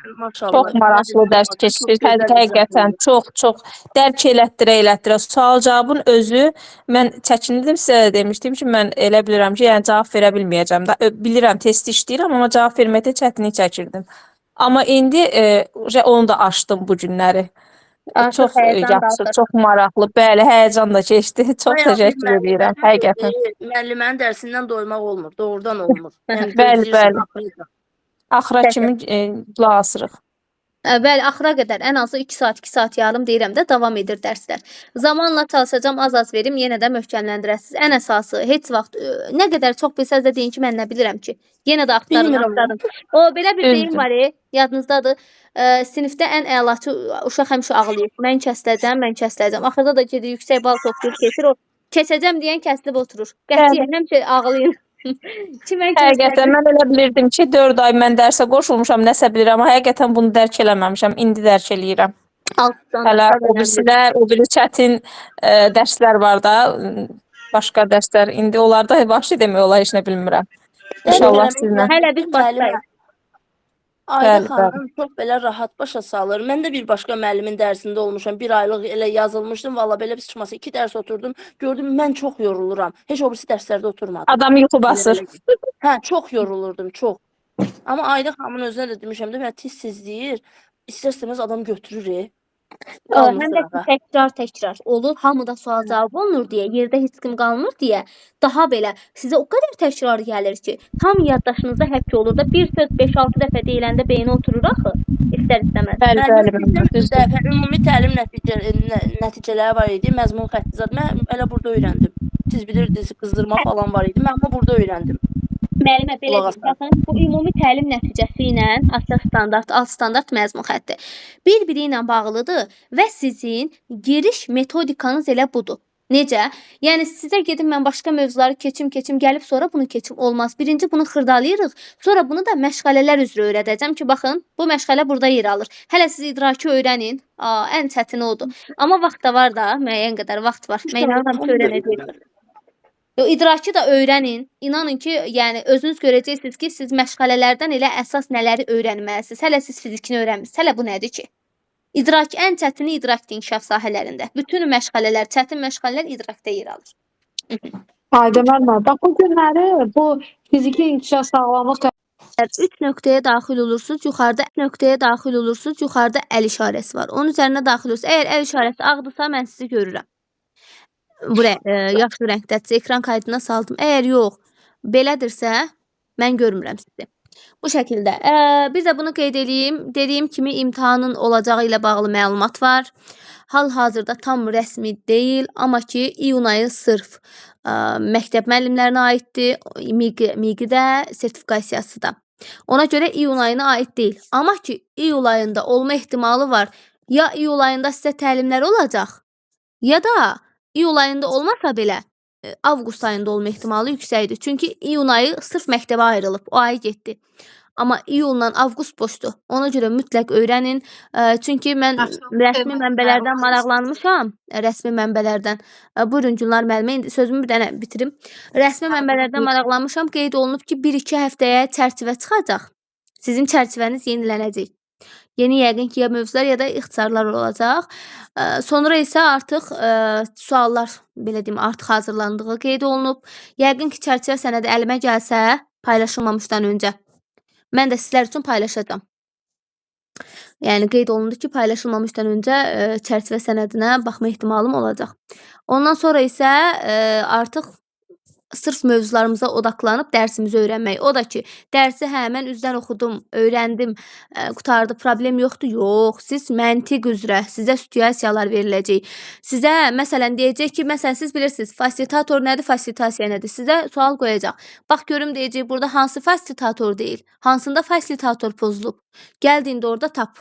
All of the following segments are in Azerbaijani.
Çox Maşallah. maraqlı dərs Çok keçir. güzel izah Həqiqətən ediyor. çox dərk elətdirə. Sual cavabın özü mən çəkindim sizə də demişdim ki, mən elə bilirəm ki, yəni cavab verə bilməyəcəm də. Bilirəm test işləyirəm, amma cavab verməkdə çətinlik çəkirdim. Amma indi onu da aşdım bu günləri. Artıq Çox həyəcan yaxşı, qalxır. çox maraqlı. Bəli, həyəcan da keçdi. Çox Bayağı bir təşəkkür edirəm. Həqiqətən. müəllimənin dərsindən doymaq olmur. Doğrudan olmur. Yəni Bəli, gözləyirsən bəli. axırıncı. Axıra kimi qulaq asırıq. Bəli, axıra qədər ən azı 2 saat, 2 saat yarım deyirəm də davam edir dərslər. Zamanla çalışacağam, az verim, yenə də möhkəmləndirəsiz. Ən əsası heç vaxt nə qədər çox bilsəz də deyin ki, mən nə bilirəm ki. Yenə də Bilmirəm. axtarın. O belə bir deyim Düzdür. var, yadınızdadır. Sinifdə ən əlaçı uşaq həmişə ağlayır. Mən kəsiləcəm. Axırda da gedir yüksək bal toplayır, keçir. O keçəcəm deyən kəsilib oturur. Qətiyyən həmişə ağlayın. Ki mən Həqiqətən mən elə bilirdim ki, 4 ay mən dərsə qoşulmuşam, nəsə bilirəm, amma həqiqətən bunu dərk eləməmişəm. İndi dərk eləyirəm. Hələ o biri çətin dərslər var da, başqa dərslər. İndi onlarda vəhşi demək olar, heç nə bilmirəm. İnşallah sizinlə. Hələ biz başlayıq. Ayda Bəli, xanım çox belə rahat başa salır. Mən də bir başqa müəllimin dərsində olmuşam. 1 aylıq elə yazılmışdım. Valla belə bir çıxması 2 dərs oturdum. Gördüm mən çox yoruluram. Heç o birisi dərslərdə oturmadım. Adam yuxu basır. Hə, çox yorulurdum, çox. Amma Ayda xanımın özünə də demişəm də, tez deyir. İstər-istəməz adam götürür. Həm də təkrar olur. Hamıda sual cavab olunur deyə, yerdə heç kim qalmır deyə, daha belə sizə o qədər təkrar gəlir ki, tam yaddaşınızda həkk olur da bir söz 5-6 dəfə deyiləndə beyni oturur axı. İstər-istəməz. Bəli. Ümumi təlim nəticələri var idi. Məzmun xətti zad. Mən elə burada öyrəndim. Siz bilirdiniz, qızdırma falan var idi. Mən amma burada öyrəndim. Müəllimə belə deyim, baxın, bu ümumi təlim nəticəsi ilə aşağı standart, alt standart məzmun xətti bir-biri ilə bağlıdır və sizin giriş metodikanız elə budur. Necə? Yəni sizə gedim mən başqa mövzuları keçim, gəlib sonra bunu keçim olmaz. Birinci bunu xırdalayırıq, sonra bunu da məşğələlər üzrə öyrədəcəm ki, baxın, bu məşğələ burada yer alır. Hələ siz idraki öyrənin. Ən çətini odur. Amma vaxt da var da, müəyyən qədər vaxt var. Mən inanıram ki, öyrənəcəksiniz. İdraki da öyrənin. İnanın ki, yəni özünüz görəcəksiniz ki, siz məşğələlərdən elə əsas nələri öyrənməlisiniz. Hələ siz fizikini öyrənmisiniz. Hələ bu nədir ki? İdrak ən çətini idrakdır inkişaf sahələrində. Bütün məşğələlər, çətin məşğələlər idrakda yer alır. Ayda müəllimə, bax bu günləri bu fiziki inkişaf sağlamlıq 3 nöqtəyə daxil olursunuz, yuxarıda əl işarəsi var. Onun üzərinə daxil olursunuz. Əgər əl işarəsi ağdırsa, mən sizi görürəm. Yaxşı rəngdədirsə, ekran kaydına saldım. Əgər yox, belədirsə, mən görmürəm sizi. Bu şəkildə. Bir də bunu qeyd edeyim. Dediyim kimi imtahanın olacağı ilə bağlı məlumat var. Hal-hazırda tam rəsmi deyil, amma ki, iyun ayı sırf məktəb müəllimlərinə aiddir, MİQ də, sertifikasiyası da. Ona görə iyun ayına aid deyil. Amma ki, iyul ayında olma ehtimalı var. Ya iyul ayında sizə təlimlər olacaq, ya da iyul ayında olmasa belə avqust ayında olma ehtimalı yüksəkdir. Çünki iyun ayı sırf məktəbə ayrılıb, o ay getdi. Amma iyunla avqust boşdur. Ona görə mütləq öyrənin. Çünki mən rəsmi mənbələrdən maraqlanmışam. Rəsmi mənbələrdən. Buyurun Gülnar müəllimə, indi sözümü bir dənə bitirim. Rəsmi mənbələrdən maraqlanmışam. Qeyd olunub ki, 1-2 həftəyə çərçivə çıxacaq. Sizin çərçivəniz yenilənəcək. Yeni yəqin ki, ya mövzular ya da ixtisarlar olacaq. Sonra isə artıq suallar, belə deyim, artıq hazırlandığı qeyd olunub. Yəqin ki, çərçivə sənədi əlimə gəlsə, paylaşılmamışdan öncə, mən də sizlər üçün paylaşacağam. Yəni, qeyd olundu ki, paylaşılmamışdan öncə çərçivə sənədinə baxma ehtimalım olacaq. Ondan sonra isə artıq sırf mövzularımıza odaqlanıb dərsimizi öyrənmək. O da ki, dərsi mən üzdən oxudum, öyrəndim, qutardı, problem yoxdur. Yox, siz məntiq üzrə, sizə situasiyalar veriləcək. Sizə, məsələn, deyəcək ki, məsələn, siz bilirsiniz, fasilitator nədir, fasilitasiya nədir? Sizə sual qoyacaq. Bax, görüm deyəcək, burada hansı fasilitator deyil, hansında fasilitator pozulub. Gəldiyində orada tap.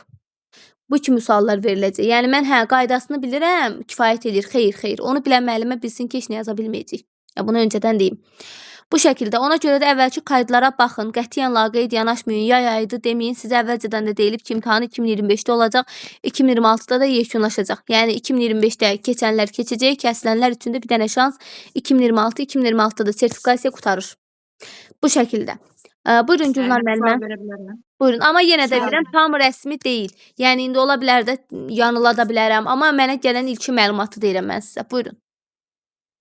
Bu kimi suallar veriləcək. Yəni, mən qaydasını bilirəm, kifayət edir, xeyr. Onu bilən müəllimə bilsin ki, heç nə yaza bilməyəcək. Bunu öncədən deyim. Bu şəkildə, ona görə də əvvəlki qaydlara baxın, qətiyyən laqeyd yanaşmayın, yay ayıdır deməyin. Sizə əvvəlcədən də deyilib ki, imtahan 2025-də olacaq, 2026-da da yekunlaşacaq. Yəni, 2025-də keçənlər keçəcək, kəsilənlər üçün də bir dənə şans 2026-da da sertifikasiya qutarır. Bu şəkildə. Buyurun Gülnar Mən müəllimə. sual verə bilərəm. Buyurun. Amma yenə də Sual deyirəm, tam rəsmi deyil. Yəni indi ola bilər də yanıla da bilərəm, amma mənə gələn ilkin məlumatı deyirəm mən sizə. Buyurun.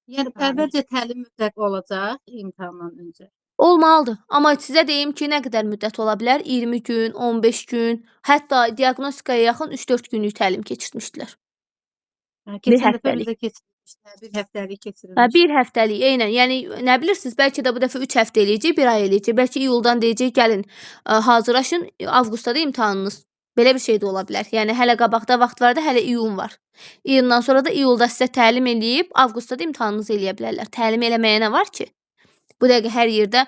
Yəni əvvəlcə təlim mütləq olacaq imtahandan öncə. Olmalıdır. Amma sizə deyim ki, nə qədər müddət ola bilər? 20 gün, 15 gün, hətta diaqnostikaya yaxın 3-4 günlük təlim keçirtmişdilər. Keçən dəfə həftəlik. bizə keçirilmişdi, bir həftəlik Hə, keçirilmişdi. bir həftəlik, eynən. Yəni nə bilirsiniz, bəlkə də bu dəfə 3 həftə eləyəcək, 1 ay eləyəcək. Bəlkə iyuldan deyəcək, gəlin, hazırlaşın, avqustda da imtahanınız. Belə bir şey də ola bilər. Yəni hələ qabaqda vaxt var da, hələ iyun var. İyundan sonra da iyulda sizə təlim eləyib, avqustda da imtahanınızı eləyə bilərlər. Təlim eləməyə nə var ki? Bu dəqiqə hər yerdə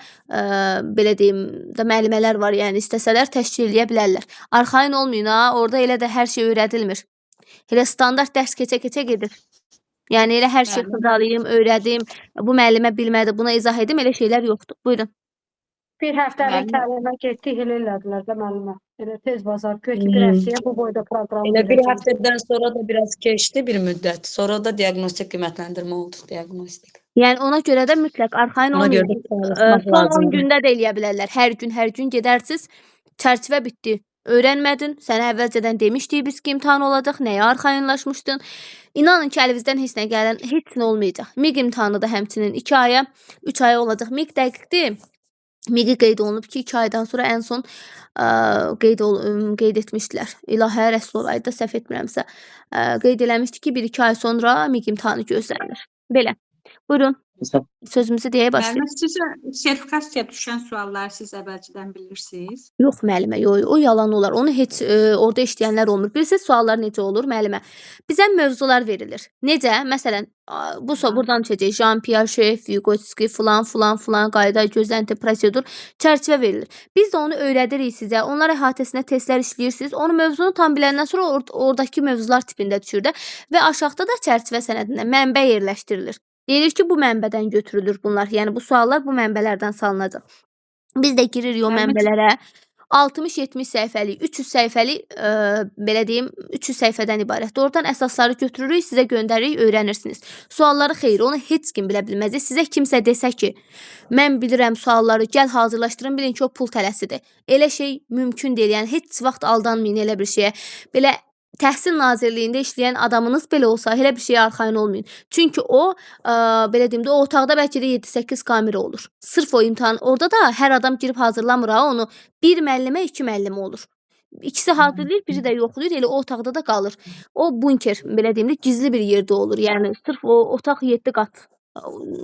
belə deyim də müəllimələr var, yəni istəsələr təşkil eləyə bilərlər. Arxayın olmayın ha, orada elə də hər şey öyrədilmir. Elə standart dərs keçə-keçə gedir. Yəni elə hər şey Müəllim. xırdalayım, öyrədim, bu müəllimə bilmədi, buna izah edim, elə şeylər yoxdur. Buyurun. Bir həftəlik Müəllim. təlimə getdik, elə elədilər də müəllimə. Elə tez bazar, gör ki, bir həftəyə bu boyda proqramı Elə bir verəcəm. həftədən sonra da biraz keçdi bir müddət. Sonra da diaqnostik qiymətləndirmə oldu, diaqnostik. Yəni ona görə də mütləq arxayın Ona görə olmayın. də çalışmaq Son 10 lazımdır. gündə də eləyə bilərlər. Hər gün gedərsiz. Çərçivə bitdi. Öyrənmədin. Sənə əvvəlcədən demişdik biz ki, imtahan olacaq. Nəyə arxayınlaşmışdın? İnanın ki, əlinizdən heç nə gələn, heç nə olmayacaq. MİQ imtahanı da həmçinin 2 aya, 3 aya olacaq. MİQ dəqiqdir. MİQ-i qeyd olunub ki, 2 aydan sonra ən son qeyd etmişdilər. İlahə Rəsulayda səhv etmirəmsə, qeyd eləmişdi ki, 1-2 ay sonra MİQ imtahanı gözlənilir. Belə. Buyurun. Sözümüzü deyək başlayaq. Müəllimə, sizə sertifikasiya düşən sualları siz əvvəlcədən bilirsiniz? Yox müəllimə, yox, o yalan olar. Onu heç orada işləyənlər olmur. Bilirsiniz suallar necə olur müəllimə? Bizə mövzular verilir. Necə? Məsələn, buradan düşəcək Jean Piaget, Vygotsky, filan qayda, gözlənti, prosedur, çərçivə verilir. Biz də onu öyrədirik sizə. Onlar əhatəsində testlər işləyirsiniz. Onu mövzunu tam biləndən sonra oradakı mövzular tipində düşür də və aşağıda da çərçivə sənədində mənbə yerləşdirilir. Deyilir ki, bu mənbədən götürülür bunlar. Yəni bu suallar bu mənbələrdən salınacaq. Biz də giririk o mənbələrə. 60-70 səhifəlik, 300 səhifəlik, belə deyim, 300 səhifədən ibarətdir. Oradan əsasları götürürük, sizə göndəririk, öyrənirsiniz. Sualları xeyr, onu heç kim bilə bilməz. Sizə kimsə desə ki, mən bilirəm sualları, gəl hazırlaşdırın, bilin ki, o pul tələsidir. Elə şey mümkün deyil. Yəni heç vaxt aldanmayın elə bir şeyə. Belə Təhsil Nazirliyində işləyən adamınız belə olsa, elə bir şeyə arxayın olmayın. Çünki o, belə deyim də, o otaqda bəlkə də 7-8 kamera olur. Sırf o imtahan, orada da hər adam girib hazırlamır ha onu. Bir müəllimə, 2 müəllimə olur. İkisi hazırlayır, biri də yoxlayır, elə o otaqda da qalır. O bunker, belə deyim də, gizli bir yerdə olur. Yəni sırf o otaq 7 qat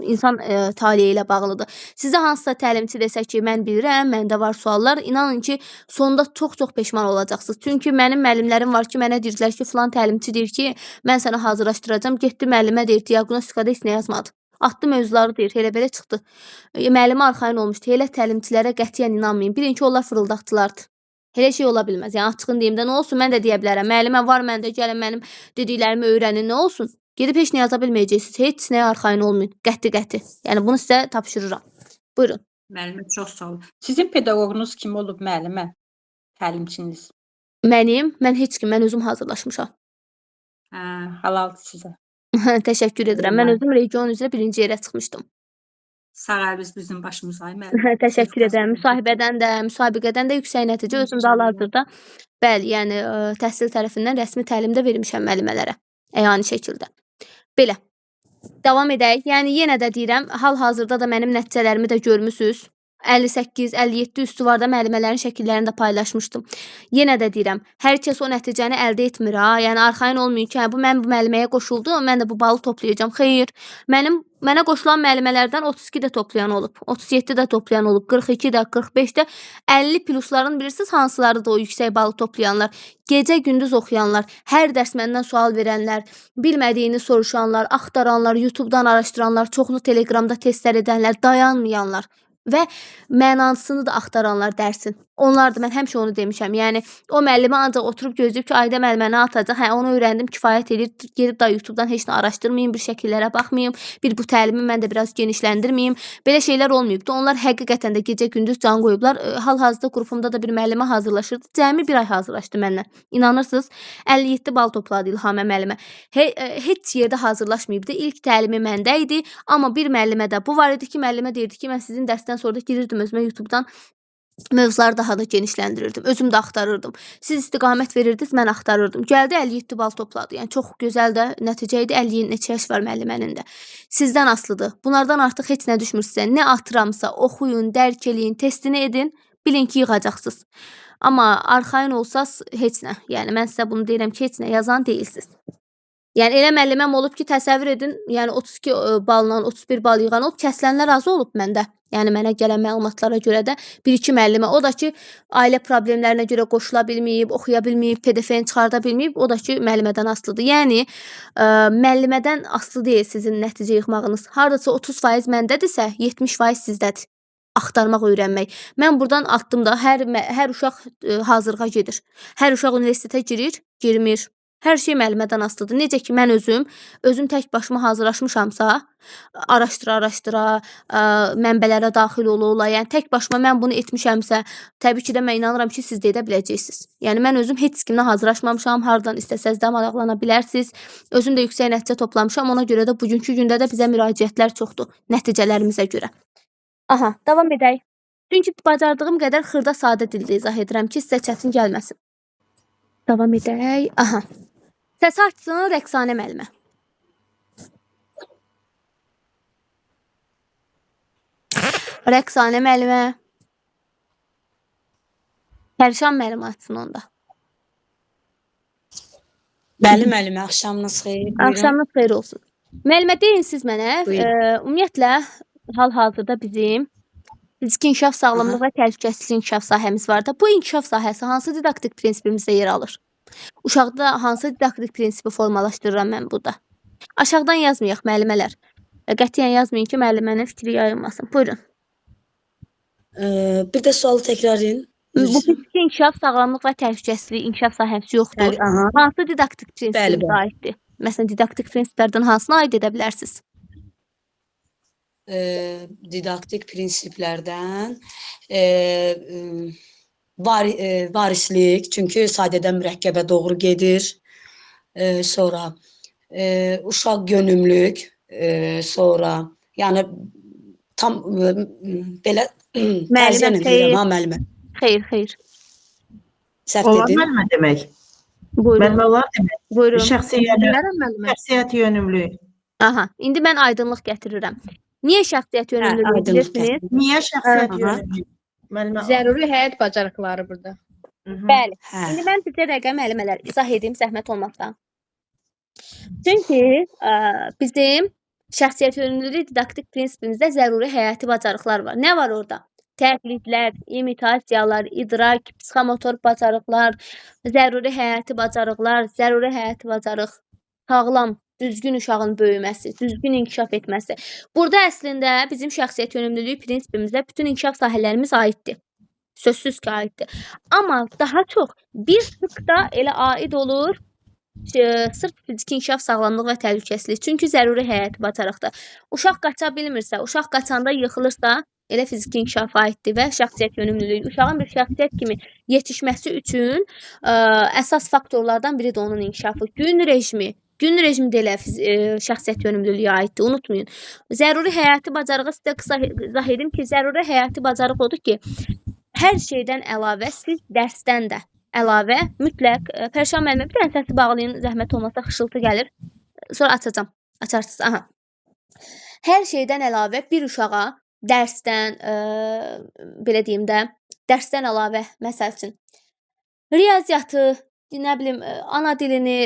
insan taleyi ilə bağlıdır. Sizə hansısa təlimçi desə ki, mən bilirəm, məndə var suallar, inanın ki, sonda çox-çox peşman olacaqsınız. Çünki mənim müəllimlərim var ki, mənə deyirdilər ki, filan təlimçi deyir ki, mən sənə hazırlaşdıracağam. Getdi müəllimə deyir, diaqnostikada heç nə yazmadı. Atdı mövzuları deyir, elə-belə çıxdı. Müəllimə arxayın olmuşdu. Elə təlimçilərə qətiyyən inanmayın. Bilin ki, onlar fırıldaqçılardır. Elə şey ola bilməz. Yəni açığın deyim də, nə olsun, mən də deyə bilərəm. Müəllimə var məndə, gəlin mənim dediklərimi öyrənin, nə olsun? Gedib heç nə yaza bilməyəcəksiniz. Heç nəyə arxayın olmayın. Qəti. Yəni bunu sizə tapşırıram. Buyurun. Müəllimə, çox sağ olun. Sizin pedaqoqunuz kim olub müəllimə? Təlimçiniz? Mən heç kim, mən özüm hazırlaşmışam. Halaldır sizə. Təşəkkür edirəm. Mən özüm region üzrə 1-ci yerə çıxmışdım. Sağ əliniz bizim başımıza, ay müəllim. Təşəkkür edirəm. Müsahibədən də, müsabiqədən də yüksək nəticə özüm də hal-hazırda. Bəli, yəni təhsil tərəfindən rəsmi təlimdə vermişəm müəllimələrə. Əyani şəkildə. Belə. Davam edək. Yəni yenə də deyirəm, hal-hazırda da mənim nəticələrimi də görmüsüz. 58, 57 üstü var da müəllimələrin şəkillərini də paylaşmışdım. Yenə də deyirəm, hər kəs o nəticəni əldə etmir ha. Yəni arxayın olmayın ki, mən bu müəlliməyə qoşuldum, mən də bu balı toplayacağam. Xeyr. Mənə qoşulan müəllimələrdən 32 də toplayan olub, 37 də toplayan olub, 42 də, 45 də, 50 plusların bilirsiniz hansılarıdır o yüksək balı toplayanlar? Gecə-gündüz oxuyanlar, hər dərs məndən sual verənlər, bilmədiyini soruşanlar, axtaranlar, YouTube-dan araşdıranlar, çoxlu Telegramda testlər edənlər, dayanmayanlar və mənasını da axtaranlar dərsin. Onlardır, mən həmişə onu demişəm. Yəni, o müəllimə ancaq oturub gözləyib ki, ayda müəllimə atacaq. Hə, onu öyrəndim, kifayət edir. Gedib da YouTube-dan heç nə araşdırmayım, bir şəkillərə baxmayım, bir bu təlimi mən də biraz genişləndirməyim. Belə şeylər olmayıbdı. Onlar həqiqətən də gecə-gündüz can qoyublar. Hal-hazırda qrupumda da bir müəllimə hazırlaşırdı. Cəmi 1 ay hazırlaşdı məndən. İnanırsınız? 57 bal topladı İlhamə müəllimə. Heç yerdə hazırlaşmayıbdı. İlk təlimi məndə idi. Amma bir müəllimə də bu var idi ki, müəllimə deyirdi ki, mən sizin dərsdən sonra da girirdim özümə YouTube-dan Mövzuları daha da genişləndirirdim. Özüm də axtarırdım. Siz istiqamət verirdiniz, mən axtarırdım. Gəldi 57 bal topladı. Yəni çox gözəl də nəticə idi. 50 neçə yaş var müəllimənin də. Sizdən asılıdır. Bunlardan artıq heç nə düşmür sizə. Nə atıramsa oxuyun, dərk eləyin, testini edin, bilin ki, yığacaqsınız. Amma arxayın olsaz heç nə. Yəni mən sizə bunu deyirəm ki, heç nə yazan deyilsiniz. Yəni elə müəlliməm olub ki, təsəvvür edin, yəni 32 balla 31 bal yığan olub, kəsilənlər az olub məndə. Yəni mənə gələn məlumatlara görə də 1-2 müəllimə, o da ki, ailə problemlərinə görə qoşula bilməyib, oxuya bilməyib, PDF-ni çıxarda bilməyib, o da ki, müəllimədən asılıdır. Yəni müəllimədən asılı deyil sizin nəticə yığmağınız. Hardasa 30% məndədirsə, 70% sizdədir. Axtarmaq, öyrənmək. Mən buradan atdım da, hər uşaq hazırlığa gedir. Hər uşaq universitetə girir, girmir. Hər şey müəllimədən asılıdır. Necə ki, mən özüm tək başıma hazırlaşmışamsa, araşdıra, mənbələrə daxil ola, yəni tək başıma mən bunu etmişəmsə, təbii ki də mən inanıram ki, siz də edə biləcəksiniz. Yəni mən özüm heç kimdən hazırlaşmamışam, hardan istəsəz də maraqlana bilərsiniz. Özüm də yüksək nəticə toplamışam, ona görə də bugünkü gündə də bizə müraciətlər çoxdur, nəticələrimizə görə. Aha, davam edək. Çünki bacardığım qədər xırda sadə dildə izah edirəm ki, sizə çətin gəlməsin. Davam edək. Aha. Səsi açsın Rəqsanə müəllimə. Rəqsanə müəllimə. Pərşan müəllimə açsın onda. Bəli müəllimə, axşamınız xeyir. Buyurun. Axşamınız xeyir olsun. Müəllimə deyin siz mənə, ümumiyyətlə hal-hazırda bizim fiziki inkişaf, sağlamlıq və təhlükəsizlik inkişaf sahəmiz var da. Bu inkişaf sahəsi hansı didaktik prinsipimizdə yer alır? Uşaqda hansı didaktik prinsipi formalaşdırıram mən burada? Aşağıdan yazmayaq müəllimələr. Qətiyyən yazmayın ki, müəllimənin fikri yayılmasın. Buyurun. Bir də sualı təkrar edin. Bu fiziki inkişaf, sağlamlıq və təhlükəsizlik inkişaf sahəsi yoxdur. Hansı didaktik prinsipimizə aiddir? Məsələn, didaktik prinsiplərdən hansına aid edə bilərsiniz? Didaktik prinsiplərdən varislik, çünki sadədən mürəkkəbə doğru gedir. Sonra uşaq yönümlülük, sonra yəni tam belə tərziyən edirəm ha müəllimə. Xeyr. Səhv dedim. Müəllimə demək. Buyurun. Müəllimə olar demək. Buyurun. Şəxsiyyət yönümlü. Aha, indi mən aydınlıq gətirirəm. Niyə şəxsiyyət yönümlülüyü bilirsiniz? Niyə şəxsiyyət yönümlü? Zəruri həyat bacarıqları burada. Bəli. İndi mən sizə rəqəm müəllimələr izah edeyim zəhmət olmaqdan. Çünki bizim şəxsiyyət yönümlülük didaktik prinsipimizdə zəruri həyati bacarıqlar var. Nə var orada? Təqlidlər, imitasiyalar, idrak, psixomotor bacarıqlar, zəruri həyati bacarıqlar, zəruri həyati bacarıq, sağlam, düzgün uşağın böyüməsi, düzgün inkişaf etməsi. Burada əslində bizim şəxsiyyət yönümlülük prinsipimizdə bütün inkişaf sahələrimiz aiddir. Sözsüz ki, aiddir. Amma daha çox bir tık da elə aid olur sırf fiziki inkişaf, sağlamlıq və təhlükəsizlik. Çünki zəruri həyati bacarıqdır. Uşaq qaça bilmirsə, uşaq qaçanda yıxılırsa, elə fiziki inkişafa aiddir və şəxsiyyət yönümlülük. Uşağın bir şəxsiyyət kimi yetişməsi üçün əsas faktorlardan biri də onun inkişafı. Gün rejimi də elə şəxsiyyət yönümlülüyə aiddir, unutmayın. Zəruri həyati bacarığı sizə qısa izah edim ki, zəruri həyati bacarıq odur ki, hər şeydən əlavə siz dərsdən də əlavə mütləq Pərşan müəllimə bir dənə səsi bağlayın, zəhmət olmasa xışıltı gəlir. Sonra açacağam. Açarsınız. Aha. Hər şeydən əlavə bir uşağa dərsdən belə deyim də, dərsdən əlavə məsəl üçün riyaziyyatı, nə bilim, ana dilini,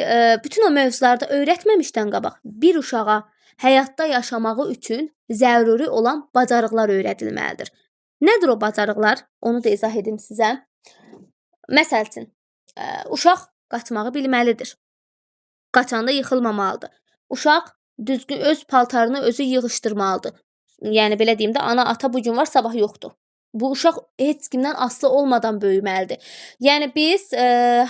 bütün o mövzularda öyrətməmişdən qabaq bir uşağa həyatda yaşamağı üçün zəruri olan bacarıqlar öyrədilməlidir. Nədir o bacarıqlar? Onu da izah edim sizə. Məsəl üçün, uşaq qaçmağı bilməlidir. Qaçanda yıxılmamalıdır. Uşaq düzgün öz paltarını özü yığışdırmalıdır. Yəni belə deyim də, ana ata bu gün var, sabah yoxdur. Bu uşaq heç kimdən asılı olmadan böyüməlidir. Yəni biz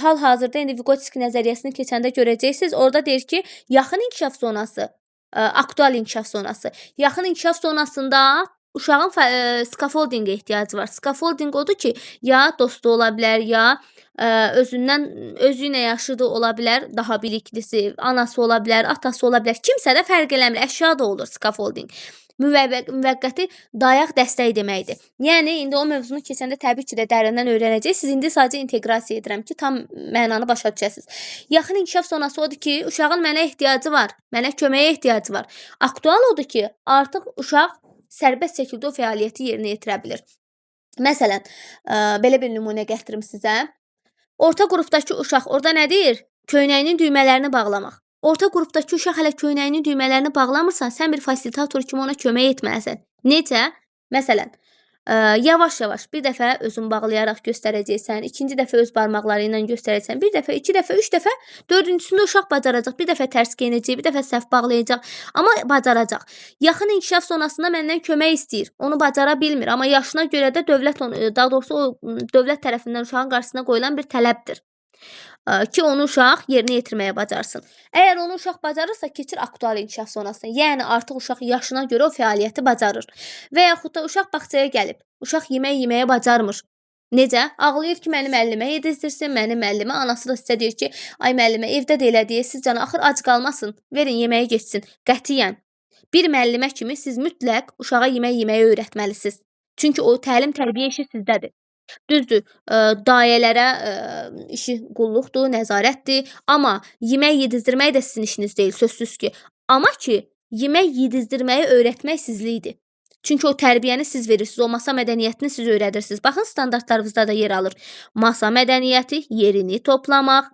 hal-hazırda indi Vygotsky nəzəriyyəsini keçəndə görəcəksiniz. Orada deyir ki, yaxın inkişaf zonası, aktual inkişaf zonası. Yaxın inkişaf zonasında uşağın scaffoldingə ehtiyacı var. Scaffolding odur ki, ya dostu ola bilər, ya özü ilə yaşıdı ola bilər, daha biliklisi, anası ola bilər, atası ola bilər. Kimsə də fərq eləmir, əşya da olur scaffolding. Müvəqqəti dayaq dəstək deməkdir. Yəni indi o mövzunu keçəndə təbii ki də dərindən öyrənəcəksiniz. İndi sadəcə inteqrasiya edirəm ki, tam mənanı başa düşəsiniz. Yaxın inkişaf zonası odur ki, uşağın mənə ehtiyacı var, mənə köməyə ehtiyacı var. Aktual odur ki, artıq uşaq sərbəst şəkildə o fəaliyyəti yerinə yetirə bilir. Məsələn, belə bir nümunə gətirim sizə. Orta qrupdakı uşaq orada nə deyir? Köynəyinin düymələrini bağlamaq. Orta qrupdakı uşaq hələ köynəyinin düymələrini bağlamırsan, sən bir fasilitator kimi ona kömək etməlisən. Necə? Məsələn, yavaş-yavaş bir dəfə özün bağlayaraq göstərəcəksən, ikinci dəfə öz barmaqları ilə göstərəcəksən, bir dəfə, iki dəfə, üç dəfə, dördüncüsündə uşaq bacaracaq, bir dəfə tərs geyinəcək, bir dəfə səhv bağlayacaq, amma bacaracaq. Yaxın inkişaf zonasında məndən kömək istəyir, onu bacara bilmir, amma yaşına görə də dövlət tərəfindən uşağın qarşısına qoyulan bir tələbdir ki, onu uşaq yerinə yetirməyə bacarsın. Əgər onu uşaq bacarırsa, keçir aktual inkişaf zonasına. Yəni artıq uşaq yaşına görə o fəaliyyəti bacarır. Və yaxud da uşaq bağçaya gəlib. Uşaq yemək yeməyə bacarmır. Necə? Ağlayır ki, mənim müəllimə yedizdirsin, mənim müəllimə. Anası da sizə deyir ki, ay müəllimə, evdə də elədiyəsiz canı, axır ac qalmasın, verin yeməyə getsin. Qətiyyən. Bir müəllimə kimi siz mütləq uşağa yeməyi öyrətməlisiniz. Çünki o təlim-tərbiyə işi sizdədir. Düzdür, dayələrə işi qulluqdur, nəzarətdir, amma yemək yedizdirmək də sizin işiniz deyil, sözsüz ki. Amma ki, yemək yedizdirməyi öyrətmək sizlikdir. Çünki o tərbiyəni siz verirsiniz, o masa mədəniyyətini siz öyrədirsiniz. Baxın, standartlarınızda da yer alır. Masa mədəniyyəti, yerini toplamaq,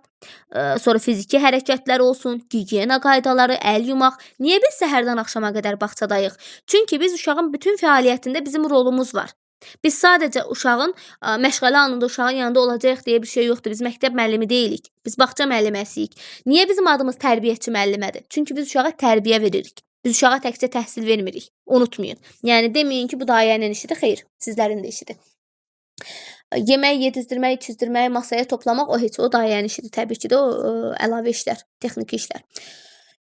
sonra fiziki hərəkətlər olsun, gigiyena qaydaları, əl yumaq. Niyə biz səhərdən axşama qədər bağçadayıq? Çünki biz uşağın bütün fəaliyyətində bizim rolumuz var. Biz sadəcə uşağın məşğələ anında uşağın yanında olacaq deyə bir şey yoxdur. Biz məktəb müəllimi deyilik. Biz bağça müəlliməsiyik. Niyə bizim adımız tərbiyəçi müəllimədir? Çünki biz uşağa tərbiyə veririk. Biz uşağa təkcə təhsil vermirik. Unutmayın. Yəni deməyin ki, bu dayənin işidir. Xeyr, sizlərin də işidir. Yemək yedizdirmək, çizdirmək, masaya toplamaq o heç o dayənin işidir. Təbii ki də o əlavə işlər, texniki işlər.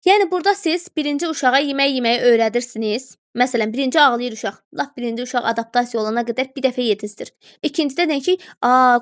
Yəni burada siz birinci uşağa yeməyi öyrədirsiniz. Məsələn, birinci ağlayır uşaq. Lap birinci uşaq adaptasiya olana qədər bir dəfə yedizdir. İkincidə deyək ki,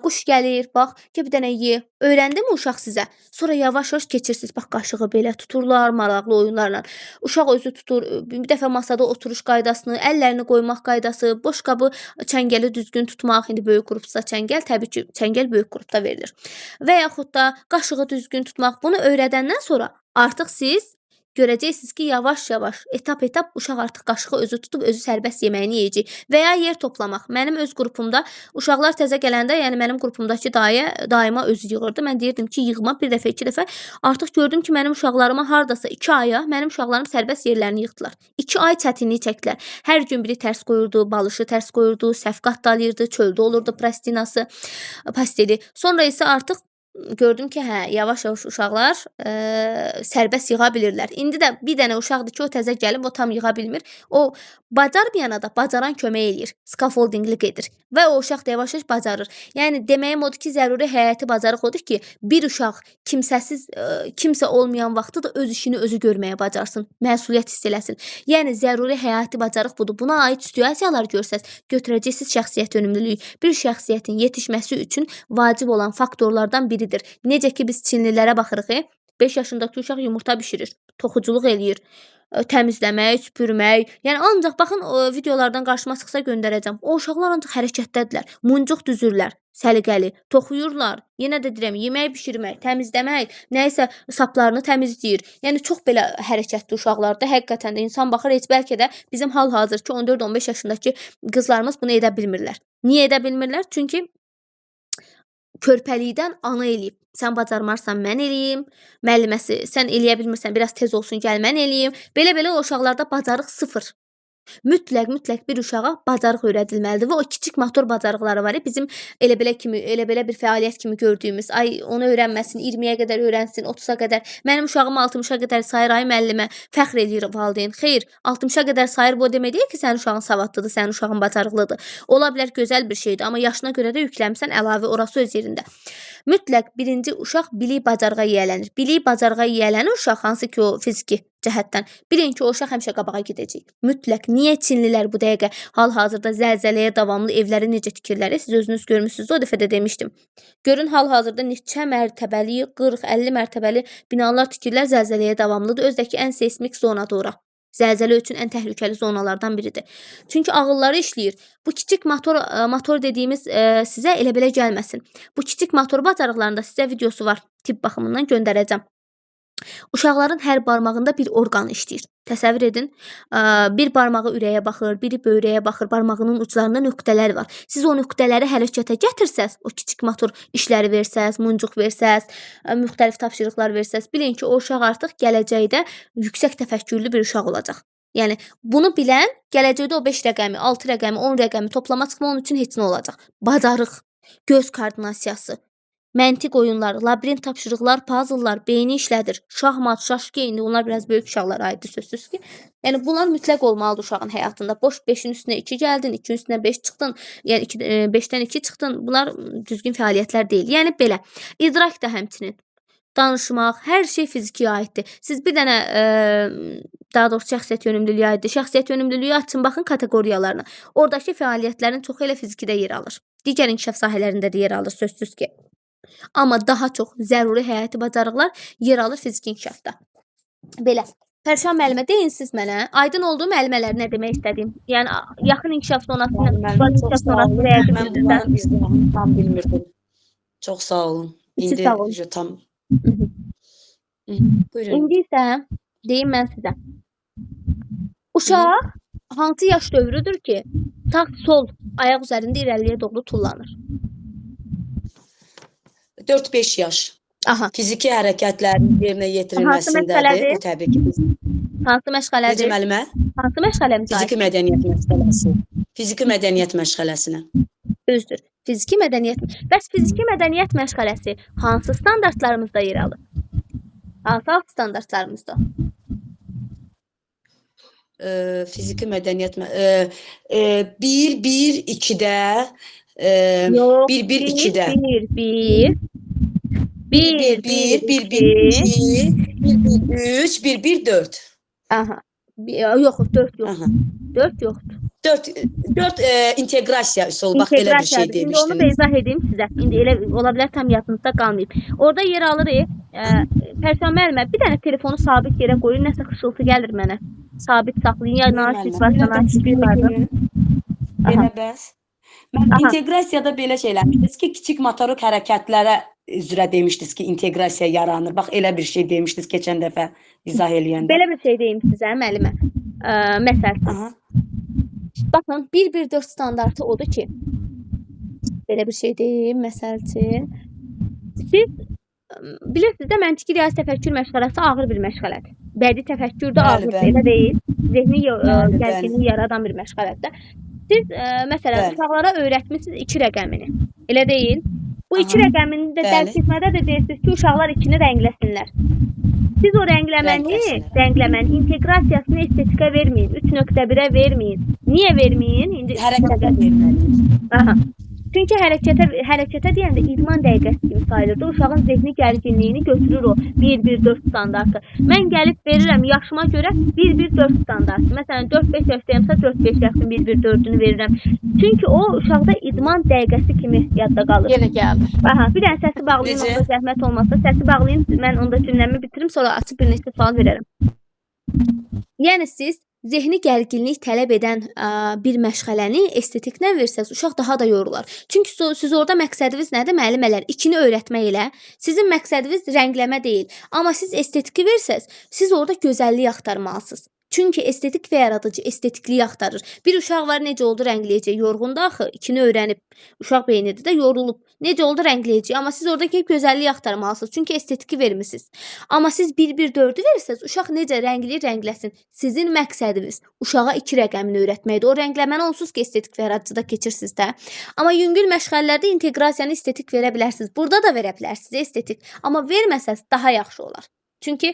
quş gəlir, bax, ki bir dənə ye. Öyrəndi mi uşaq sizə? Sonra yavaş-yavaş keçirsiniz. Bax, qaşığı belə tuturlar, maraqlı oyunlarla. Uşaq özü tutur. Bir dəfə masada oturuş qaydasını, əllərini qoymaq qaydası, boş qabı, çəngəli düzgün tutmaq. İndi böyük qrupsa çəngəl, təbii ki, çəngəl böyük qrupda verilir. Və yaxud da qaşığı düzgün tutmaq. Bunu öyrədəndən sonra artıq siz görəcəksiniz ki, yavaş-yavaş, etap-etap uşaq artıq qaşığı özü tutub, özü sərbəst yeməyini yeyəcək. Və ya yer toplamaq. Mənim öz qrupumda uşaqlar təzə gələndə, yəni mənim qrupumdakı daima özü yığırdı. Mən deyirdim ki, yığma bir dəfə, iki dəfə. Artıq gördüm ki, mənim uşaqlarıma hardasa 2 aya mənim uşaqlarım sərbəst yerlərini yığdılar. 2 ay çətinlik çəkdilər. Hər gün biri tərs qoyurdu, balışı tərs qoyurdu, səhv qatdalayırdı, çöldə olurdu plastinası, pasteli. Sonra isə artıq gördüm ki, yavaş-yavaş uşaqlar sərbəst yığa bilirlər. İndi də bir dənə uşaqdır ki, o təzə gəlib, o tam yığa bilmir. O bacarmayana da bacaran kömək eləyir, scaffoldinglik edir və o uşaq da yavaş-yavaş bacarır. Yəni deməyim odur ki, zəruri həyati bacarıq odur ki, bir uşaq kimsəsiz, kimsə olmayan vaxtı da öz işini özü görməyə bacarsın, məsuliyyət hiss eləsin. Yəni zəruri həyati bacarıq budur. Buna aid situasiyalar görsəz, götürəcəksiniz şəxsiyyət önümlülüyü. Bir şəxsiyyətin yetişməsi üçün vacib olan faktorlardan biridir. Necə ki, biz Çinlilərə baxırıq, 5 yaşındakı uşaq yumurta bişirir, toxuculuq eləyir, təmizləmək, süpürmək. Yəni ancaq baxın, videolardan qarşıma çıxsa göndərəcəm. O uşaqlar ancaq hərəkətdədirlər, muncuq düzürlər, səliqəli, toxuyurlar. Yenə də deyirəm, yemək bişirmək, təmizləmək, nəyisə saplarını təmizləyir. Yəni çox belə hərəkətli uşaqlarda həqiqətən də insan baxır, heç bəlkə də bizim hal-hazırki 14-15 yaşındakı qızlarımız bunu edə bilmirlər. Niyə edə bilmirlər? Çünki körpəlikdən ana eləyib. Sən bacarmarsan, mən eləyim. Müəlliməsi, sən eləyə bilmirsən, biraz tez olsun, gəl mən eləyim. Belə-belə o uşaqlarda bacarıq sıfır. Mütləq bir uşağa bacarıq öyrədilməlidir və o kiçik motor bacarıqları var. Bizim elə belə bir fəaliyyət kimi gördüyümüz, ay onu öyrənməsin, 20-yə qədər öyrənsin, 30-a qədər. Mənim uşağım 60-a qədər sayır, ay müəllimə, fəxr eləyir valideyn. Xeyr, 60-a qədər sayır bu demək deyil ki, sənin uşağın savadlıdır, sənin uşağın bacarıqlıdır. Ola bilər gözəl bir şeydir, amma yaşına görə də yükləmsən, əlavə orası öz yerində. Mütləq birinci uşaq bilik bacarığa yiyələnir. Bilik bacarığa yiyələnir uşaq, hansı ki o fiziki cəhətdən. Bilin ki, o uşaq həmişə qabağa gedəcək. Mütləq. Niyə Çinlilər bu dəqiqə hal-hazırda zəlzələyə davamlı evləri necə tikirlər? Siz özünüz görmüsünüz, o dəfə də demişdim. Görün hal-hazırda neçə mərtəbəli, 40-50 mərtəbəli binalar tikirlər, zəlzələyə davamlıdır. Özdəki ən seismik zonadır ora. Zəlzələ üçün ən təhlükəli zonalardan biridir. Çünki ağılları işləyir. Bu kiçik motor dediyimiz sizə elə belə gəlməsin. Bu kiçik motor bacarıqlarında sizə videosu var. Tibb baxımından göndərəcəm. Uşaqların hər barmağında bir orqan işləyir. Təsəvvür edin, bir barmağı ürəyə baxır, biri böyrəyə baxır, barmağının uclarında nöqtələr var. Siz o nöqtələri hərəkətə gətirsəz, o kiçik motor işləri versəz, muncuq versəz, müxtəlif tapşırıqlar versəz, bilin ki, o uşaq artıq gələcəkdə yüksək təfəkkürlü bir uşaq olacaq. Yəni bunu bilən gələcəkdə o 5 rəqəmi, 6 rəqəmi, 10 rəqəmi toplama çıxma onun üçün heç nə olacaq. Bacarıq, göz koordinasiyası, məntiq oyunlar, labirint tapşırıqlar, puzzlelar, beyni işlədir. Şahmat, şaşki, indi onlar biraz böyük uşaqlara aiddir sözsüz ki. Yəni bunlar mütləq olmalıdır uşağın həyatında. Boş 5-in üstünə 2 gəldin, 2-in üstünə 5 çıxdın, yəni 5-dən 2 çıxdın. Bunlar düzgün fəaliyyətlər deyil. Yəni belə. İdrak da həmçinin. Danışmaq, hər şey fizikiyə aiddir. Siz bir dənə daha doğrusu şəxsiyyət yönümlülüyü aiddir. Şəxsiyyət yönümlülüyü açın, baxın kateqoriyalarına. Oradakı fəaliyyətlərin çoxu elə fizikdə yer alır. Digər inkişaf sahələrində də yer alır sözsüz ki. Amma daha çox zəruri həyati bacarıqlar yer alır fiziki inkişafda. Belə. Pərşan müəllimə deyin siz mənə. Aydın oldu müəllimələr nə demək istədiyim? Yəni yaxın inkişaf zonası ilə uşaq inkişaf zonası rəayət Mən edirsə. bunların izahını tam bilmirdim. Çox sağ olun. Siz İndi sağ olun. tam. Buyurun. İndi isə deyim mən sizə. Uşaq hansı yaş dövrüdür ki, sağ sol ayaq üzərində irəliyə doğru tullanır? 4-5 yaş. Aha. Fiziki hərəkətlərin yerinə yetirilməsindədir. məsələdir? Bu təbii ki. Hansı məşğələdir? Necə müəllimə? Hansı məşğələmiz Fiziki mədəniyyət məşğələsi. Fiziki mədəniyyət məşğələsinə. Düzdür. Fiziki mədəniyyət. Bəs fiziki mədəniyyət məşğələsi hansı standartlarımızda yer alır? Hansı alt standartlarımızda? Fiziki mədəniyyət 1-1-2-də Yox. 1-1-2-də 1-1-1-1-1-2 1-1-3 1-1-4. Aha. Yox, 4 yox. Aha. 4 yoxdur. 4 inteqrasiya üsulu bax elə bir şey İndi onu da demişdiniz. izah edeyim sizə. İndi elə ola bilər tam yadınızda qalmayıb. Orada yer alır, Pərşan müəllimə bir dənə telefonu sabit yerə qoyun, nəsə xışıltı gəlir mənə. Sabit saxlayın, ya nazik varsa nazik vardır. Belə bəs. Mən inteqrasiyada belə şey eləmişdiniz ki, kiçik motorik hərəkətlərə üzrə demişdiniz ki, inteqrasiya yaranır. Bax elə bir şey demişdiniz keçən dəfə izah eləyəndə. Belə bir şey deyim sizə müəllimə. Məsələn, baxın 1-1-4 standartı odur ki, belə bir şey deyim, məsəl üçün, siz bilirsiniz də məntiqi riyazi təfəkkür məşğələsi ağır bir məşğələdir. Bədii təfəkkür də ağırdır, elə deyil. Zehni gərginliyi yaradan bir məşğələdir. Siz məsələn uşaqlara öyrətmisiniz 2 rəqəmini. Elə deyil. Bu 2 rəqəmini də dərk etmədə də deyirsiniz ki, uşaqlar 2-ni rəngləsinlər. Siz o rəngləmənin inteqrasiyasını estetikə verməyin, 3.1-ə verməyin. Niyə verməyin? Hərəkətə verməliyik. Aha. Çünki hərəkətə deyəndə idman dəqiqəsi kimi sayılır. Uşağın zehni gərginliyini götürür o 1-1-4 standartı. Mən gəlib verirəm yaşıma görə 1-1-4 standartı. Məsələn 4-5 yaşdayımsa 4-5 yaşın 1-1-4-ünü verirəm. Çünki o uşaqda idman dəqiqəsi kimi yadda qalır. Yenə gəldi. Aha, bir dənə səsi bağlayım, onda zəhmət olmasa. Səsi bağlayım, mən onda cümləmi bitirim, sonra açıb bir neçə sual verərəm. Yəni siz zehni gərginlik tələb edən bir məşğələni estetiklə versəz, uşaq daha da yorular. Çünki siz orada məqsədiniz nədir müəllimələr? 2-ni öyrətmək ilə. Sizin məqsədiniz rəngləmə deyil. Amma siz estetiki versəz, siz orada gözəllik axtarmalısınız. Çünki estetik və yaradıcı estetikliyi axtarır. Bir uşaq var, necə oldu rəngləyəcək? Yorğundur axı, 2-ni öyrənib. Uşaq beynidir də yorulub. Necə oldu rəngləyəcək? Amma siz oradakı gözəlliyi axtarmalısınız. Çünki estetiki vermisiniz. Amma siz 1-1-4-ü versəz, uşaq necə rəngləyir, rəngləsin. Sizin məqsədiniz uşağa 2 rəqəmini öyrətməkdir. O rəngləməni onsuz ki, estetik və yaradıcıda keçirsiniz də. Amma yüngül məşğələlərdə inteqrasiyanı estetik verə bilərsiniz. Burada da verə bilərsiniz estetik. Amma verməsəz daha yaxşı olar. Çünki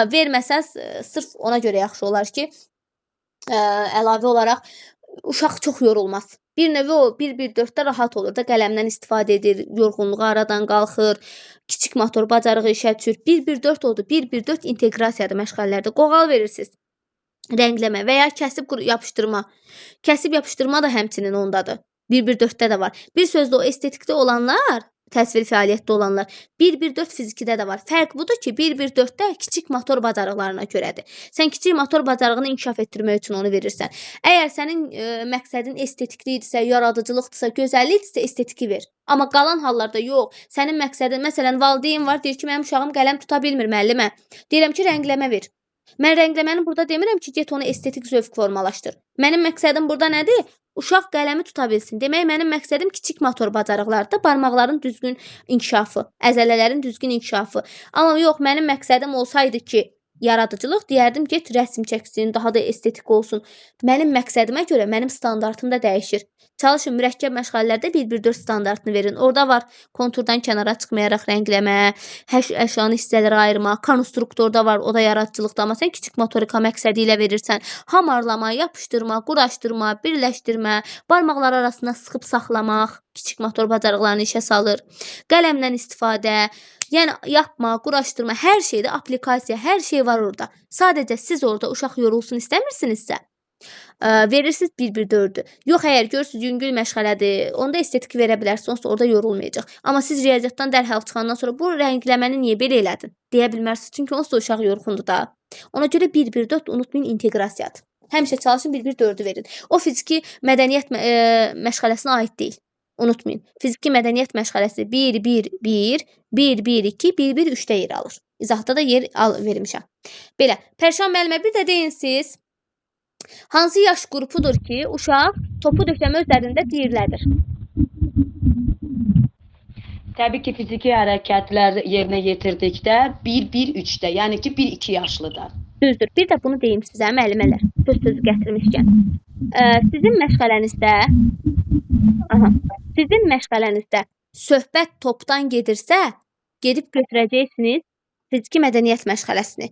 verməsəz sırf ona görə yaxşı olar ki, əlavə olaraq uşaq çox yorulmaz. Bir növü o 1-1-4-də rahat olur da, qələmdən istifadə edir, yorğunluğu aradan qalxır, kiçik motor bacarığı işə düşür. 1-1-4 odur, 1-1-4 inteqrasiyadır məşğələlərdə. Qoğal verirsiniz, rəngləmə və ya kəsib yapışdırma. Kəsib yapışdırma da həmçinin ondadır. 1-1-4-də də var. Bir sözlə o estetikdə olanlar təsviri fəaliyyətdə olanlar. 1-1-4 fizikidə də var. Fərq budur ki, 1-1-4-də kiçik motor bacarıqlarına görədir. Sən kiçik motor bacarığını inkişaf etdirmək üçün onu verirsən. Əgər sənin məqsədin estetiklidirsə, yaradıcılıqdırsa, gözəllikdirsə, estetiki ver. Amma qalan hallarda yox. Sənin məqsədin, məsələn, valideyn var, deyir ki, mənim uşağım qələm tuta bilmir müəllimə. Deyirəm ki, rəngləmə ver. Mən rəngləməni burada demirəm ki, get onu estetik zövq formalaşdır. Mənim məqsədim burada nədir? Uşaq qələmi tuta bilsin. Demək, mənim məqsədim kiçik motor bacarıqlarda barmaqların düzgün inkişafı, əzələlərin düzgün inkişafı. Amma yox, mənim məqsədim olsaydı ki, yaradıcılıq, deyərdim, get rəsm çəksin, daha da estetik olsun. Mənim məqsədimə görə mənim standartım da dəyişir. Çalışın, mürəkkəb məşğələlərdə 1-1-4 standartını verin. Orada var konturdan kənara çıxmayaraq rəngləmə, əşyanı hissələrə ayırma, konstruktorda var, o da yaradıcılıqda. Amma sən kiçik motorika məqsədi ilə verirsən. Hamarlama, yapışdırma, quraşdırma, birləşdirmə, barmaqlar arasında sıxıb saxlamaq, kiçik motor bacarıqlarını işə salır. Qələmdən istifadə, yəni yapma, quraşdırma, hər şeydə aplikasiya, hər şey var orada. Sadəcə siz orada uşaq yorulsun istəmirsinizsə, verirsiniz 1-1-4-ü. Yox, əgər görürsünüz yüngül məşğələdir, onda estetik verə bilərsiniz, orada yorulmayacaq. Amma siz riyaziyyatdan dərhal çıxandan sonra bu rəngləməni niyə belə elədin deyə bilmərsiniz. Çünki onsuz da uşaq yorğundur da. Ona görə 1-1-4 unutmayın inteqrasiyadır. Həmişə çalışın 1-1-4-ü verin. O fiziki mədəniyyət məşğələsinə aid deyil. Unutmayın. Fiziki mədəniyyət məşğələsi 1-1-1, 1-1-2, 1-1-3-də yer alır. İzahda da yer vermişəm. Belə, Pərşan müəllimə bir də deyin siz. Hansı yaş qrupudur ki, uşaq topu döşəmə üzərində diyirlədir? Təbii ki, fiziki hərəkətlər yerinə yetirdikdə 1-1-3-də, yəni ki, 1-2 yaşlıdır. Düzdür. Bir də bunu deyim sizə, müəllimələr, söz gətirmişkən. Sizin məşğələnizdə söhbət topdan gedirsə, gedib götürəcəksiniz fiziki mədəniyyət məşğələsini.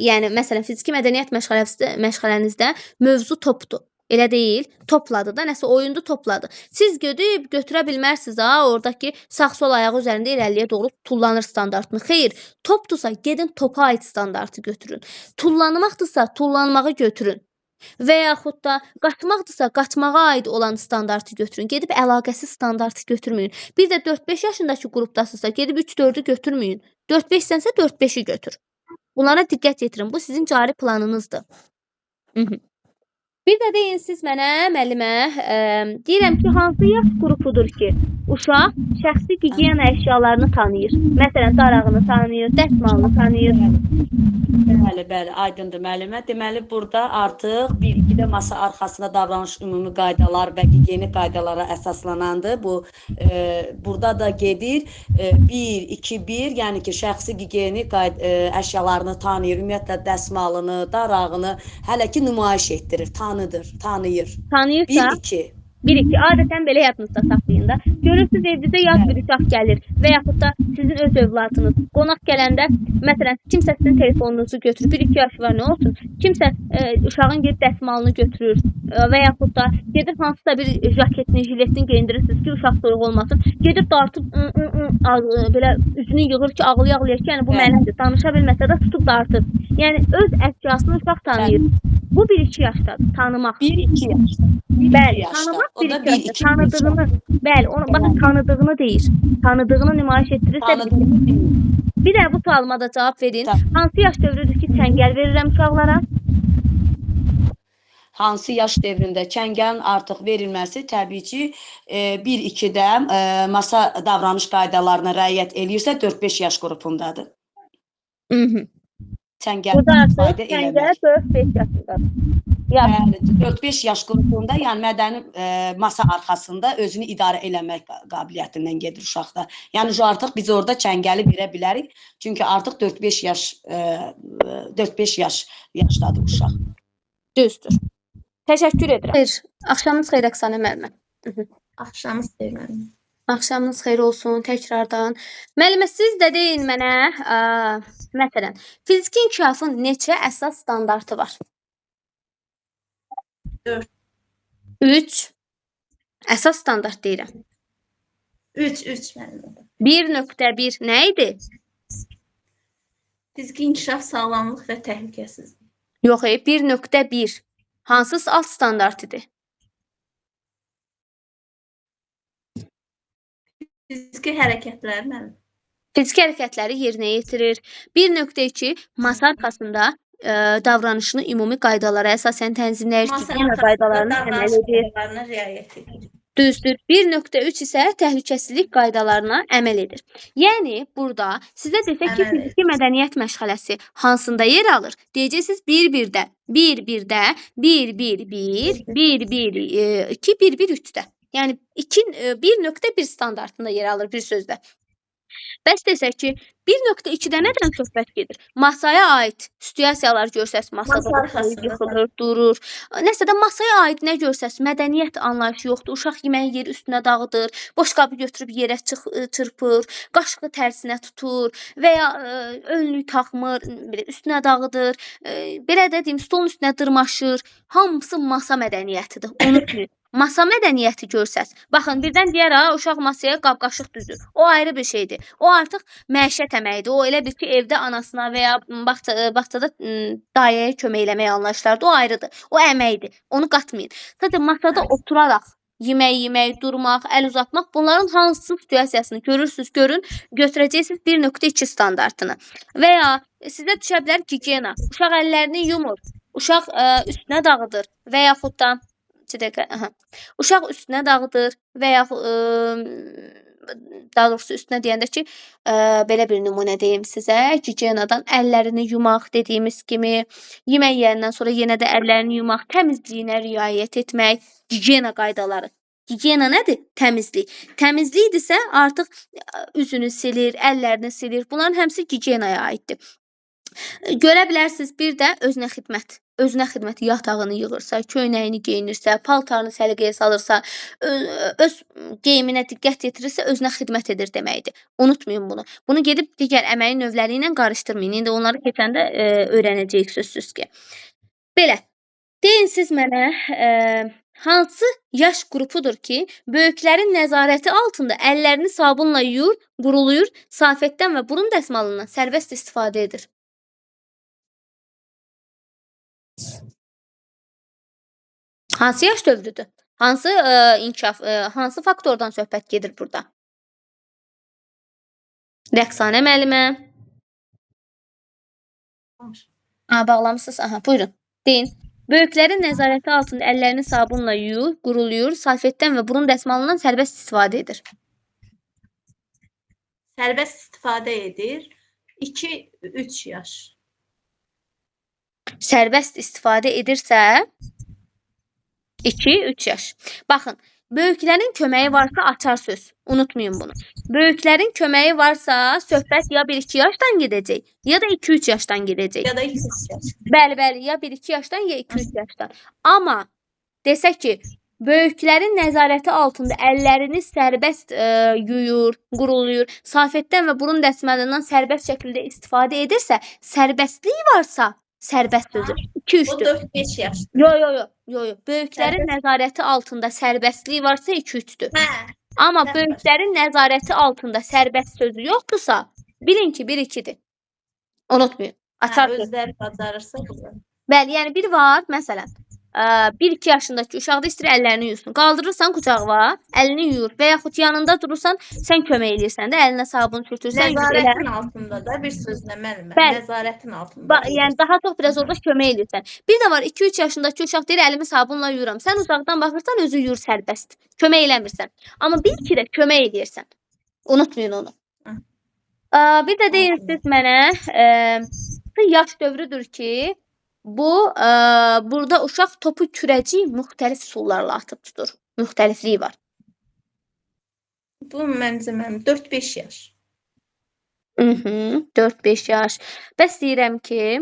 Yəni, məsələn, fiziki mədəniyyət məşğələnizdə mövzu topdur. Elə deyil, topladı da, nəsə oyundu topladı. Siz gedib götürə bilmərsiniz, oradakı sağ-sol ayağı üzərində irəliyə doğru tullanır standartını. Xeyr, topdursa gedin topa aid standartı götürün. Tullanmaqdırsa tullanmağı götürün. Və yaxud da qaçmaqdırsa qaçmağa aid olan standartı götürün. Gedib əlaqəsiz standartı götürməyin. Bir də 4-5 yaşındakı qrupdasınızsa gedib 3-4-ü götürməyin. 4-5-sənsə 4-5-i götür. Bunlara diqqət yetirin. Bu sizin cari planınızdır. Bir də deyin siz mənə, müəllimə, deyirəm ki, hansı yaş qrupudur ki, uşaq şəxsi gigiyena əşyalarını tanıyır. Məsələn, darağını tanıyır, dəsmalını tanıyır. Bəli, aydındır müəllimə. Deməli, burada artıq 1-2-də masa arxasında davranış ümumi qaydalar və gigiyeni qaydalara əsaslanandır. Bu, burada da gedir 1-2-1, yəni ki, şəxsi gigiyeni əşyalarını tanıyır, ümumiyyətlə dəsmalını, darağını hələ ki, nümayiş etdirir, tanıyır. Tanıyırsa? 1-2. 1-2. Adətən belə yadınızda saxlayın da. Görürsünüz, evdizə yad bir uşaq gəlir və yaxud da sizin öz övladınız qonaq gələndə, məsələn, kimsə sizin telefonunuzu götürür, 1-2 yaşı var, nə olsun? Kimsə uşağın gedib dəsmalını götürür və yaxud da gedir hansısa bir jaketini, jiletini geyindirirsiniz ki, uşaq soyuq olmasın. Gedir dartıb, belə üzünü yığır ki, ağlaya-ağlaya ki, yəni bu mənədir. Danışa bilməsə də tutub dartır. Yəni, öz əşyasını uşaq tanıyır. Bu 1-2 yaşdadır, tanımaq. 1-2 yaşda. Bəli, tanımaq 1-2 yaşda. Tanıdığını, bəli, baxın, tanıdığını deyir. Tanıdığını nümayiş etdirirsə, bir də bu sualıma da cavab verin. Hansı yaş dövrüdür ki, çəngəl verirəm uşaqlara? Hansı yaş dövründə çəngəlin artıq verilməsi təbii ki, 1-2-də masa davranış qaydalarına riayət eləyirsə 4-5 yaş qrupundadır. Burada artıq çəngəl 4-5 yaşındadır. 4-5 yaş qrupunda, yəni mədəni masa arxasında özünü idarə eləmək qabiliyyətindən gedir uşaqda. Yəni artıq biz orada çəngəli verə bilərik. Çünki artıq 4-5 yaşdadır uşaq. Düzdür. Təşəkkür edirəm. Xeyr, axşamınız xeyir Əqsanə müəllimə. Axşamınız xeyir müəllimə. Axşamınız xeyir olsun təkrardan. Müəllimə, siz də deyin mənə, məsələn, fiziki inkişafın neçə əsas standartı var? 4. 3. Əsas standart deyirəm. 3 müəllimə. 1.1 nə idi? Fiziki inkişaf, sağlamlıq və təhlükəsizlik. Yox, 1.1. Hansı alt standart idi? Fiziki hərəkətlər müəllim. Fiziki hərəkətləri yerinə yetirir. 1.2 masa arxasında davranışını ümumi qaydalara əsasən tənzimləyir, Masa gigiyena arxasında qaydalarına davranış əməl edir. qaydalarına riayət edir. Düzdür. 1.3 isə təhlükəsizlik qaydalarına əməl edir. Yəni burada sizə desək ki, Əməl edir. fiziki mədəniyyət məşğələsi hansında yer alır? Deyəcəksiniz 1-1-də, 1-1-də, 1-1-1, 1-1-2, 1-1-3-də. Yəni 1.1 standartında yer alır bir sözdə. Bəs desək ki, 1.2-də nədən söhbət gedir? Masaya aid situasiyalar görsəz, masada Masa arxasında. yıxılır, durur. Nəsə də masaya aid nə görsəz, mədəniyyət anlayışı yoxdur. Uşaq yeməyi yeri üstünə dağıdır, boşqabı götürüb yerə çırpır, qaşığı tərsinə tutur və ya önlük taxmır, belə üstünə dağıdır. Belə də deyim, stolun üstünə dırmaşır. Hamısı masa mədəniyyətidir. Unutmayın. Masa mədəniyyəti görsəz. Baxın, birdən deyər ha, uşaq masaya qab-qaşıq düzür. O ayrı bir şeydir. O artıq məişət əməyidir. O elə bil ki, evdə anasına və ya bağçada dayəyə kömək eləmək anlayışlardır. O ayrıdır. O əməkdir. Onu qatmayın. Sadəcə masada oturaraq yemək, durmaq, əl uzatmaq, bunların hansı situasiyasını görürsünüz, görün, götürəcəksiniz 1.2 standartını. Və ya sizə düşə bilər gigiyena. Uşaq əllərini yumur. Uşaq üstünə dağıdır və yaxud da uşaq üstünə dağıdır və yaxud daha doğrusu üstünə deyəndə ki, belə bir nümunə deyim sizə, gigiyenadan əllərini yumaq dediyimiz kimi, yemək yeyəndən sonra yenə də əllərini yumaq, təmizliyinə riayət etmək, gigiyena qaydaları. Gigiyena nədir? Təmizlik. Təmizlikdirsə artıq üzünü silir, əllərini silir. Bunların hamısı gigiyenaya aiddir. Görə bilərsiniz bir də özünə xidmət. Özünə xidmət yatağını yığırsa, köynəyini geyinirsə, paltarını səliqəyə salırsa, öz geyiminə diqqət yetirirsə, özünə xidmət edir deməkdir. Unutmayın bunu. Bunu gedib digər əməyin növləri ilə qarışdırmayın. İndi onları keçəndə öyrənəcəyik sözsüz ki. Belə, deyin siz mənə hansı yaş qrupudur ki, böyüklərin nəzarəti altında əllərini sabunla yuyur, quruluyur, safətdən və burun dəsmalından sərbəst istifadə edir? Hansı yaş dövrüdür? Hansı inkişaf, hansı faktordan söhbət gedir burada? Rəqsanə müəllimə. Bağlamısınız. Aha, buyurun. Deyin. Böyüklərin nəzarəti altında əllərini sabunla yuyur, quruluyur, salfetdən və burun dəsmalından sərbəst istifadə edir. Sərbəst istifadə edir. 2-3 yaş. Sərbəst istifadə edirsə 2-3 yaş. Baxın, böyüklərin köməyi varsa açar söz. Unutmayın bunu. Böyüklərin köməyi varsa söhbət ya 1-2 yaşdan gedəcək, ya da 2-3 yaşdan gedəcək. Ya da 2-3 yaş. Bəli, ya 1-2 yaşdan, ya 2-3 yaşdan. Amma desək ki, böyüklərin nəzarəti altında əllərini sərbəst yuyur, quruluyur, safətdən və burun dəsmalindən sərbəst şəkildə istifadə edirsə, sərbəstlik varsa sərbəst sözü. 2-3-dür. O 4-5 yaş. Yo. Böyüklərin nəzarəti altında sərbəstlik varsa 2-3-dür. Amma böyüklərin nəzarəti altında sərbəst sözü yoxdursa, bilin ki, 1-2-dir. Unutmayın. Açar söz. Özləri bacarırsa bu. Bəli, yəni bir var, məsələn, 1-2 yaşındakı uşaq da istəyir əllərini yuysun. Qaldırırsan qucağına, əlini yuyur və yaxud yanında durursan, sən kömək eləyirsən də, əlinə sabun sürtürsən. Nəzarətin altında da bir sözlə müəllimə. Bəli. Nəzarətin altında. Yəni daha çox biraz orada kömək eləyirsən. Bir də var 2-3 yaşındakı uşaq deyir, əlimi sabunla yuyuram. Sən uzaqdan baxırsan, özü yuyur sərbəst. Kömək eləmirsən. Amma bil ki də kömək eləyirsən. Unutmayın onu. Bir də deyirsiniz mənə, yaş dövrüdür ki, burada uşaq topu kürəci müxtəlif üsullarla atıb tutur. Müxtəlifliyi var. Bu məncə 4-5 yaş. 4-5 yaş. Bəs deyirəm ki,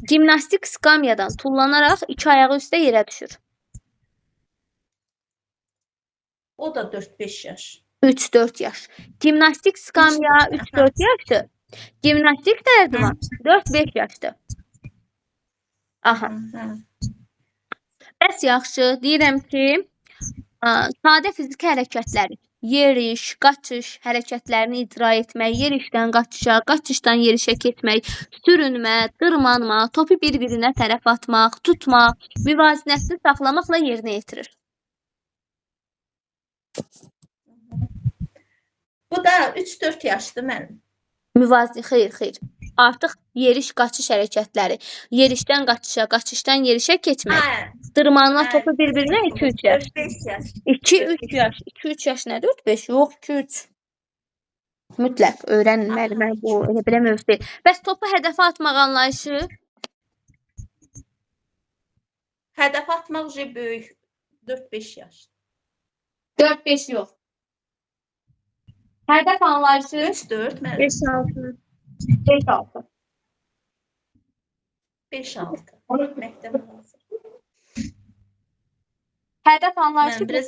gimnastik skamyadan tullanaraq 2 ayağı üstə yerə düşür. O da 4-5 yaş. 3-4 yaş. Gimnastik skamya 3-4 yaşdır. Gimnastik dərdivan 4-5 yaşdır. Aha. Bəs yaxşı, deyirəm ki, sadə fiziki hərəkətləri, yeriş, qaçış hərəkətlərini icra etmək, yerişdən qaçışa, qaçışdan yerişə keçmək, sürünmə, dırmanma, topu bir-birinə tərəf atmaq, tutmaq, müvazinətini saxlamaqla yerinə yetirir. Bu da 3-4 yaşdır müəllim. Müvazi, xeyr. Artıq yeriş, qaçış hərəkətləri. Yerişdən qaçışa, qaçışdan yerişə keçmək. Hə, Dırmanma hə, topu bir-birinə 2-3 yaş. 4-5 yaş. 2-3 yaş. 2-3 yaş nə 4-5? Yox, 2-3. Mütləq öyrənin müəllimə, bu elə belə mövzu deyil. Bəs topu hədəfə atmaq anlayışı? Hədəf atmaq üzrə böyük 4-5 yaş. 4-5 yox. Hədəf anlayışı 3-4 müəllim. 5-6. 5-6. Məktəbə hazır. Hədəf anlayışı Mən biraz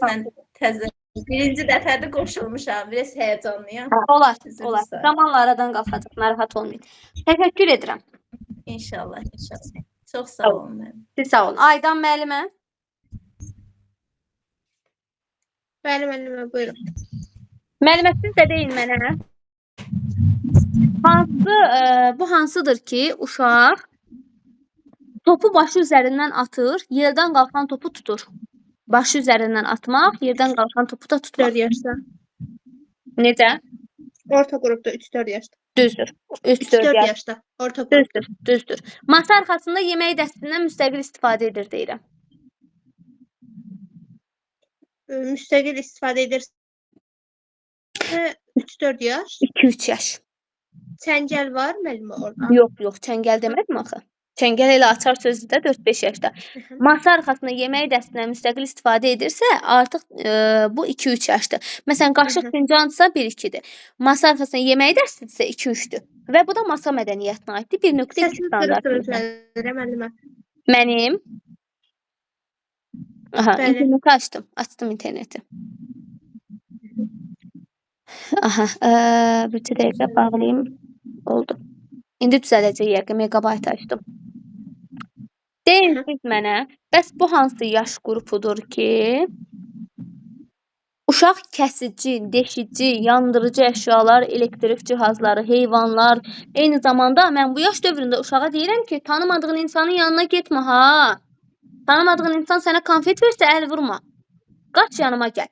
təzə birinci dəfədir qoşulmuşam. Biraz həyəcanlıyam. Olar. Üzr istəyirəm. Zamanla aradan qalxacaq, narahat olmayın. Təşəkkür edirəm. İnşallah. Çox sağ olun müəllim. Siz sağ olun. Aydan müəllimə. Bəli, müəllimə, buyurun. Müəllimə siz də deyin mənə. Bu hansıdır ki, uşaq topu başı üzərindən atır, yerdən qalxan topu tutur. Başı üzərindən atmaq, yerdən qalxan topu da tutmaq. 4 yaşda. Necə? Orta qrupda 3-4 yaşda. Düzdür. 3-4 3-4 yaş. yaşda. Orta qrupda. Düzdür. Masa arxasında yemək dəstindən müstəqil istifadə edir deyirəm. Müstəqil istifadə edirsə 3-4 yaş. 2-3 yaş. Çəngəl var müəllimə orada. Yox, çəngəl demədim axı. Çəngəl elə açar sözdür də 4-5 yaşda. Masa arxasında yemək dəstindən müstəqil istifadə edirsə, artıq bu 2-3 yaşdır. Məsələn, qaşıq fincandırsa 1-2-dir. Masa arxasında yemək dəstidirsə 2-3-dür. Və bu da masa mədəniyyətinə aiddir. 1.2 standart. Müəllimə. Mənim Bəli. interneti açdım. Açdım interneti. Bir dəqiqə bağlayayım. Oldu. İndi düzələcək yəqin. Megabayt açdım. Deyin siz mənə, bəs bu hansı yaş qrupudur ki, uşaq kəsici, deşici, yandırıcı əşyalar, elektrik cihazları, heyvanlar, eyni zamanda mən bu yaş dövründə uşağa deyirəm ki, tanımadığın insanın yanına getmə ha. Tanımadığın insan sənə konfet versə əl vurma. Qaç yanıma gəl.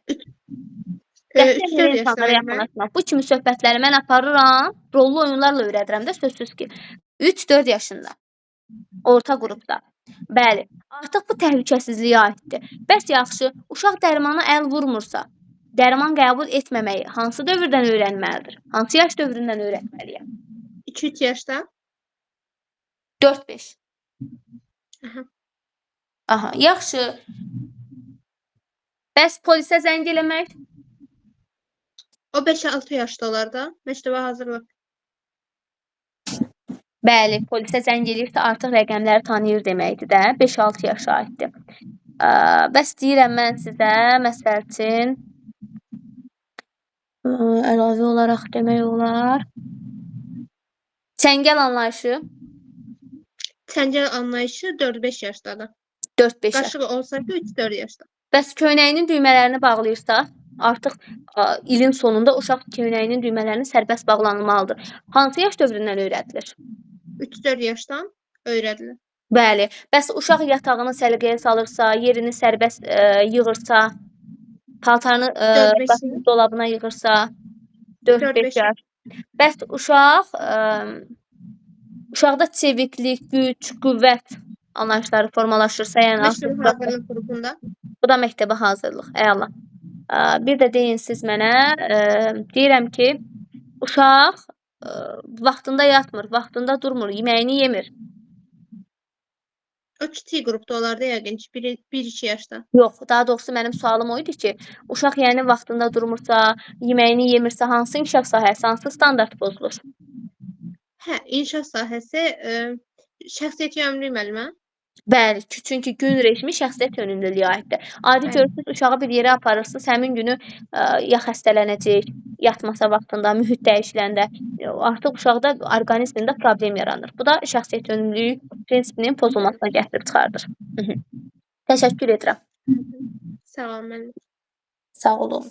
3-4 yaşda. Yaxınlaşmaq. Bu kimi söhbətləri mən aparıram, rollu oyunlarla öyrədirəm də sözsüz ki. 3-4 yaşında. Orta qrupda. Bəli, artıq bu təhlükəsizliyə aiddir. Bəs yaxşı, uşaq dərmana əl vurmursa, dərman qəbul etməməyi hansı dövrdən öyrənməlidir? Hansı yaş dövründən öyrətməliyəm? 2-3 yaşda. 4-5. Aha. Yaxşı. Bəs polisə zəng eləmək? O 5-6 yaşda olar da. Məktəbə hazırlıq. Bəli, polisə zəng eləyirsə artıq rəqəmləri tanıyır deməkdir də. 5-6 yaşa aiddir. Bəs deyirəm mən sizə, məsəl üçün əlavə olaraq demək olar. Çəngəl anlayışı Çəngəl anlayışı 4-5 yaşdadır. 4-5 yaş. Qaşıq olsa ki 3-4 yaşda. Bəs köynəyinin düymələrini bağlayırsa, artıq ilin sonunda uşaq köynəyinin düymələrini sərbəst bağlanmalıdır. Hansı yaş dövründən öyrədilir? 3-4 yaşdan öyrədilir. Bəli. Bəs uşaq yatağını səliqəyə salırsa, yerini sərbəst yığırsa, paltarını qatın dolabına yığırsa, 4-5 yaş. Bəs uşaqda çeviklik, güc, qüvvət anlayışları formalaşırsa, yəni Məktəbə hazırlıq qrupunda. bu da məktəbə hazırlıq. Əla. Bir də deyin siz mənə, deyirəm ki, uşaq vaxtında yatmır, vaxtında durmur, yeməyini yemir. O kiçik qrupda olardı yəqin ki 1-2 yaşda. Yox, daha doğrusu mənim sualım o idi ki, uşaq yəni vaxtında durmursa, yeməyini yemirsə, hansı inkişaf sahəsi, hansı standart pozulur? Hə, inkişaf sahəsi şəxsiyyət yönümlü müəllimə. Bəli, çünki gün rejimi şəxsiyyət yönümlülüyə aiddir. Adi görürsünüz, uşağı bir yerə aparırsınız, həmin günü ya xəstələnəcək, yatmasa vaxtında, mühit dəyişiləndə artıq uşaqda orqanizmində problem yaranır. Bu da şəxsiyyət yönümlülük prinsipinin pozulmasına gətirib çıxardır. Təşəkkür edirəm. Sağ olun müəllim. Sağ olun.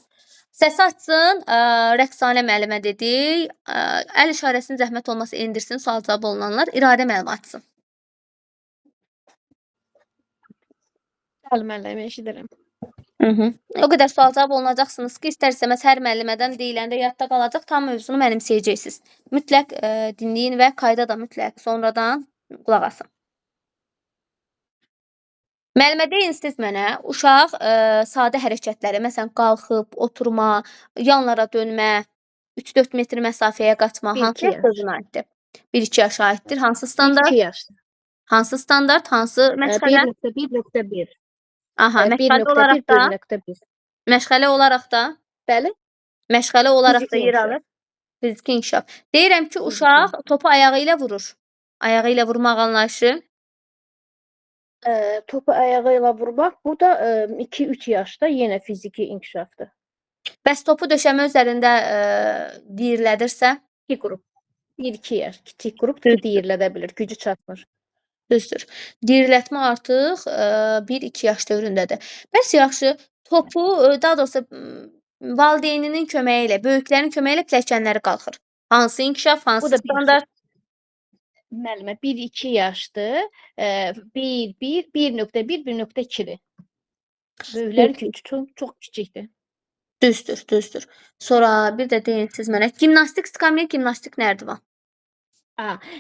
Səs açsın, Rəqsanə müəllimə dedik. Əl işarəsinin zəhmət olmasa endirsin, sual cavab olunanlar. İradə müəllimə açsın. Bəli müəllim, eşidirəm. O qədər sual cavab olunacaqsınız ki, istər-istəməz hər müəllimədən deyiləndə yadda qalacaq, tam mövzunu mənimsəyəcəksiniz. Mütləq dinləyin və qayda da mütləq sonradan qulaq asın. Müəllimə deyin siz mənə, uşaq sadə hərəkətləri, məsələn, qalxıb, oturma, yanlara dönmə, 3-4 metr məsafəyə qaçma, hansı yaş sözünə aiddir? 1-2 yaşa aiddir. Hansı standart? 2 yaşdır. Hansı standart? Hansı məşğələ? 1.1.1. Aha, məşğələ olaraq da, 1.1. məşğələ olaraq da, Bəli. məşğələ olaraq da Fiziki yer inkişaf. alır. Fiziki inkişaf. Deyirəm ki, uşaq topu ayağı ilə vurur. Ayağı ilə vurmaq anlayışı. Topu ayağı ilə vurmaq, bu da 2-3 yaşda yenə fiziki inkişafdır. Bəs topu döşəmə üzərində diyirlədirsə? 2 qrup. 1-2 yaş. Kiçik qrupdur ki, diyirlədə bilir, gücü çatmır. Düzdür. Diyirlətmə artıq 1-2 yaş dövründədir. Bəs yaxşı, topu, daha doğrusu valideyninin köməyi ilə, böyüklərin köməyi ilə pilləkənləri qalxır. Hansı inkişaf, Bu hansı da standart? Müəllimə 1-2 yaşdır. 1.1, 1.2-dir. Böyüklərin gücü çox kiçikdir. Düzdür, düzdür. Sonra bir də deyin siz mənə, gimnastik skamya, gimnastik nərdivan.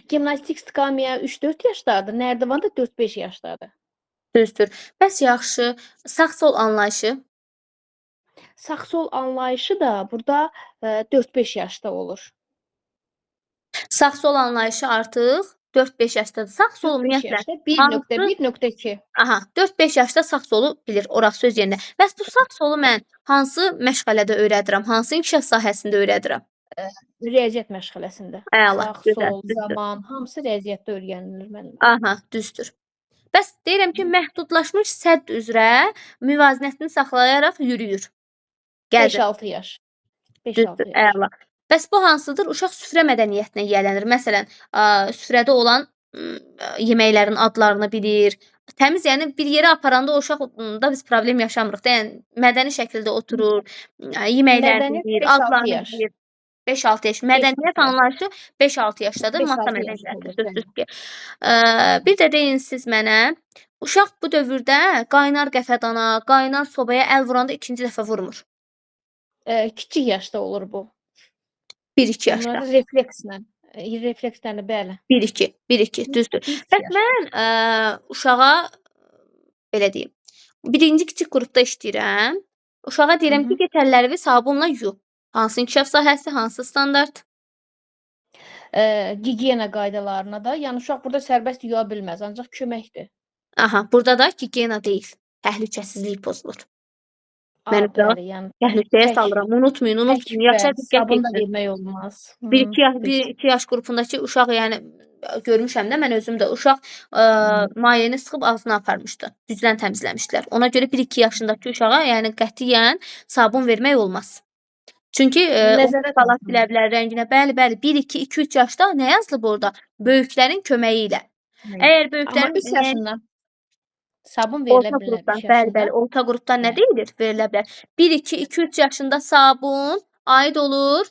Gimnastik skamya 3-4 yaşdadır, nərdivan da 4-5 yaşdadır. Düzdür. Bəs yaxşı, sağ-sol anlayışı? Sağ-sol anlayışı da burada 4-5 yaşda olur. Sağ-sol anlayışı artıq 4-5 yaşdadır. Sağ-sol 4-5 ümumiyyətlə yaşda hansı? 1.1.2. Aha, 4-5 yaşda sağ-solu bilir, oraq söz yerində. Bəs bu sağ-solu mən hansı məşğələdə öyrədirəm, hansı inkişaf sahəsində öyrədirəm? Riyaziyyat məşğələsində. Əla, gözəl, Sağ, sol, düzdür. zaman, hamısı riyaziyyatda öyrənilir müəllimə. Aha, düzdür. Bəs deyirəm ki, məhdudlaşmış sədd üzrə müvazinətini saxlayaraq yürüyür. Gəzir. 5-6 yaş. 5-6 Düzdür, yaş. əla. Bəs bu hansıdır? Uşaq süfrə mədəniyyətinə yiyələnir. Məsələn, süfrədə olan yeməklərin adlarını bilir. Təmiz, yəni bir yerə aparanda o uşaqda biz problem yaşamırıq da. Yəni mədəni şəkildə oturur, yeməklərini Mədəniyyət bilir, 5-6 adlarını yaş. bilir. 5-6 yaş. Mədəniyyət yaş. anlayışı 5-6 yaşdadır. 5-6 Masa yaşdadır, mədəniyyəti bəli. sözsüz ki. Bir də deyin siz mənə, uşaq bu dövrdə qaynar qəfədana, qaynar sobaya əl vuranda ikinci dəfə vurmur. Kiçik yaşda olur bu. 1-2 yaşda. Bunlar reflekslə. Reflekslərlə bəli. 1-2, düzdür. 1-2 Bəs yaş. mən uşağa belə deyim, birinci kiçik qrupda işləyirəm. Uşağa deyirəm ki, get əllərini sabunla yu. Hansı inkişaf sahəsi, hansı standart? Gigiyena qaydalarına da, yəni uşaq burada sərbəst yuya bilməz, ancaq köməkdir. Aha, burada da gigiyena deyil, təhlükəsizlik pozulur. Mən Bəli, yəni təhlükəyə tək- salıram. Unutmayın. tək Yaşa və diqqət sabun da edin. vermək olmaz. 1-2 yaş qrupundakı uşaq, yəni görmüşəm də mən özüm də uşaq mayeni sıxıb ağzına aparmışdı. Güclə təmizləmişdilər. Ona görə 1-2 yaşındakı uşağa, yəni qətiyyən sabun vermək olmaz. Çünki Nəzərət salat alınmalı. silə bilər rənginə. Bəli, 1-2, 2-3 yaşda nə yazılıb orada? Böyüklərin köməyi ilə. Əgər Amma böyüklərin 3 yaşından sabun verilə orta bilər. qrupdan, 3 yaşında. bəli, orta qrupdan nə Bəli. deyilir? Verilə bilər. 1-2, 2-3 yaşında sabun aid olur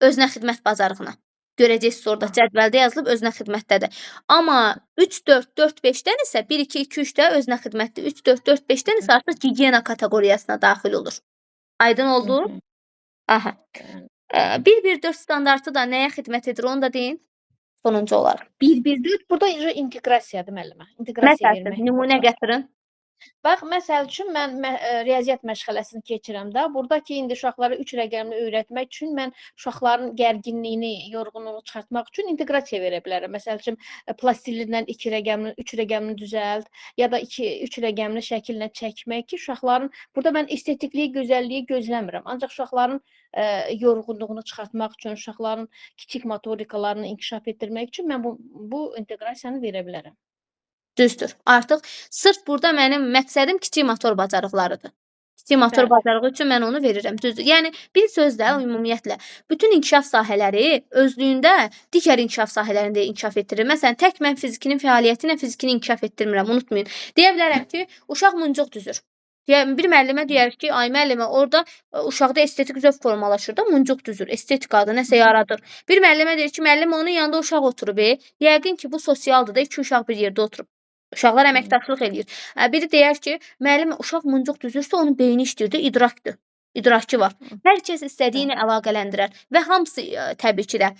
özünə xidmət bacarığına. Görəcəksiniz orada cədvəldə yazılıb özünə xidmətdədir. Amma 3, 4, 4, 5-dən isə 1, 2, 2, 3-də özünə xidmətdir. 3, 4, 4, 5-dən isə artıq gigiyena kateqoriyasına daxil olur. Aydın oldu? Aha. 1-1-4 standartı da nəyə xidmət edir? Onu da deyin. Sonuncu olaraq. 1-1-4 burada inteqrasiyadır müəllimə. İnteqrasiya Məsələn, vermək. nümunə gətirin. Bax, məsəl üçün mən riyaziyyat məşğələsini keçirəm də. Buradakı indi uşaqlara 3 rəqəmini öyrətmək üçün mən uşaqların gərginliyini, yorğunluğunu çıxartmaq üçün inteqrasiya verə bilərəm. Məsəl üçün plastilинlə 2 rəqəmini, 3 rəqəmini düzəlt ya da 2-3 rəqəmli şəkillə çəkmək ki, uşaqların burada mən estetikliyi, gözəlliyi gözləmirəm. Ancaq uşaqların yorğunluğunu çıxartmaq üçün, uşaqların kiçik motorikalarını inkişaf etdirmək üçün mən bu inteqrasiyanı verə bilərəm. Düzdür. Artıq sırf burada mənim məqsədim kiçik motor bacarıqlarıdır. Kiçik motor Bəli. bacarığı üçün mən onu verirəm. Düzdür. Yəni bir sözlə ümumiyyətlə bütün inkişaf sahələri özlüyündə digər inkişaf sahələrində inkişaf etdirir. Məsələn, tək mən fizikinin fəaliyyəti ilə fizikini inkişaf etdirmirəm, unutmayın. Deyə bilərəm ki, uşaq muncuq düzür. Bir müəllimə deyər ki, ay müəllimə, orada uşaqda estetik zövq formalaşır da, muncuq düzür, estetikadır, nəsə yaradır. Bir müəllimə deyir ki, müəllim onun yanında uşaq oturub, yəqin ki, bu sosialdır da, 2 uşaq bir yerdə oturub. Uşaqlar əməkdaşlıq eləyir. Biri deyər ki, müəllim uşaq muncuq düzürsə onun beyni işləyir də, idrakdır. İdrakı var. Hər kəs istədiyi ilə əlaqələndirər və hamısı təbii ki də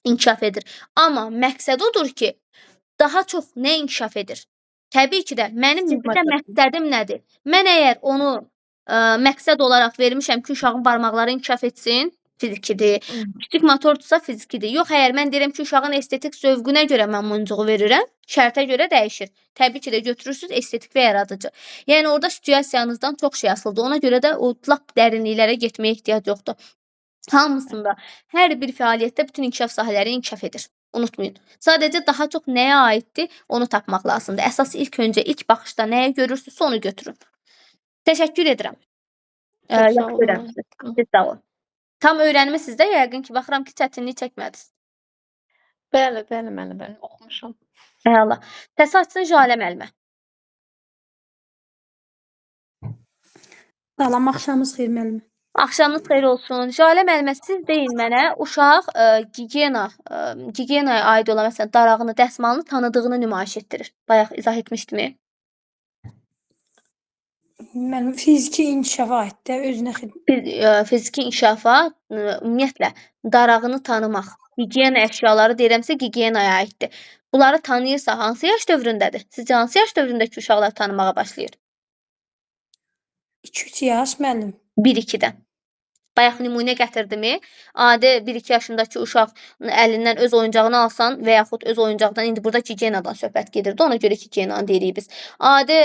inkişaf edir. Amma məqsəd odur ki, daha çox nə inkişaf edir? Təbii ki də mənim burada məqsədim nədir? Mən əgər onu məqsəd olaraq vermişəm ki, uşağın barmaqları inkişaf etsin, fizikidir. Kiçik motordursa fizikidir. Yox, əgər mən deyirəm ki, uşağın estetik zövqünə görə mən muncuğu verirəm, şərtə görə dəyişir. Təbii ki də götürürsünüz estetik və yaradıcı. Yəni orada situasiyanızdan çox şey asılıdır. Ona görə də o lap dərinliklərə getməyə ehtiyac yoxdur. Hamısında, hər bir fəaliyyətdə bütün inkişaf sahələri inkişaf edir. Unutmayın. Sadəcə daha çox nəyə aiddir, onu tapmaq lazımdır. Əsas ilk öncə, ilk baxışda nəyə görürsünüzsə onu götürün. Təşəkkür edirəm. Yaxşı öyrənmisiniz. Siz sağ olun. Tam öyrənmisiniz də, yəqin ki, baxıram ki, çətinlik çəkmədiniz. Bəli, müəllimə, oxumuşam. Əla. Səs açsın Jalə müəllimə. Salam, axşamınız xeyir müəllimə. Axşamınız xeyir olsun. Jalə müəllimə, siz deyin mənə, uşaq gigiyenaya aid olan, məsələn, darağını, dəsmalını tanıdığını nümayiş etdirir. Bayaq izah etmişdimi? Müəllim, fiziki inkişafa aiddir, özünə Fiziki inkişafa ümumiyyətlə darağını tanımaq, gigiyena əşyaları deyirəmsə gigiyenaya aiddir. Bunları tanıyırsa hansı yaş dövründədir? Sizcə hansı yaş dövründə ki, uşaqlar tanımağa başlayır? 2-3 yaş müəllim. 1-2-dən. Bayaq nümunə gətirdimi? Adi 1-2 yaşındakı uşaq əlindən öz oyuncağını alsan və yaxud öz oyuncaqdan, indi burada gigiyenadan söhbət gedirdi, ona görə gigiyenanı deyirik biz. Adi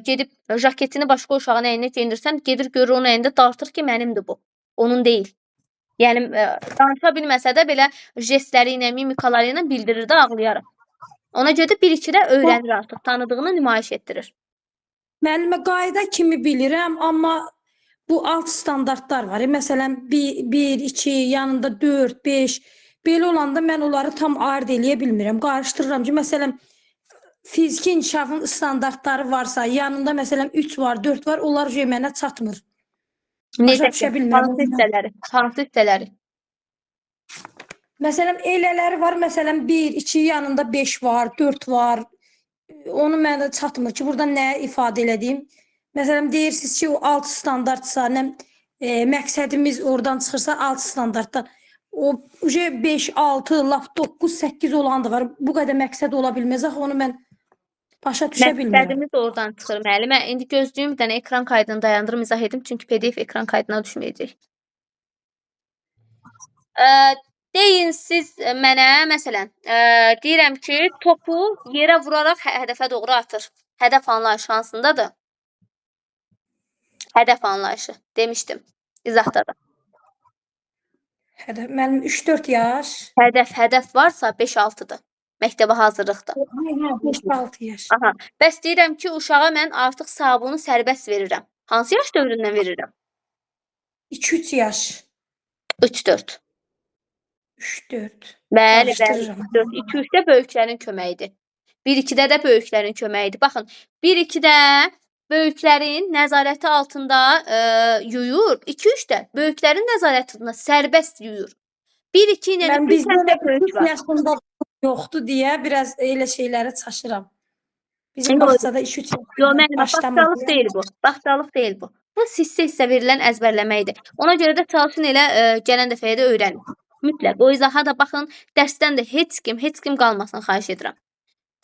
gedib jaketini başqa uşağın əyninə geyindirsən, gedir görür onun əynində, dartır ki, mənimdir bu. Onun deyil. Yəni danışa bilməsə də belə jestləri ilə, mimikaları ilə bildirir də ağlayaraq. Ona görə 1-2-də öyrənir artıq, tanıdığını nümayiş etdirir. Müəllimə, qayda kimi bilirəm, amma bu alt standartlar var. Məsələn, 1, 2, yanında 4, 5. Belə olanda mən onları tam ayırd eləyə bilmirəm. Qarışdırıram ki, məsələn, fiziki inkişafın standartları varsa, yanında məsələn 3 var, 4 var, onlar mənə çatmır. Necə ki, hansı hissələri? Məsələn, elələri var, məsələn 1, 2, yanında 5 var, 4 var. Onu mənə çatmır ki, burada nə ifadə elədiyim. Məsələn, deyirsiniz ki, o alt standartsa, məqsədimiz oradan çıxırsa alt standartdan. O 5, 6, lap 9, 8 olan da var. Bu qədər məqsəd ola bilməz. Axı onu mən başa düşə bilmirəm. Məqsədimiz oradan çıxır müəllimə. İndi gözlüyüm bir dənə ekran kaydını dayandırım, izah edim. Çünki PDF ekran kaydına düşməyəcək. Deyin siz mənə, məsələn, deyirəm ki, topu yerə vuraraq hədəfə doğru atır. Hədəf anlayışı hansındadır? Hədəf anlayışı demişdim. İzahda da. Mənim 3-4 yaş. Hədəf varsa 5-6-dır. Məktəbə hazırlıqda. 5-6 yaş. Aha. Bəs deyirəm ki, uşağa mən artıq sabunu sərbəst verirəm. Hansı yaş dövründən verirəm? 2-3 yaş. 3-4. 3-4. Bəli, 2-3-də böyüklərin köməyidir. 1-2-də də böyüklərin köməyidir. Baxın, 1-2-də böyüklərin nəzarəti altında yuyur, 2-3-də böyüklərin nəzarətində sərbəst yuyur. 1-2 ilə 2-3-də böyük var. Yaşında yoxdur deyə biraz elə şeylərə çaşıram. Bizim bağçada 2-3 baxtalıq deyil bu. Baxtalıq deyil bu. Bu hissə verilən əzbərləməkdir. Ona görə də çalışın elə gələn dəfəyə də öyrənin. Mütləq. O izaha da baxın, dərsdən də heç kim qalmasın, xahiş edirəm.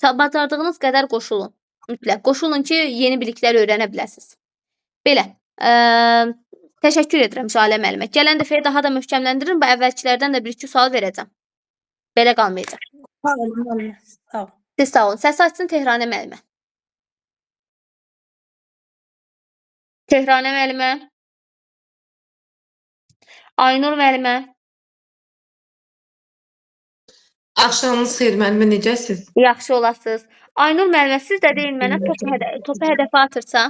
Bacardığınız qədər qoşulun. Mütləq. Qoşulun ki, yeni biliklər öyrənə biləsiniz. Belə. Təşəkkür edirəm Jalə müəllimə. Gələn dəfəyə daha da möhkəmləndirin. Bu əvvəlkilərdən də 1-2 sual verəcəm. Belə qalmayacaq. Sağ olun. Sağ olun. Siz sağ olun. Səs açsın Tehranə müəllimə. Tehranə müəllimə. Aynur müəllimə. Axşamınız xeyir müəllimə, necəsiz? Yaxşı olasınız. Aynur müəllimə, siz də deyin mənə topu hədəfə atırsa?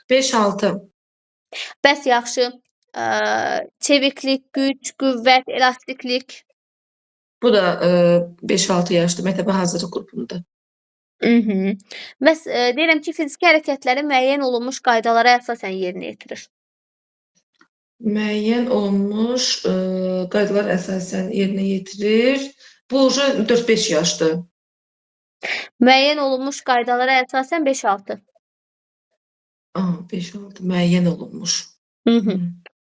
5-6. Bəs yaxşı. Çeviklik, güc, qüvvət, elastiklik. Bu da 5-6 yaşlı məktəbə hazırlıq qrupunda. Bəs deyirəm ki, fiziki hərəkətləri müəyyən olunmuş qaydalara əsasən yerinə yetirir. Müəyyən olunmuş qaydalar əsasən yerinə yetirir. Bu 4-5 yaşdır. Müəyyən olunmuş qaydalara əsasən 5-6. 5-6 müəyyən olunmuş. Hı.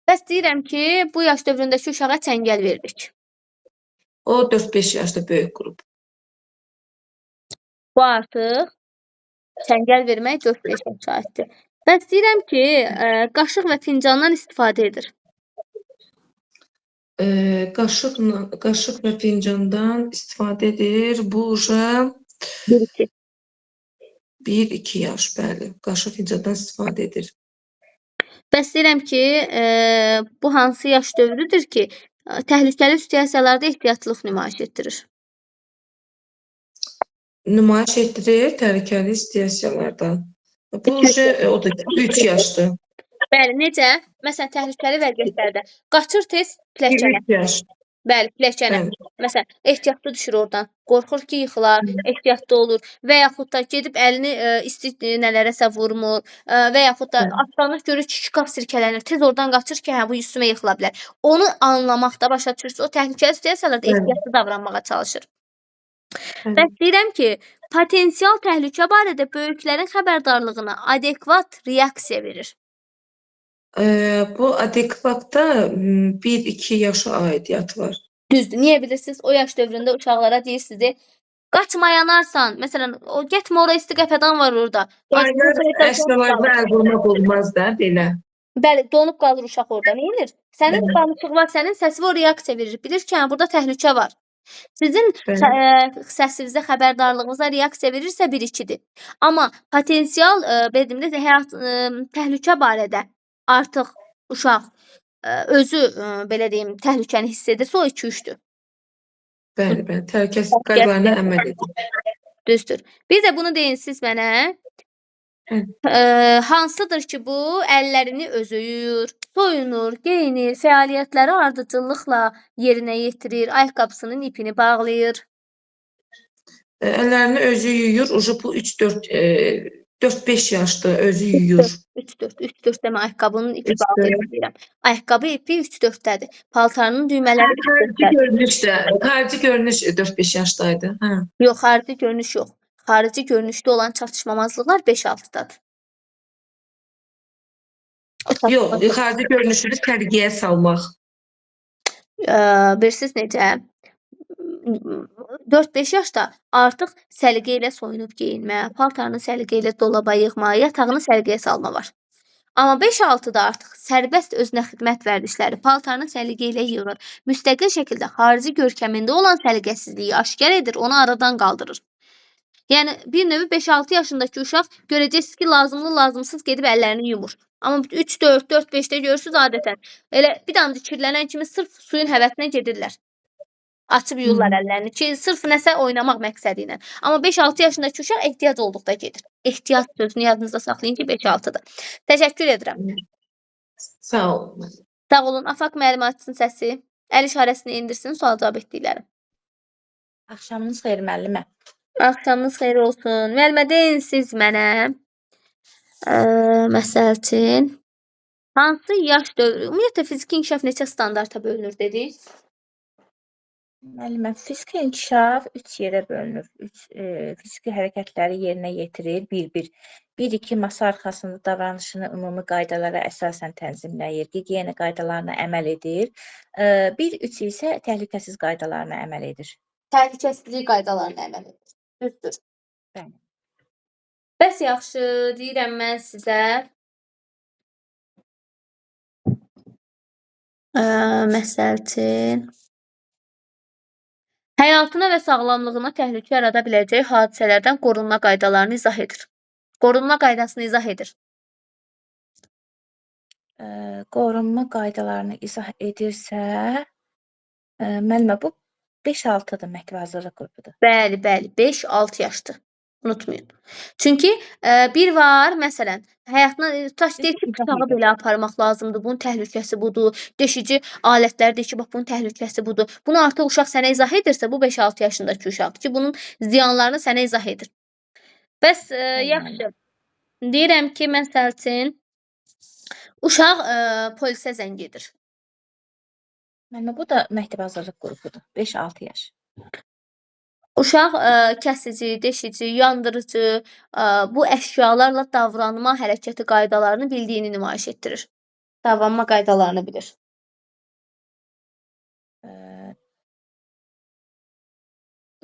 Bəs deyirəm ki, bu yaş dövründəki uşağa çəngəl veririk. O 4-5 yaşda böyük qrup. Bu artıq çəngəl vermək 4-5 yaşa aiddir. Bəs deyirəm ki, qaşıq və fincandan istifadə edir. Qaşıq və fincandan istifadə edir. Bu uşaq 1-2. 1-2 yaş, bəli. Qaşıq fincandan istifadə edir. Bəs deyirəm ki, bu hansı yaş dövrüdür ki, təhlükəli situasiyalarda ehtiyatlıq nümayiş etdirir? Nümayiş etdirir təhlükəli situasiyalarda. Bu uşaq o da 3 yaşdır. Bəli, necə? Məsələn, təhlükəli vəziyyətlərdə qaçır tez pilləkənə. 3 yaş. Bəli, pilləkənə. Bəli. Məsələn, ehtiyatlı düşür oradan. Qorxur ki, yıxılar, ehtiyatlı olur və yaxud da gedib əlini isti nələrəsə vurmur və yaxud da atlanır görür ki, şkaf sirkələnir. Tez oradan qaçır ki, hə bu üstümə yıxıla bilər. Onu anlamaqda başa düşürsüz. O təhlükəli situasiyalarda Bəli. ehtiyatlı davranmağa çalışır. Bəli. Bəs deyirəm ki, potensial təhlükə barədə böyüklərin xəbərdarlığına adekvat reaksiya verir. Bu adekvatda 1-2 yaşa aidiyyat var. Düzdür. Niyə bilirsiniz? O yaş dövründə uşaqlara deyirsiniz, qaçma yanarsan. Məsələn, o getmə ora isti qəfədan var orada. Əşyalarına əl vurmaq olmaz da belə. Bəli, donub qalır uşaq orada. Nə edir? Sənin danışığı var, sənin səsi o reaksiya verir. Bilir ki, hə, burada təhlükə var. Sizin səsinizə, xəbərdarlığınıza reaksiya verirsə 1-2-dir. Amma potensial həyat təhlükə barədə artıq uşaq özü belə deyim, təhlükəni hiss edirsə o 2-3-dür. Bəli, bəli. Təhlükəsizlik qaydalarına əməl edir. Düzdür. Bir də bunu deyin siz mənə. Hansıdır ki, bu əllərini özü yuyur, soyunur, geyinir, fəaliyyətləri ardıcıllıqla yerinə yetirir, ayaqqabısının ipini bağlayır. Əllərini özü yuyur. Bu 4-5 yaşda özü yuyur. 3-4 demə, ayaqqabının ipi bağlayır deyirəm. Ayaqqabı ipi 3-4-dədir. Paltarının düymələri 3-4-dədir. Xarici görünüş 4-5 yaşdaydı. Hə. Yox, xarici görünüş yox. Xarici görünüşdə olan çatışmamazlıqlar 5-6-dadır. Yox, xarici görünüşünü səliqəyə salmaq. Bilirsiniz necə? 4-5 yaşda artıq səliqə ilə soyunub geyinmə, paltarını səliqə ilə dolaba yığma, yatağını səliqəyə salma var. Amma 5-6-da artıq sərbəst özünə xidmət vərdişləri, paltarını səliqə ilə yığır, müstəqil şəkildə xarici görkəmində olan səliqəsizliyi aşkar edir, onu aradan qaldırır. Yəni, bir növü 5-6 yaşındakı uşaq görəcəksiniz ki, lazımsız gedib əllərini yumur. Amma 3-4, 4-5-də görürsünüz adətən. Elə bir damcı kirlənən kimi sırf suyun həvəsinə gedirlər. Açıb yuyurlar əllərini ki, sırf nəsə oynamaq məqsədi ilə. Amma 5-6 yaşındakı uşaq ehtiyac olduqda gedir. Ehtiyac sözünü yadınızda saxlayın ki, 5-6-dır. Təşəkkür edirəm. Sağ olun. Sağ olun. Afaq müəllimə açsın səsi. Əl işarəsini indirsin, sual cavab etdiklərim. Axşamınız xeyir müəllimə. Axşamınız xeyir olsun. Müəllimə, deyin siz mənə. Məsəl üçün, hansı yaş dövrü, ümumiyyətlə fiziki inkişaf neçə standarta bölünür dedik? Müəllimə, fiziki inkişaf 3 yerə bölünür. Fiziki hərəkətləri yerinə yetirir. 1-1. 1-2 masa arxasında davranışını ümumi qaydalara əsasən tənzimləyir. Gigiyena qaydalarına əməl edir. 1-3 isə təhlükəsiz qaydalarına əməl edir. Təhlükəsizlik qaydalarına əməl edir. Düzdür. Bəli. Bəs yaxşı, deyirəm mən sizə. Məsəl üçün, həyatına və sağlamlığına təhlükə yarada biləcək hadisələrdən qorunma qaydalarını izah edir. Qorunma qaydasını izah edir. Qorunma qaydalarını izah edirsə, müəllimə, bu 5-6-dır, məktəb hazırlıq qrupudur. Bəli, 5-6 yaşdır. Unutmayın. Çünki bir var, məsələn, həyatına tutaq deyir ki, bıçağı belə aparmaq lazımdır, bunun təhlükəsi budur, deşici alətlər deyir ki, bax bunun təhlükəsi budur. Bunu artıq uşaq sənə izah edirsə, bu 5-6 yaşındakı uşaqdır ki, bunun ziyanlarını sənə izah edir. Bəs yaxşı, deyirəm ki, məsəl üçün, uşaq polisə zəng edir. Müəllimə, bu da məktəb hazırlıq qrupudur, 5-6 yaş. Uşaq kəsici, deşici, yandırıcı bu əşyalarla davranma hərəkəti qaydalarını bildiyini nümayiş etdirir. Davranma qaydalarını bilir.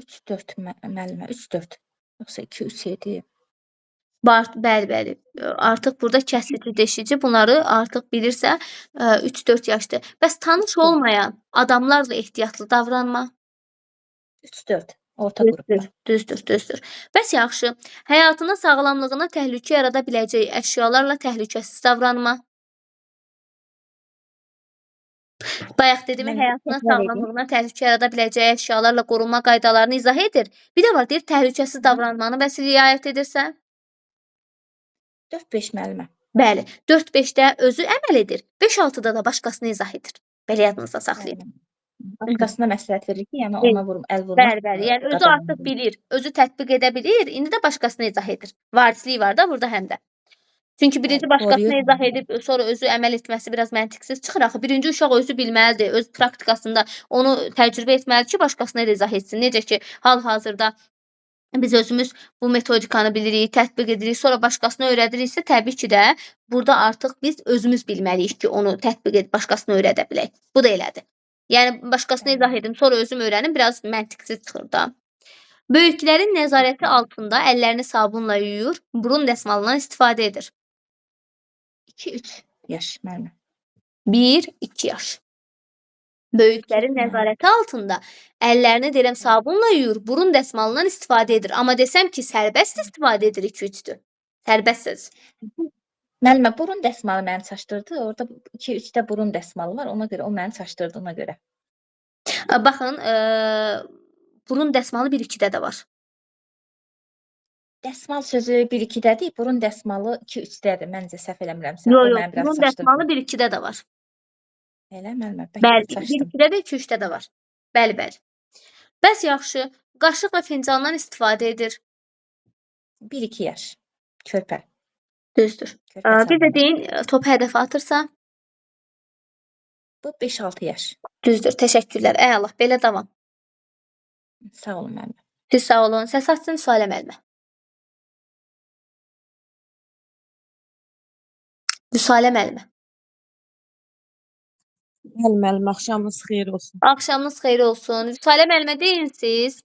3-4 müəllimə, 3-4. Yoxsa 2-3 idi. Bəli, bəli. Artıq burada kəsici, deşici bunları artıq bilirsə 3-4 yaşdır. Bəs tanış olmayan adamlarla ehtiyatlı davranma? 3-4. Orta qrupda. Düzdür. Bəs yaxşı. Həyatına, sağlamlığına təhlükə yarada biləcəyi əşyalarla təhlükəsiz davranma? Bayaq dediyim həyatına, sağlamlığına təhlükə yarada biləcəyi əşyalarla qorunma qaydalarını izah edir. Bir də var deyir təhlükəsiz davranmanı bəs riayət edirsə? 4-5 müəllimə. Bəli, 4-5-də özü əməl edir, 5-6-da da başqasını izah edir. Belə yadınızda saxlayın. Başqasına məsləhət verir ki, yəni ona əl vurmaq. Bəli, yəni özü artıq bilir, özü tətbiq edə bilir, indi də başqasına izah edir. Varisliyi var da burada həm də. Çünki birinci başqasına izah edib, sonra özü əməl etməsi biraz məntiqsiz çıxır. Axı birinci uşaq özü bilməlidir, öz praktikasında onu təcrübə etməli ki, başqasına da izah etsin. Necə ki, hal-hazırda biz özümüz bu metodikanı bilirik, tətbiq edirik, sonra başqasına öyrədiriksə, təbii ki də burada artıq biz özümüz bilməliyik ki, onu tətbiq edib başqasına öyrədə bilək. Bu da elədir. Yəni başqasına izah edim, sonra özüm öyrənim, biraz məntiqsiz çıxır da. Böyüklərin nəzarəti altında əllərini sabunla yuyur, burun dəsmalından istifadə edir. 2-3 yaş müəllimə. 1-2 yaş. Böyüklərin nəzarəti altında əllərini deyirəm sabunla yuyur, burun dəsmalından istifadə edir. Amma desəm ki, sərbəst istifadə edir 2-3-dür. Sərbəstsiz. Müəllimə, burun dəsmalı məni çaşdırdı. Orada 2-3-də burun dəsmalı var. Ona görə o məni çaşdırdı ona görə. Baxın, burun dəsmalı 1-2-də də var. Dəsmal sözü 1-2-dədir, burun dəsmalı 2-3-dədir. Məncə səhv eləmirəmsə. Yox, burun dəsmalı 1-2-də də var. Elə müəllimə, Bəli, çaşdım. 1-2-də də 2-3-də də var. Bəli. Bəs yaxşı, qaşıq və fincandan istifadə edir. 1-2 yaş. Körpə. Düzdür. Bir də deyin, topu hədəfə atırsa? Bu 5-6 yaş. Düzdür, təşəkkürlər. Əla, belə davam. Sağ olun müəllimə. Siz sağ olun. Səs açsın, sualə müəllimə. Sualə müəllimə. Müəllim, axşamınız xeyir olsun. Axşamınız xeyir olsun. Sualə müəllimə deyin siz.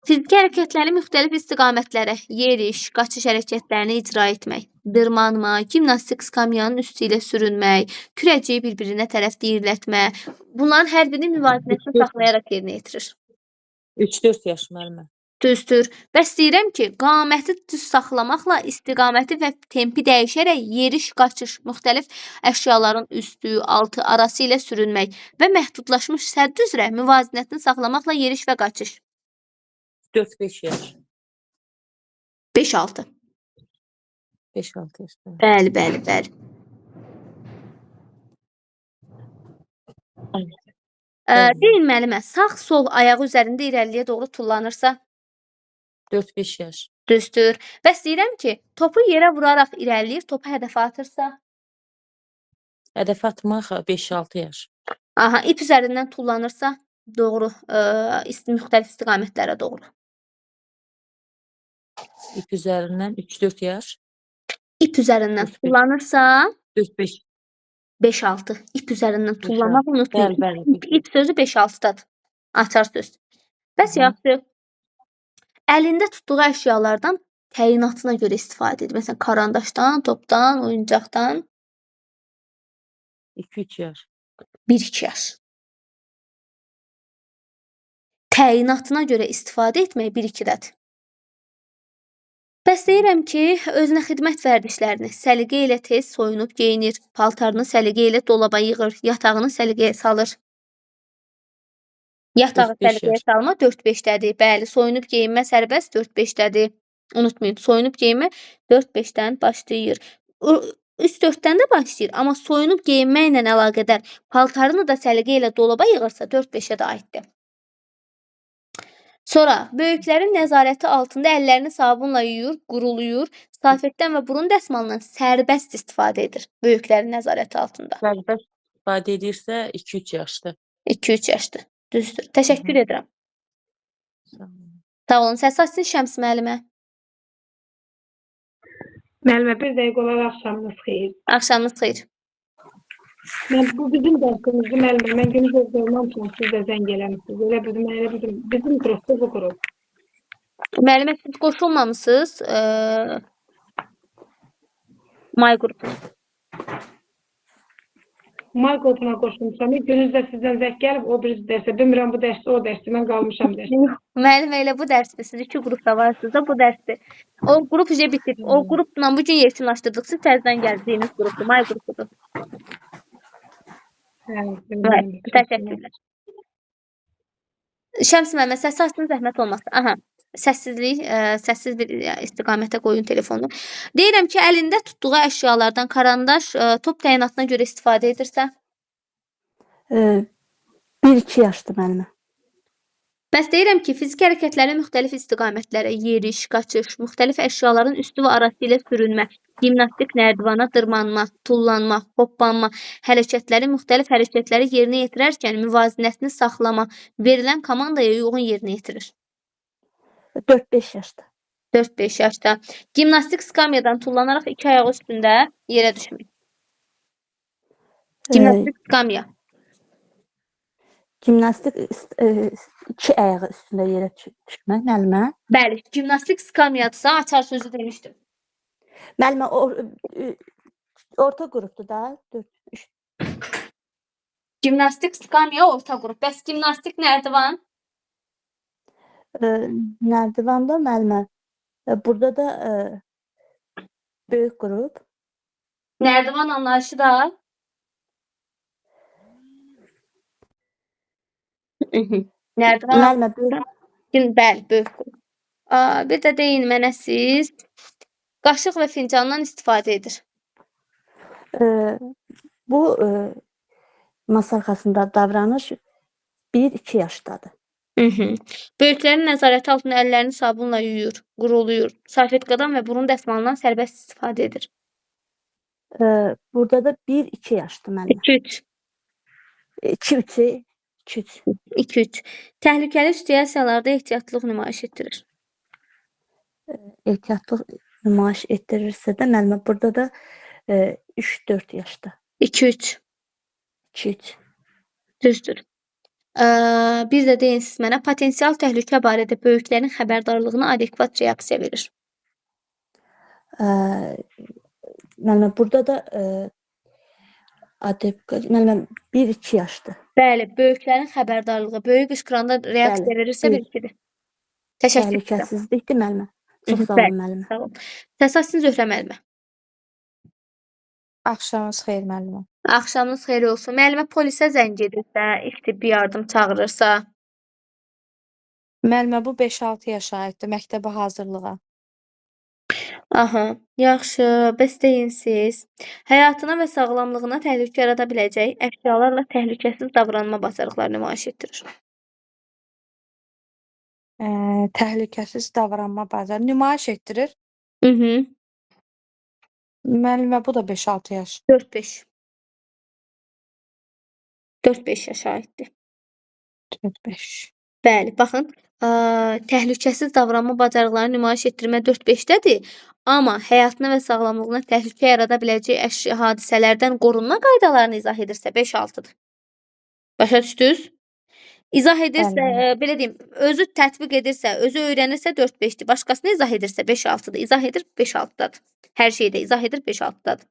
Fiziki hərəkətləri müxtəlif istiqamətlərə, yeriş, qaçış hərəkətlərini icra etmək, dırmanma, gimnastik skamyanın üstü ilə sürünmək, kürəciyi bir-birinə tərəf diyirlətmə, bunların hər birini müvazinətini saxlayaraq yerinə yetirir. 3-4 yaş müəllimə. Düzdür. Bəs deyirəm ki, qaməti düz saxlamaqla istiqaməti və tempi dəyişərək yeriş, qaçış, müxtəlif əşyaların üstü, altı, arası ilə sürünmək və məhdudlaşmış sədd üzrə müvazinətini saxlamaqla yeriş və qaçış. 4-5 yaş. 5-6. 5-6 yaş. Bəli. Deyin müəllimə, sağ-sol ayağı üzərində irəliyə doğru tullanırsa? 4-5 yaş. Düzdür. Bəs deyirəm ki, topu yerə vuraraq irəliləyir, topu hədəfə atırsa? Hədəfə atmaq 5-6 yaş. Aha, ip üzərindən tullanırsa? Doğru. Müxtəlif istiqamətlərə doğru. İp üzərindən 3-4 yaş. İp üzərindən tullanırsa? 4-5. 5-6. İp üzərindən tullanmaq unutmayın. İp sözü 5-6-dadır. Açar söz. Bəs yaxşı. Əlində tutduğu əşyalardan təyinatına görə istifadə edir. Məsələn, karandaşdan, topdan, oyuncaqdan. 2-3 yaş. 1-2 yaş. Təyinatına görə istifadə etmək 1-2-dədir. Bəs deyirəm ki, özünə xidmət vərdişlərini səliqə ilə tez soyunub geyinir, paltarını səliqə ilə dolaba yığır, yatağını səliqəyə salır. Yatağı səliqəyə salma 4-5-dədir. Bəli, soyunub geyinmə sərbəst 4-5-dədir. Unutmayın, soyunub geyinmə 4-5-dən başlayır. Üst 4-dən də başlayır, amma soyunub geyinməklə əlaqədar paltarını da səliqə ilə dolaba yığırsa 4-5-ə də aiddir. Sonra böyüklərin nəzarəti altında əllərini sabunla yuyur, quruluyur, salfetdən və burun dəsmalından sərbəst istifadə edir. Böyüklərin nəzarəti altında. Sərbəst istifadə edirsə 2-3 yaşdır. 2-3 yaşdır. Düzdür. Təşəkkür edirəm. Sağ olun. Səs açsın Şəms müəllimə. Müəllimə, bir dəqiqə olaraq axşamınız xeyir. Axşamınız xeyir. Bu bizim dərsimizdir müəllimə. Mən günü gözləməmişəm, siz də zəng eləmişsiniz. Elə bizim qrupda bu qrup. Müəllimə, siz qoşulmamısınız May qrupuna. May qrupuna qoşulmuşam. Günüzdə sizdən zəng gəlib, o bir dərsə. Bilmirəm bu dərsdə, o dərsdə. Mən qalmışam dərsdə. Müəllimə, elə bu dərsdə siz 2 qrupda varsınız da bu dərsdə. O qrup üzə bitib. O qrupla bu gün yekunlaşdırdıq. Siz təzədən gəldiyiniz qrupdur, May qrupudur. Təşəkkürlər. Şəms müəllimə, səs açsın, zəhmət olmasın. Aha, səssizlik, səssiz bir istiqamətə qoyun telefonu. Deyirəm ki, əlində tutduğu əşyalardan karandaş top təyinatına görə istifadə edirsə? 1-2 yaşdır müəllimə. Bəs deyirəm ki, fiziki hərəkətlərin müxtəlif istiqamətlərə, yeriş, qaçış, müxtəlif əşyaların üstü və arası ilə sürünmə, gimnastik nərdivana dırmanma, tullanma, hoppanma, hərəkətlərin müxtəlif hərəkətləri yerinə yetirərkən müvazinətini saxlama, verilən komandaya uyğun yerinə yetirir. 4-5 yaşda. 4-5 yaşda. Gimnastik skamyadan tullanaraq 2 ayağı üstündə yerə düşmək. Gimnastik skamya. Gimnastik 2 ayağı üstündə yerə düşmək müəllimə. Bəli, gimnastik skamyadsa açar sözü demişdim. Müəllimə orta qrupdur da. 4-3. Gimnastik skamya orta qrup. Bəs gimnastik nərdivan? Nərdivanda müəllimə burada da böyük qrup. Nərdivan anlayışı da nərdivan. Müəllimə böyük. Bəli, böyük qrup. Bir də deyin mənə siz qaşıq və fincandan istifadə edir. Bu masa arxasında davranış 1-2 yaşdadır. Böyüklərin nəzarəti altında əllərini sabunla yuyur, quruluyur. Salfetkadan və burun dəsmalından sərbəst istifadə edir. Burada da 1-2 yaşdır müəllimə. 2-3. 2-3. Təhlükəli situasiyalarda ehtiyatlıq nümayiş etdirir. Ehtiyatlıq nümayiş etdirirsə də müəllimə burada da 3-4 yaşda. 2-3. 2-3. Düzdür. Bir də deyin siz mənə potensial təhlükə barədə böyüklərin xəbərdarlığına adekvat reaksiya verir. Müəllimə burada da müəllimə 1-2 yaşdır. Bəli, böyüklərin xəbərdarlığı, böyük qışqıranda reaksiya verirsə 1-2-dir. Təşəkkür edirəm. Təhlükəsizlikdir müəllimə. Çox sağ olun müəllimə. Sağ olun. Səs açsın Zöhrə müəllimə. Axşamınız xeyir müəllimə. Axşamınız xeyir olsun. Müəllimə polisə zəng edirsə, ilk tibbi yardım çağırırsa? Müəllimə bu 5-6 yaşa aiddir, məktəbə hazırlığa. Aha, yaxşı. Bəs deyin siz, həyatına və sağlamlığına təhlükə yarada biləcək əşyalarla təhlükəsiz davranma bacarıqları nümayiş etdirir. Təhlükəsiz davranma bacarığı nümayiş etdirir. Müəllimə bu da 5-6 yaş. 4-5. 4-5 yaşa aiddir. 4-5. Bəli, baxın, təhlükəsiz davranma bacarıqlarını nümayiş etdirmə 4-5-dədir, amma həyatına və sağlamlığına təhlükə yarada biləcək hadisələrdən qorunma qaydalarını izah edirsə 5-6-dır. Başa düşdünüz? İzah edirsə, belə deyim, özü tətbiq edirsə, özü öyrənirsə 4-5-dir. Başqasını izah edirsə 5-6-dır. İzah edir 5-6-dadır. Hər şeydə izah edir 5-6-dadır.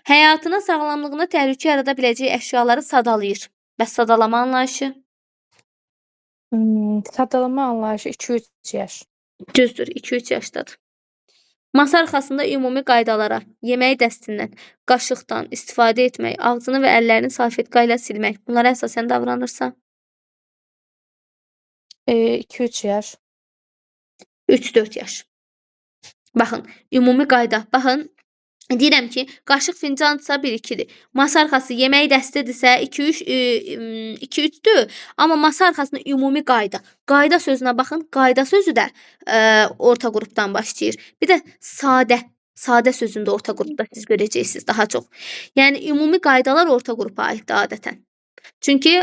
Həyatına, sağlamlığına təhlükə yarada biləcək əşyaları sadalayır. Bəs sadalama anlayışı? Sadalama anlayışı 2-3 yaş. Düzdür, 2-3 yaşdadır. Masa arxasında ümumi qaydalara, yemək dəstindən, qaşıqdan istifadə etmək, ağzını və əllərini salfetka ilə silmək, bunlara əsasən davranırsa? 2-3 yaş. 3-4 yaş. Baxın, ümumi qayda. Baxın, deyirəm ki, qaşıq fincandırsa 1-2-dir. Masa arxası yemək dəstidirsə 2-3-dür. Amma masa arxasında ümumi qayda. Qayda sözünə baxın. Qayda sözü də orta qrupdan başlayır. Bir də sadə. Sadə sözündə orta qrupda siz görəcəksiniz daha çox. Yəni, ümumi qaydalar orta qrupa aiddir adətən. Çünki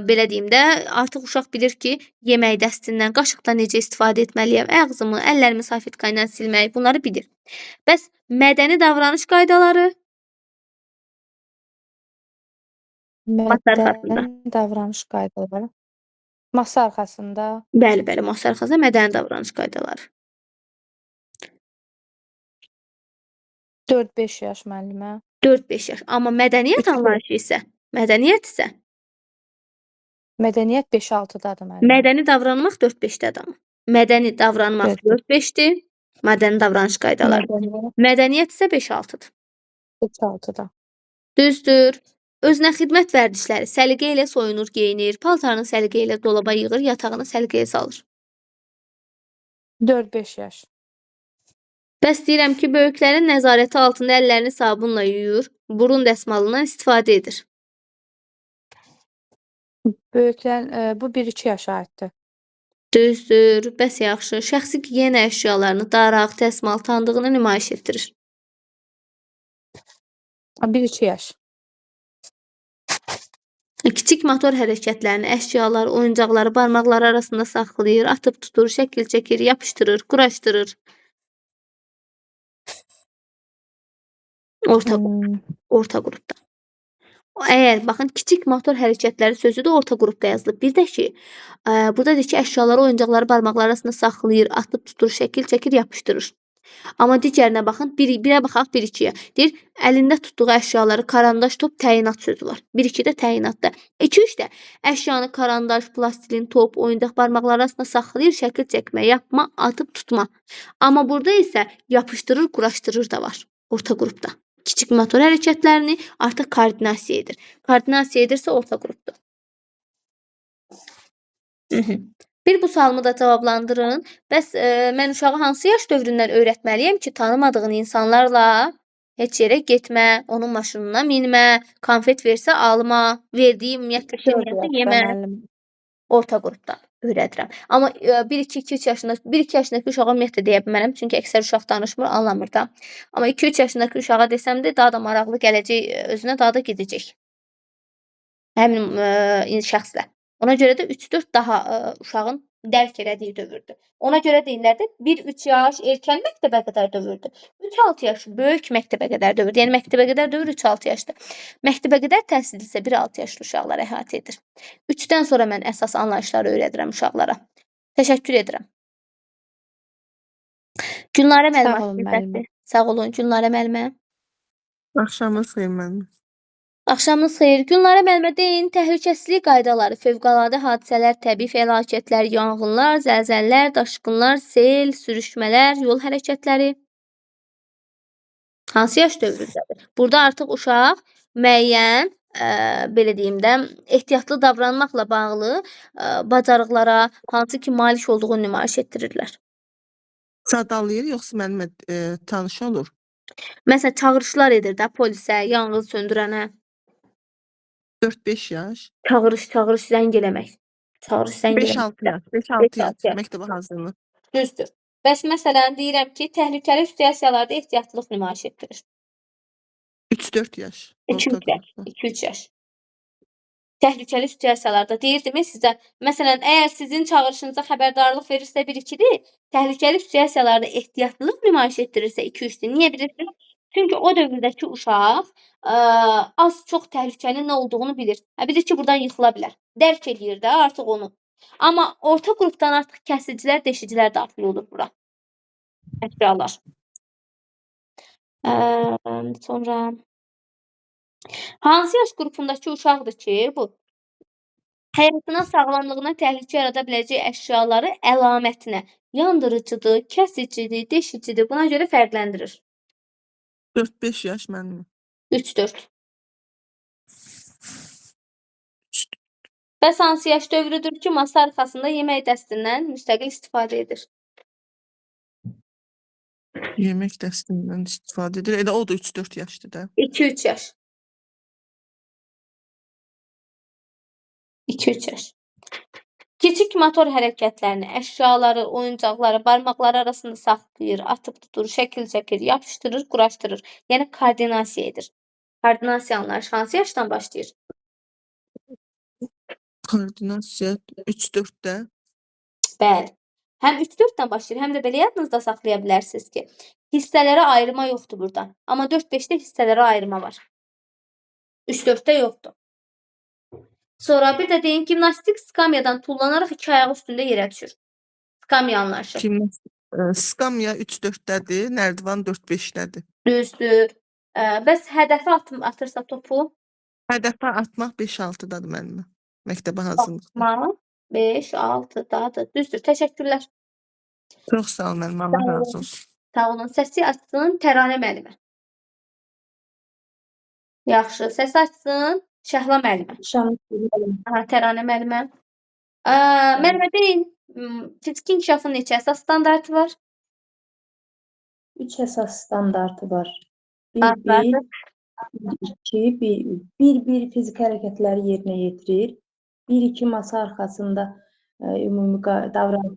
belə deyim də, artıq uşaq bilir ki, yemək dəstindən, qaşıqdan necə istifadə etməliyəm, ağzımı, əllərimi salfetka ilə silmək, bunları bilir. Bəs mədəni davranış qaydaları masa arxasında. Mədəni davranış qaydaları. Masa arxasında. Bəli, bəli, masa arxasında mədəni davranış qaydaları. 4-5 yaş müəllimə. 4-5 yaş. Amma mədəniyyət anlayışı isə, mədəniyyət isə Mədəniyyət 5-6-dadır müəllimə. mədəni davranmaq 4-5-dədir amma. Mədəni davranmaq 4-5-dir. Mədəni davranış qaydaları. Mədəniyyət isə 5-6-dır. 5-6-da. Düzdür. Özünə xidmət vərdişləri səliqə ilə soyunur, geyinir, paltarını səliqə ilə dolaba yığır, yatağını səliqəyə salır. 4-5 yaş. Bəs deyirəm ki, böyüklərin nəzarəti altında əllərini sabunla yuyur, burun dəsmalından istifadə edir. Böyüklər, bu 1-2 yaşa aiddir. Düzdür. Bəs yaxşı. Şəxsi gigiyena əşyalarını, daraq, dəsmal, tanıdığını nümayiş etdirir. 1-2 yaş. Kiçik motor hərəkətlərini, əşyaları, oyuncaqları barmaqları arasında saxlayır, atıb tutur, şəkil çəkir, yapışdırır, quraşdırır. Orta qrupda. Əgər baxın, kiçik motor hərəkətləri sözü də orta qrupda yazılıb. Bir də ki, burada deyir ki, əşyaları, oyuncaqları barmaqları arasında saxlayır, atıb tutur, şəkil çəkir, yapışdırır. Amma digərinə baxın, birə baxaq, 1-2-yə. Deyir, əlində tutduğu əşyaları karandaş, top, təyinat sözü var. 1-2-də təyinatda. 2-3-də əşyanı karandaş, plastilin, top, oyuncaq barmaqları arasında saxlayır, şəkil çəkmə, yapma, atıb tutma. Amma burada isə yapışdırır, quraşdırır da var. Orta qrupda. Kiçik motor hərəkətlərini artıq koordinasiya edir. Koordinasiya edirsə orta qrupdur. Bir bu sualımı da cavablandırın. Bəs mən uşağı hansı yaş dövründən öyrətməliyəm ki, tanımadığın insanlarla heç yerə getmə, onun maşınına minmə, konfet versə alma, verdiyi ümumiyyətlə şeyləri yemə. Orta qrupda öyrədirəm. Amma 1-2 yaşında, 1-2 yaşındakı uşağa ümumiyyətlə deyə bilmərəm, çünki əksər uşaq danışmır, anlamır da. Amma 2-3 yaşındakı uşağa desəm də daha da maraqlı gələcək, özünə daha da gedəcək. Həmin şəxslə. Ona görə də 3-4 daha uşağın dərk elədiyi dövrdür. Ona görə deyirlər də 1-3 yaş erkən məktəbə qədər dövrdür. 3-6 yaş böyük məktəbə qədər dövrdür. Yəni məktəbə qədər dövr 3-6 yaşdır. Məktəbə qədər təhsil isə 1-6 yaşlı uşaqları əhatə edir. 3-dən sonra mən əsas anlayışları öyrədirəm uşaqlara. Təşəkkür edirəm. Günlarə müəllimə. Sağ olun Günlarə müəllimə. Axşamınız xeyir müəllimə. Axşamınız xeyir. Günlarə müəllimə deyin, təhlükəsizlik qaydaları, fövqəladə hadisələr, təbii fəlakətlər, yanğınlar, zəlzələlər, daşqınlar, sel, sürüşmələr, yol hərəkətləri hansı yaş dövründədir? Burada artıq uşaq müəyyən, belə deyim də, ehtiyatlı davranmaqla bağlı bacarıqlara hansı ki malik olduğunu nümayiş etdirirlər. Sadalayır, yoxsa müəllimə tanış olur? Məsələn, çağırışlar edir də polisə, yanğın söndürənə. 4-5 yaş. Çağırış, zəng eləmək. Çağırış, zəng eləmək. 5-6 yaş. Məktəbə hazırlıq. Düzdür. Bəs məsələn, deyirəm ki, təhlükəli situasiyalarda ehtiyatlılıq nümayiş etdirir. 3-4 yaş. 2-3 yaş. Təhlükəli situasiyalarda deyirdimi sizə, məsələn, əgər sizin çağırışınıza xəbərdarlıq verirsə 1-2-dir, təhlükəli situasiyalarda ehtiyatlılıq nümayiş etdirirsə 2-3-dür. Niyə bilirsiniz? Çünki o dövrdəki uşaq az-çox təhlükənin nə olduğunu bilir. Bilir ki, buradan yıxıla bilər. Dərk eləyir də artıq onu. Amma orta qrupdan artıq kəsicilər, deşicilər daxil olur bura. Əşyalar. Sonra hansı yaş qrupundakı uşaqdır ki, bu həyatına, sağlamlığına təhlükə yarada biləcək əşyaları əlamətinə yandırıcıdır, kəsicidir, deşicidir. Buna görə fərqləndirir. 4-5 yaş müəllimə. 3-4. Bəs hansı yaş dövrüdür ki, masa arxasında yemək dəstindən müstəqil istifadə edir? Yemək dəstindən istifadə edir. Elə o da 3-4 yaşdır da. 2-3 yaş. 2-3 yaş. Kiçik motor hərəkətlərini, əşyaları, oyuncaqları barmaqları arasında saxlayır, atıb tutur, şəkil çəkir, yapışdırır, quraşdırır. Yəni koordinasiya edir. Koordinasiya anlayışı hansı yaşdan başlayır? Koordinasiya 3-4-də. Bəli. Həm 3-4-dən başlayır, həm də belə yadınızda saxlaya bilərsiniz ki, hissələrə ayırma yoxdur burada. Amma 4-5-də hissələrə ayırma var. 3-4-də yoxdur. Sonra bir də deyim, gimnastik skamyadan tullanaraq 2 ayaq üstündə yerə düşür. Skamya anlayışı. Skamya 3-4-dədir, nərdivan 4-5-dədir. Düzdür. Bəs hədəfə atırsa topu? Hədəfə atmaq 5-6-dadır müəllimə. Məktəbə hazırlıqda. Atmaq 5-6-dadır. Düzdür. Təşəkkürlər. Çox sağ ol müəllimə, Allah razı olsun. Sağ olun. Səsi açsın Təranə müəllimə. Yaxşı. Səsi açsın Şəhla müəllimə. Aha, Təranə müəllimə. Müəllimə deyin, fiziki inkişafın neçə əsas standartı var? 3 əsas standartı var. Adlardır. 1-1 fiziki hərəkətləri yerinə yetirir. 1-2 masa arxasında ümumi davranış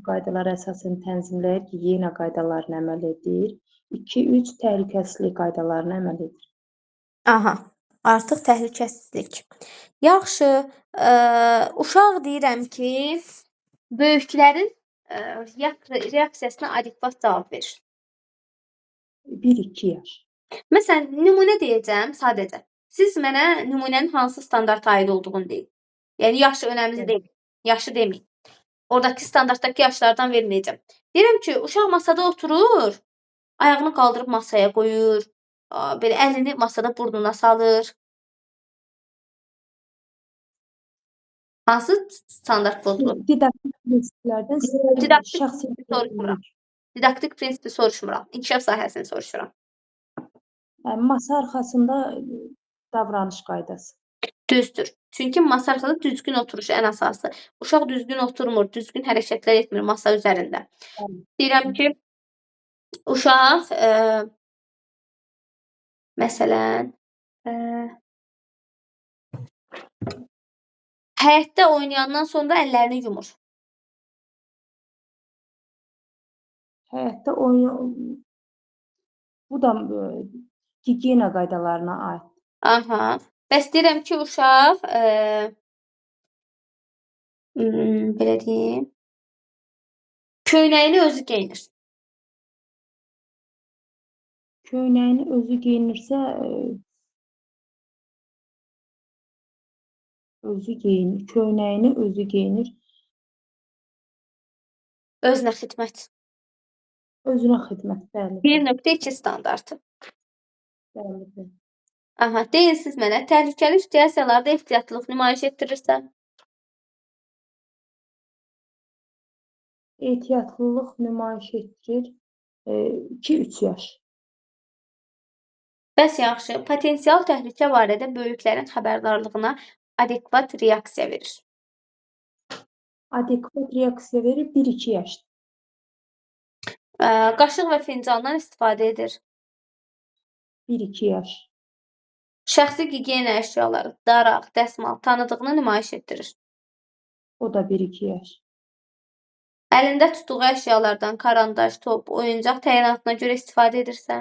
qaydaları əsasən tənzimləyir, gigiyena qaydalarına əməl edir. 2-3 təhlükəsizlik qaydalarına əməl edir. Aha, artıq təhlükəsizlik. Yaxşı, uşaq deyirəm ki, böyüklərin reaksiyasına adekvat cavab verir. 1-2 yaş. Məsələn, nümunə deyəcəm sadəcə. Siz mənə nümunənin hansı standarta aid olduğunu deyin. Yəni, yaşı önəmli deyil. Yaşı deməyin. Oradakı standartdakı yaşlardan verməyəcəm. Deyirəm ki, uşaq masada oturur, ayağını qaldırıb masaya qoyur, belə əlini masada burnuna salır. Hansı standart pozulur? Didaktik prinsiplərdən Didaktik prinsipi soruşmuram. İnkişaf sahəsini soruşuram. Masa arxasında davranış qaydası. Düzdür. Çünki masa arxasında düzgün oturuş ən əsası. Uşaq düzgün oturmur, düzgün hərəkətlər etmir masa üzərində. Deyirəm ki, uşaq məsələn həyətdə oynayandan sonra əllərini yumur. Həyətdə bu da gigiyena qaydalarına aid. Aha. Bəs deyirəm ki, uşaq belə deyim, köynəyini özü geyinir. Köynəyini özü geyinirsə köynəyini özü geyinir. Özünə xidmət. Özünə xidmət, bəli. 1.2 standartı. Bəli. Aha, deyin siz mənə, təhlükəli situasiyalarda ehtiyatlılıq nümayiş etdirirsə? Ehtiyatlılıq nümayiş etdirir 2-3 yaş. Bəs yaxşı, potensial təhlükə barədə böyüklərin xəbərdarlığına adekvat reaksiya verir. Adekvat reaksiya verir 1-2 yaş. Qaşıq və fincandan istifadə edir. 1-2 yaş. Şəxsi gigiyena əşyaları, daraq, dəsmal tanıdığını nümayiş etdirir. O da 1-2 yaş. Əlində tutduğu əşyalardan karandaş, top, oyuncaq təyinatına görə istifadə edirsə?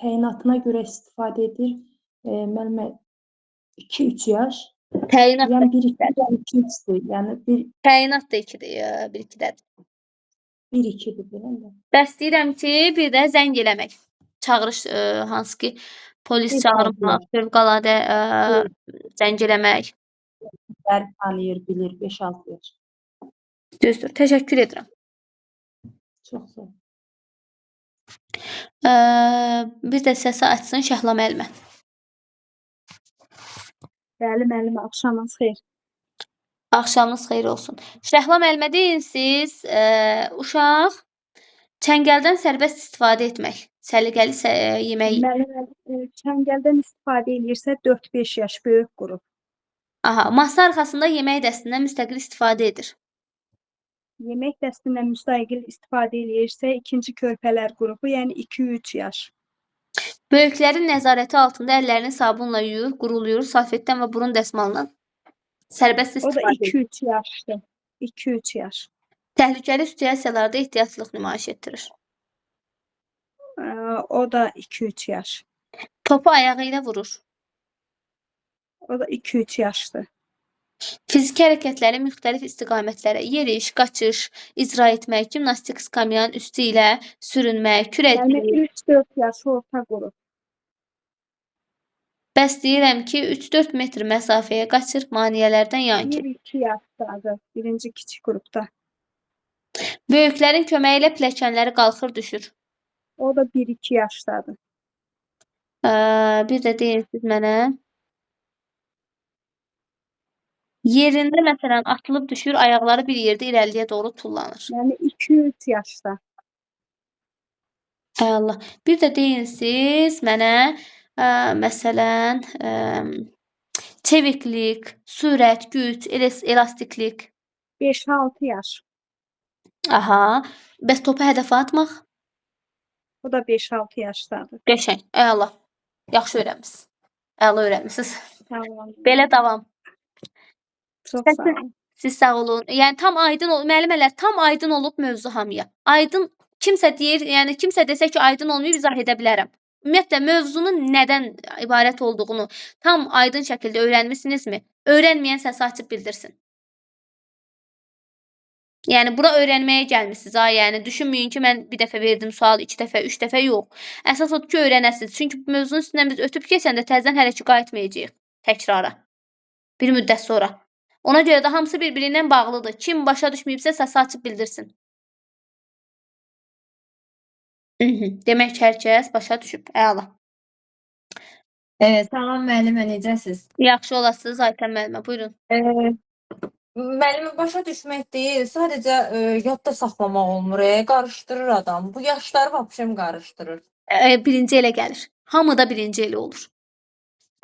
Təyinatına görə istifadə edir. Müəllimə 2-3 yaş. Təyinat da 1-2-dir. Yəni Təyinat da 1-2-dədir. 1-2-dir belə. Bəs deyirəm ki, bir də zəng eləmək. Çağırış, hansı ki, polis çağırmaq, fövqəladə zəng eləmək. Tanıyır, bilir 5-6 yaş. Düzdür. Təşəkkür edirəm. Çox sağ ol. Bir də səsi açsın Şəhla müəllimə. Bəli, müəllimə, axşamınız xeyir. Axşamınız xeyir olsun. Şəhla müəllimə deyin siz, uşaq çəngəldən sərbəst istifadə etmək, səliqəli yemək. Müəllimə, çəngəldən istifadə edirsə 4-5 yaş böyük qrup. Aha, masa arxasında yemək dəstindən müstəqil istifadə edir. Yemək dəstindən müstəqil istifadə edirsə ikinci körpələr qrupu, yəni 2-3 yaş. Böyüklərin nəzarəti altında əllərini sabunla yuyur, quruluyur, salfetdən və burun dəsmalından sərbəst istifadə edir. O da 2-3 yaşdır. 2-3 yaş. Təhlükəli situasiyalarda ehtiyatlılıq nümayiş etdirir. O da 2-3 yaş. Topu ayağı ilə vurur. O da 2-3 yaşdır. Fiziki hərəkətləri müxtəlif istiqamətlərə yeriş, qaçış, icra etmək, gimnastik skamyanın üstü ilə sürünmək, Yəni kürəcik. 3-4 yaş orta qrup. Bəs deyirəm ki, 3-4 metr məsafəyə qaçır, maneələrdən yan keçir. 1-2 yaşdadır. Birinci kiçik qrupda. Böyüklərin köməyi ilə pilləkənləri qalxır, düşür. O da 1-2 yaşdadır. Bir də deyin siz mənə. Yerində məsələn atılıb düşür, ayaqları bir yerdə irəliyə doğru tullanır. Yəni 2-3 yaşda. Allah. Bir də deyin siz mənə məsələn çeviklik, sürət, güc, elastiklik. 5-6 yaş. Aha. Bəs topu hədəfə atmaq? O da 5-6 yaşdadır. Qəşəng. Əla. Yaxşı öyrənmisiniz. Əla öyrənmisiniz. Tamam. Belə davam. Çox sağ olun. Siz sağ olun. Yəni tam aydın müəllimələr, tam aydın olub mövzu hamıya. Aydın kimsə deyir, yəni kimsə desə ki, aydın olmayıb izah edə bilərəm. Ümumiyyətlə mövzunun nədən ibarət olduğunu tam aydın şəkildə öyrənmisinizmi? Öyrənməyən səsi açıb bildirsin. Yəni bura öyrənməyə gəlmisiniz ha, yəni düşünməyin ki, mən bir dəfə verdim sual, 2 dəfə, 3 dəfə yox. Əsas odur ki, öyrənəsiniz. Çünki mövzunun üstündən biz ötüb keçəndə təzədən hələ ki qayıtmayacağıq təkrara. Bir müddət sonra. Ona görə də hamısı bir-birindən bağlıdır. Kim başa düşməyibsə səsi açıb bildirsin. Demək ki, hər kəs başa düşüb. Əla. Salam müəllimə, necəsiz? Yaxşı olasınız Aytən müəllimə, buyurun. Müəllimə başa düşmək deyil, sadəcə yadda saxlamaq olmur, qarışdırır adam. Bu yaşları vapşem qarışdırır. Birinci elə gəlir. Hamıda birinci elə olur.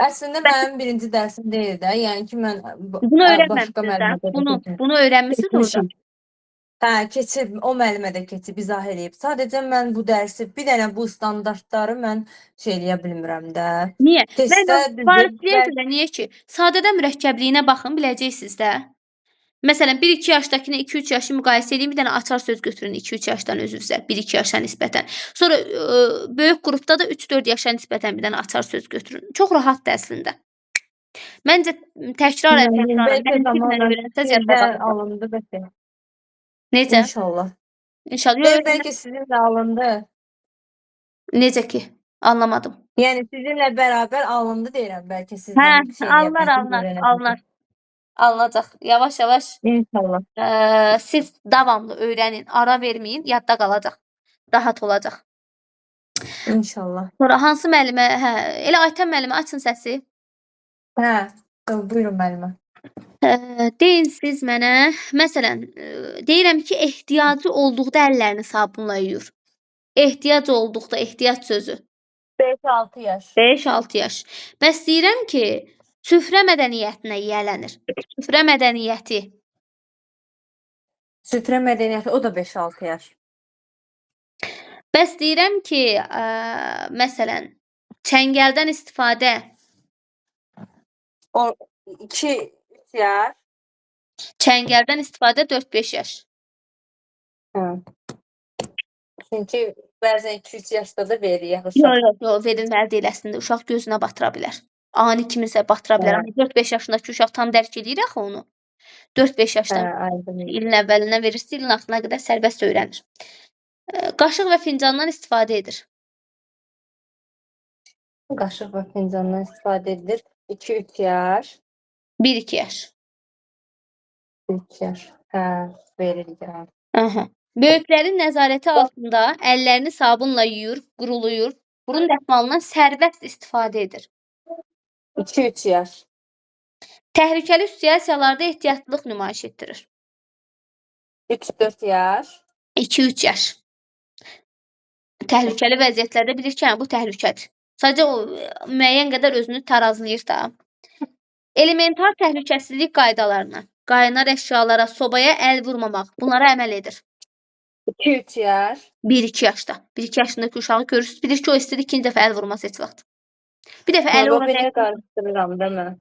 Əslində mənim birinci dərsim deyil də, yəni ki, mən Bunu öyrənməmisiniz də? Bunu öyrənmisiniz orada? Hə, keçib, o müəllimə də keçib, izah eləyib. Sadəcə mən bu dərsi, bir dənə bu standartları mən şey eləyə bilmirəm də. Niyə? Testdə Niyə ki? Sadədən mürəkkəbliyinə baxın, biləcəksiniz də. Məsələn, 1-2 yaşdakını 2-3 yaşı müqayisə edin, bir dənə açar söz götürün 2-3 yaşdan özünüzə, 1-2 yaşa nisbətən. Sonra böyük qrupda da 3-4 yaşa nisbətən bir dənə açar söz götürün. Çox rahatdır əslində. Məncə təkrar alındı bəlkə. Necə? İnşallah. İnşallah. Bəlkə sizinlə alındı. Necə ki? Anlamadım. Yəni sizinlə bərabər alındı deyirəm, bəlkə sizdən bir şey alınar. Alınacaq. Yavaş-yavaş. İnşallah. Siz davamlı öyrənin, ara verməyin, yadda qalacaq. Rahat olacaq. İnşallah. Sonra hansı müəllimə? Hə, elə Aytən müəllimə açın səsi. Hə, buyurun müəllimə. Deyin siz mənə, məsələn, deyirəm ki, ehtiyacı olduqda əllərini sabunla yuyur. Ehtiyac olduqda, ehtiyac sözü. 5-6 yaş. 5-6 yaş. Bəs deyirəm ki, süfrə mədəniyyətinə yiyələnir. Süfrə mədəniyyəti. Süfrə mədəniyyəti, o da 5-6 yaş. Bəs deyirəm ki, məsələn, çəngəldən istifadə. O 2-3 yaş. Çəngəldən istifadə 4-5 yaş. Hə. Çünki bəzən 2-3 yaşda da veririk uşaq. Yox, verilməli deyil əslində. Uşaq gözünə batıra bilər. Ani kiminsə batıra bilər. Amma 4-5 yaşındakı uşaq tam dərk edir axı onu. 4-5 yaşdan ilin əvvəlindən verirsə, ilin axırına qədər sərbəst öyrənir. Qaşıq və fincandan istifadə edir. Qaşıq və fincandan istifadə edilir. 2-3 yaş. 1-2 yaş. 3 yaş. Hə, veririk. Aha. Böyüklərin nəzarəti altında əllərini sabunla yuyur, quruluyur. Burun dəsmalından sərbəst istifadə edir. 2-3 yaş. Təhlükəli situasiyalarda ehtiyatlılıq nümayiş etdirir. 3-4 yaş. 2-3 yaş. Təhlükəli vəziyyətlərdə bilir ki, bu təhlükədir. Sadəcə o müəyyən qədər özünü tarazlayır da. Elementar təhlükəsizlik qaydalarına, qaynar əşyalara, sobaya əl vurmamaq, bunlara əməl edir. 2-3 yaş. 1-2 yaşda. 1-2 yaşındakı uşağı görürsünüz. Bilir ki, o istəyir ikinci dəfə əl vurması heç vaxt. Bir dəfə əli ona dəyir. Qarışdırıram da mən.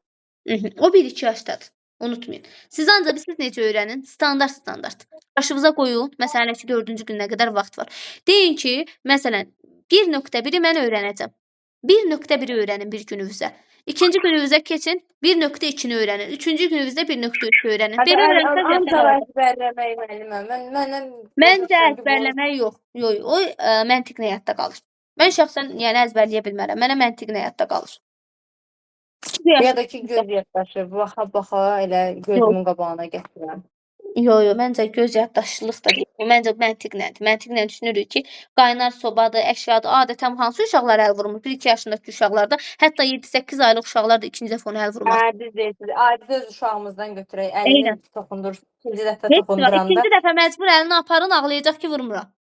O 1-2 yaşdadır. Unutmayın. Siz ancaq siz necə öyrənin? Standart. Başınıza qoyun. Məsələn ki, 4-cü günə qədər vaxt var. Deyin ki, məsələn, 1.1-i mən öyrənəcəm. 1.1-i öyrənin bir gününüzdə. İkinci gününüzə keçin, 1.2-ni öyrənin. Üçüncü gününüzdə 1.3-ü öyrənin. Hadi Belə öyrənsəz ancaq yetər. əzbərləmək müəllimə. Məndən Məncə əzbərləmək yox. Yox, o məntiqlə yadda qalır. Mən şəxsən yəni əzbərləyə bilmərəm. Mənə məntiqlə yadda qalır. Ya da ki göz yaddaşı baxa-baxa elə gözümün qabağına gətirirəm. Yox, məncə göz yaddaşlıq da deyil. Məncə məntiqləndir. Məntiqlə düşünürük ki, qaynar sobadır, əşyadır. Adətən hansı uşaqlar əl vurmur? 1-2 yaşındakı uşaqlarda, hətta 7-8 aylıq uşaqlar da ikinci dəfə onu əl vurmaz. Düz deyirsiniz. Adi öz uşağımızdan götürək. Əlini toxundur. İkinci dəfə Heç toxunduranda. ikinci dəfə məcbur əlini aparın, ağlayacaq ki, vurmuram.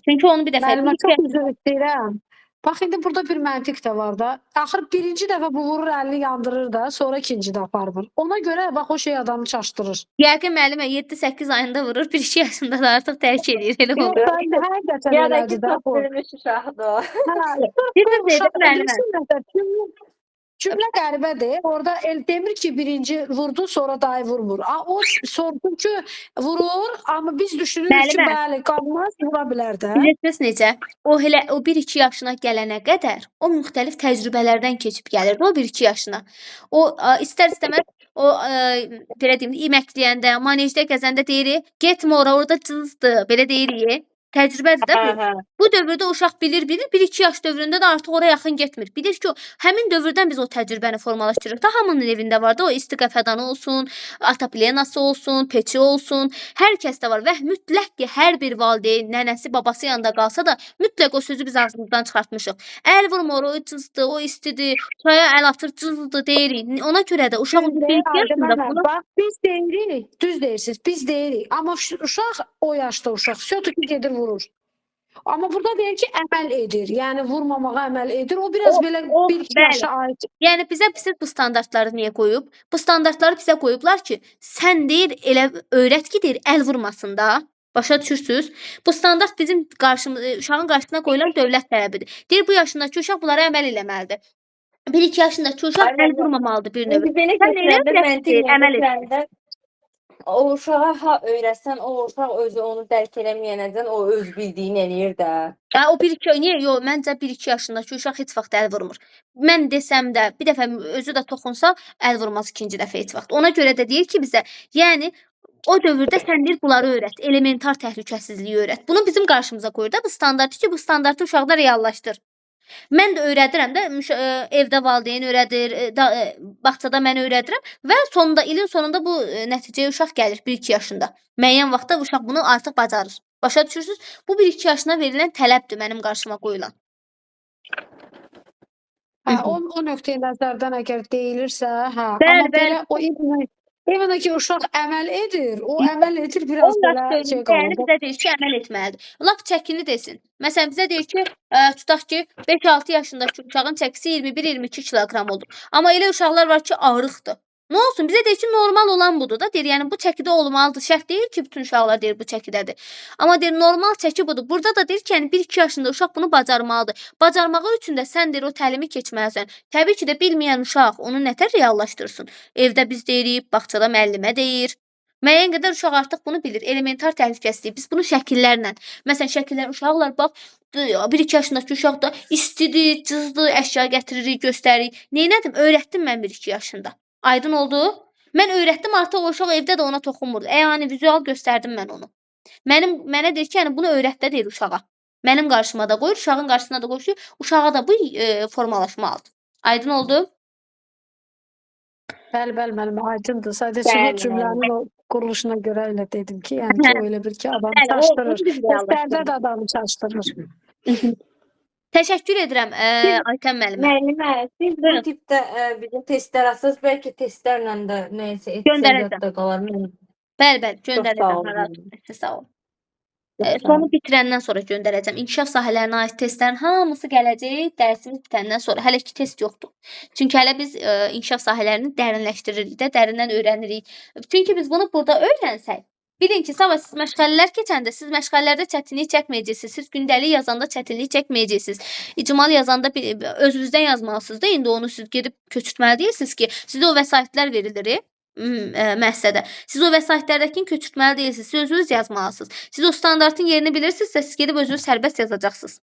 Çünki onu bir dəfə Müəllimə çox üzr istəyirəm. Bax, indi burada bir məntiq də var da. Axır birinci dəfə bu vurur, əlini yandırır da, sonra ikinci də aparmır. Ona görə bax, o şey adamı çaşdırır. Yəqin müəllimə 7-8 ayında vurur, 1-2 yaşında da artıq tərk edir. Elə Yox, olur. həqiqətən Ya da elədir ki də bu. çox böyümüş uşaqdır o. Bir də dedim müəllimə. Cümlə qəribədir. Orada el demir ki, birinci vurdu, sonra dayı vurmur. O sordur ki, vurur, amma biz düşünürük ki, Müəllimə. bəli, qanmaz, vura bilər də. Bilirsiniz necə? O 1-2 yaşına gələnə qədər o müxtəlif təcrübələrdən keçib gəlirdi o 1-2 yaşına. O istər-istəməz o belə deyim, iməkləyəndə, manejdə gəzəndə deyirik, getmə ora, orada cızdı, belə deyirik. Təcrübədir də bu. Bu dövrdə uşaq bilir, 1-2 yaş dövründə də artıq ora yaxın getmir. Bilir ki, həmin dövrdən biz o təcrübəni formalaşdırırıq. Da hamının evində var da, o isti qəfədanı olsun, ataplenası olsun, peçi olsun, hər kəsdə var və mütləq ki, hər bir valideyn, nənəsi, babası yanında qalsa da, mütləq o sözü biz ağzımızdan çıxartmışıq. Əl vurmur, o cızdı, o istidir, çaya əl atır, cızdı deyirik. Ona görə də uşaq Bax, biz deyirik, düz deyirsiniz, biz deyirik. Amma uşaq o yaşda uşaq, sötü gedir vurur. Amma burada deyir ki, əməl edir. Yəni vurmamağa əməl edir. O biraz belə 1-2 yaşa aid. Yəni bizə bu standartları niyə qoyub? Bu standartları bizə qoyublar ki, sən deyir elə öyrət ki, deyir əl vurmasın da. Başa düşürsüz? Bu standart bizim uşağın qarşısına qoyulan dövlət tələbidir. Deyir bu yaşındakı uşaq bunlara əməl eləməlidir. 1-2 yaşındakı uşaq əl vurmamalıdır bir növ. Sən elə əməl et. O uşağa ha öyrətsən, o uşaq özü onu dərk eləməyənəcən o öz bildiyini eləyir də. O 1-2 niyə? Yox, məncə 1-2 yaşındakı uşaq heç vaxt əl vurmur. Mən desəm də, bir dəfə özü də toxunsa, əl vurmaz ikinci dəfə heç vaxt. Ona görə də deyir ki, bizə, yəni o dövrdə sən deyir bunları öyrət, elementar təhlükəsizliyi öyrət. Bunu bizim qarşımıza qoyur da bu standartı ki, bu standartı uşaqda reallaşdır. Mən də öyrədirəm də, evdə valideyn öyrədir, bağçada mən öyrədirəm və sonunda ilin sonunda bu nəticəyə uşaq gəlir 1-2 yaşında. Müəyyən vaxtda uşaq bunu artıq bacarır. Başa düşürsüz? Bu 1-2 yaşına verilən tələbdir mənim qarşıma qoyulan. O nöqteyi nəzərdən əgər deyilirsə, amma belə o evindəki uşaq əməl edir, o əməl edir biraz belə şey qalır. Yəni bizə deyir ki, əməl etməlidir. Lap çəkini desin. Məsələn, bizə deyir ki, tutaq ki, 5-6 yaşındakı uşağın çəkisi 21-22 kiloqram olur. Amma elə uşaqlar var ki, ağırlıqdır. Nə olsun? Bizə deyir ki, normal olan budur da. Deyir, yəni bu çəkidə olmalıdır. Şərt deyil ki, bütün uşaqlar deyir bu çəkidədir. Amma deyir, normal çəki budur. Burada da deyir ki, yəni 1-2 yaşında uşaq bunu bacarmalıdır. Bacarmağı üçün də sən deyir o təlimi keçməlisən. Təbii ki də bilməyən uşaq onu nətər reallaşdırsın? Evdə biz deyirik, bağçada müəllimə deyir. Müəyyən qədər uşaq artıq bunu bilir. Elementar təhlükəsizlik. Biz bunu şəkillərlə, məsələn, şəkillər uşaqlar bax, 1-2 yaşındakı uşaq da istidir, cızdı, əşya gətiririk, göstəririk. Neynədim? Öyrətdim mən 1-2 yaşında. Aydın oldu? Mən öyrətdim, artıq o uşaq evdə də ona toxunmurdu. Yəni vizual göstərdim mən onu. Mənə deyir ki, yəni bunu öyrət də deyir uşağa. Mənim qarşıma da qoyur, uşağın qarşısına da qoyur ki, uşağa da bu formalaşmalıdır. Aydın oldu? Bəli, müəllimə, aydındır. Sadəcə bu cümlənin o quruluşuna görə elə dedim ki, yəni ki, o elə bir ki, adamı çaşdırır. Dəstərdə də adamı çaşdırır. Təşəkkür edirəm Aytən müəllimə. Müəllimə, siz bu tipdə bizim testlər asız, bəlkə testlərlə də nəyəsə etsədə qalar. Bəli, göndərəcəm. Sağ olun. Sonu bitirəndən sonra göndərəcəm. İnkişaf sahələrinə aid testlərin hamısı gələcək dərsimiz bitəndən sonra. Hələ ki test yoxdur. Çünki hələ biz inkişaf sahələrini dərinləşdiririk də, dərindən öyrənirik. Çünki biz bunu burada öyrənsək, bilin ki, sabah siz məşğələlər keçəndə, siz məşğələlərdə çətinlik çəkməyəcəksiniz, siz gündəlik yazanda çətinlik çəkməyəcəksiniz. İcmal yazanda özünüzdən yazmalısınız da, indi onu siz gedib köçürtməli deyirsiniz ki, sizə o vəsaitlər verilir müəssisədə. Siz o vəsaitlərdəkini köçürtməli deyilsiniz, siz özünüz yazmalısınız. Siz o standartın yerini bilirsinizsə, siz gedib özünüz sərbəst yazacaqsınız.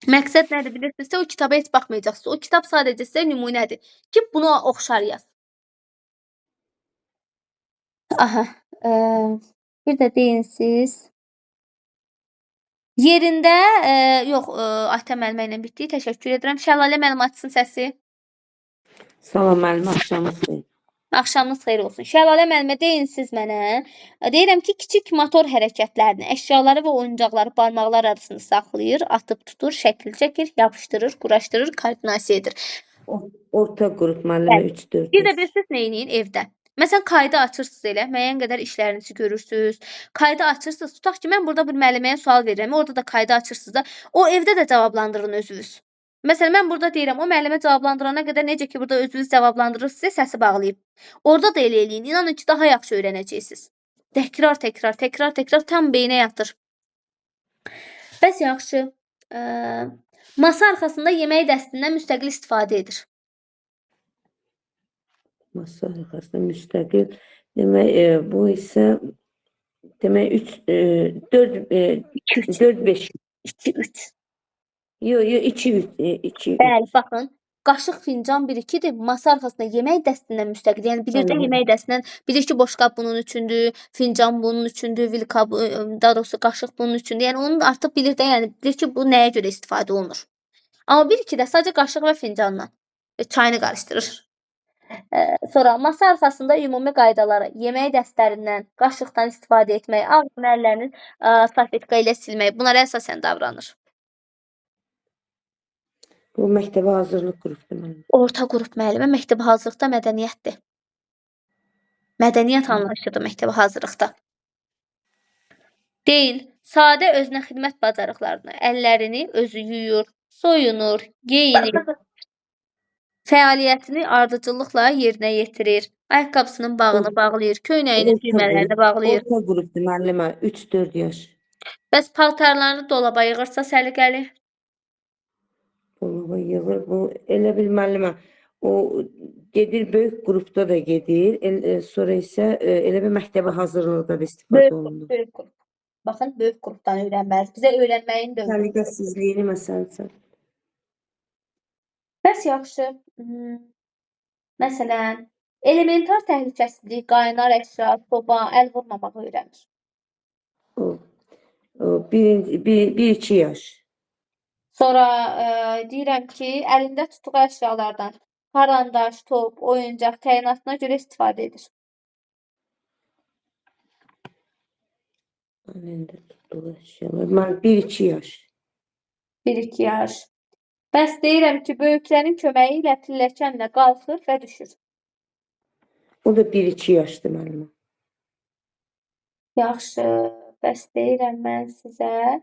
Məqsəd nədir bilirsinizsə, o kitaba heç baxmayacaqsınız. O kitab sadəcə sizə nümunədir ki, buna oxşar yaz. Aha, bir də deyinsiz. Yerində, yox, Aytən müəllimə ilə bitdi. Təşəkkür edirəm. Şəlalə müəllim açsın səsi. Salam müəllim, axşamınız xeyir. Axşamınız xeyir olsun. Şəlalə müəllimə deyinsiz mənə. Deyirəm ki, kiçik motor hərəkətlərini, əşyaları və oyuncaqları barmaqlar arasında saxlayır, atıb tutur, şəkil çəkir, yapışdırır, quraşdırır, koordinasiya edir. Orta qrup müəllimə 3-4. Bir də bilirsiniz nə eləyin evdə? Məsələn, kaydı açırsınız elə, müəyyən qədər işlərinizi görürsünüz. Kaydı açırsınız, tutaq ki, mən burada bir müəlliməyə sual verirəm, orada da kaydı açırsınız da, o evdə də cavablandırın özünüz. Məsələn, mən burada deyirəm, o müəllimə cavablandırana qədər necə ki, burada özünüz cavablandırırsınız, sizə səsi bağlayıb. Orada da elə eləyin, inanın ki, daha yaxşı öyrənəcəksiniz. Təkrar, tam beynə yatır. Bəs yaxşı, masa arxasında yemək dəstindən müstəqil istifadə edir. Masa arxasında müstəqil. Demək, bu isə demək 4-5. 2-3. Yox, 2-3. Bəli, baxın. Qaşıq, fincan 1-2-dir. Masa arxasında yemək dəstindən müstəqil. Yəni bilir də yemək dəstindən, bilir ki, boşqab bunun üçündür, fincan bunun üçündür, vilka, daha doğrusu qaşıq bunun üçündür. Yəni onu artıq bilir də, yəni bilir ki, bu nəyə görə istifadə olunur. Amma 1-2 də sadəcə qaşıq və fincanla çayını qarışdırır. Sonra masa arxasında ümumi qaydaları, yemək dəstlərindən, qaşıqdan istifadə etmək, ağzını əllərini salfetka ilə silmək, bunlara əsasən davranır. Bu məktəbə hazırlıq qrupdur müəllim. Orta qrup müəllimə məktəbə hazırlıqda mədəniyyətdir. Mədəniyyət anlayışıdır məktəbə hazırlıqda. Deyil, sadə özünə xidmət bacarıqlarını, əllərini özü yuyur, soyunur, geyinir. Fəaliyyətini ardıcıllıqla yerinə yetirir. Ayaqqabısının bağını bağlayır, köynəyinin düymələrini bağlayır. Orta qrupdur müəllimə, 3-4 yaş. Bəs paltarlarını dolaba yığırsa səliqəli? Dolaba yığır. Bu elə bil müəllimə, o gedir böyük qrupda da gedir. Sonra isə elə bir məktəbə hazırlıqda da istifadə olunur. Böyük qrup. Baxın, böyük qrupdan öyrənməlidir. Bizə öyrənməyin dövrü. Səliqəsizliyini məsələn. Bəs yaxşı. Məsələn, elementar təhlükəsizlik, qaynar əşya, soba, əl vurmamağı öyrənir. 1-2 yaş. Sonra deyirəm ki, əlində tutduğu əşyalardan karandaş, top, oyuncaq təyinatına görə istifadə edir. Əlində tutduğu əşyalar. 1-2 yaş. 1-2 yaş. Bəs deyirəm ki, böyüklərin köməyi ilə pilləkənlə qalxır və düşür. O da 1-2 yaşdır müəllimə. Yaxşı. Bəs deyirəm mən sizə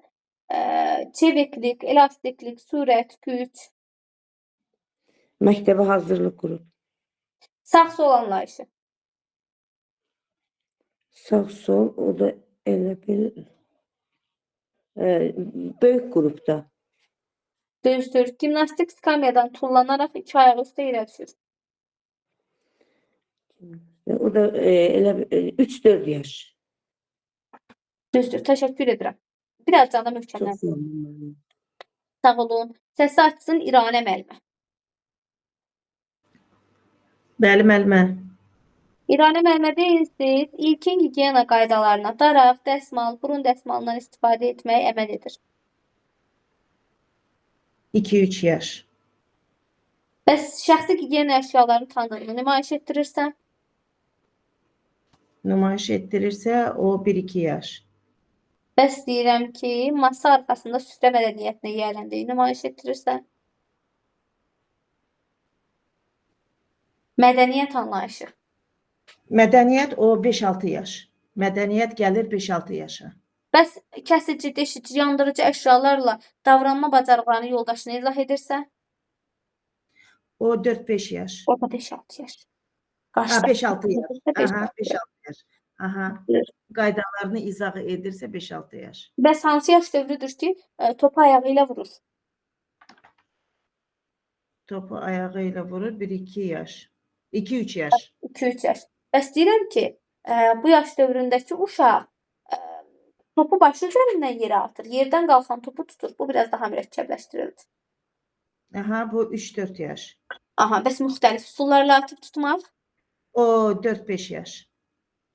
çeviklik, elastiklik, sürət, güc. Məktəbə hazırlıq qrup. Sağ-sol anlayışı. Sağ-sol, o da elə bil böyük qrupda. Düzdür. Gimnastik skamyadan tullanaraq 2 ayağı üstə yerə düşür. O da elə 3-4 yaş. Düzdür. Təşəkkür edirəm. Biraz da möhkəmləndirin. Sağ olun. Səsi açsın İranə müəllimə. Bəli, müəllimə. İranə müəllimə deyilsiz, ilkin gigiyena qaydalarına daraq, dəsmal, burun dəsmalından istifadə etmək əməl edir. 2-3 yaş. Bəs şəxsi gigiyena əşyalarının tanımını nümayiş etdirirsən? Nümayiş etdirirsə, o 1-2 yaş. Bəs deyirəm ki, masa arxasında süfrə mədəniyyətinə yiyələndiyi nümayiş etdirirsən? Mədəniyyət anlayışı. Mədəniyyət o 5-6 yaş. Mədəniyyət gəlir 5-6 yaşa. Bəs kəsici, deşici, yandırıcı əşyalarla davranma bacarıqlarını yoldaşına izah edirsə? O 4-5 yaş. O da 5-6 yaş. 5-6 yaş. Aha, 5-6 yaş. Aha. Qaydalarını izah edirsə 5-6 yaş. Bəs hansı yaş dövrüdür ki, topu ayağı ilə vurur? Topu ayağı ilə vurur 1-2 yaş. 2-3 yaş. 2-3 yaş. Bəs deyirəm ki, bu yaş dövründəki uşaq Topu başı üzərindən yerə atır. Yerdən qalxan topu tutur. Bu biraz daha mürəkkəbləşdirildi. Aha, bu 3-4 yaş. Aha, bəs müxtəlif üsullarla atıb tutmaq? O 4-5 yaş.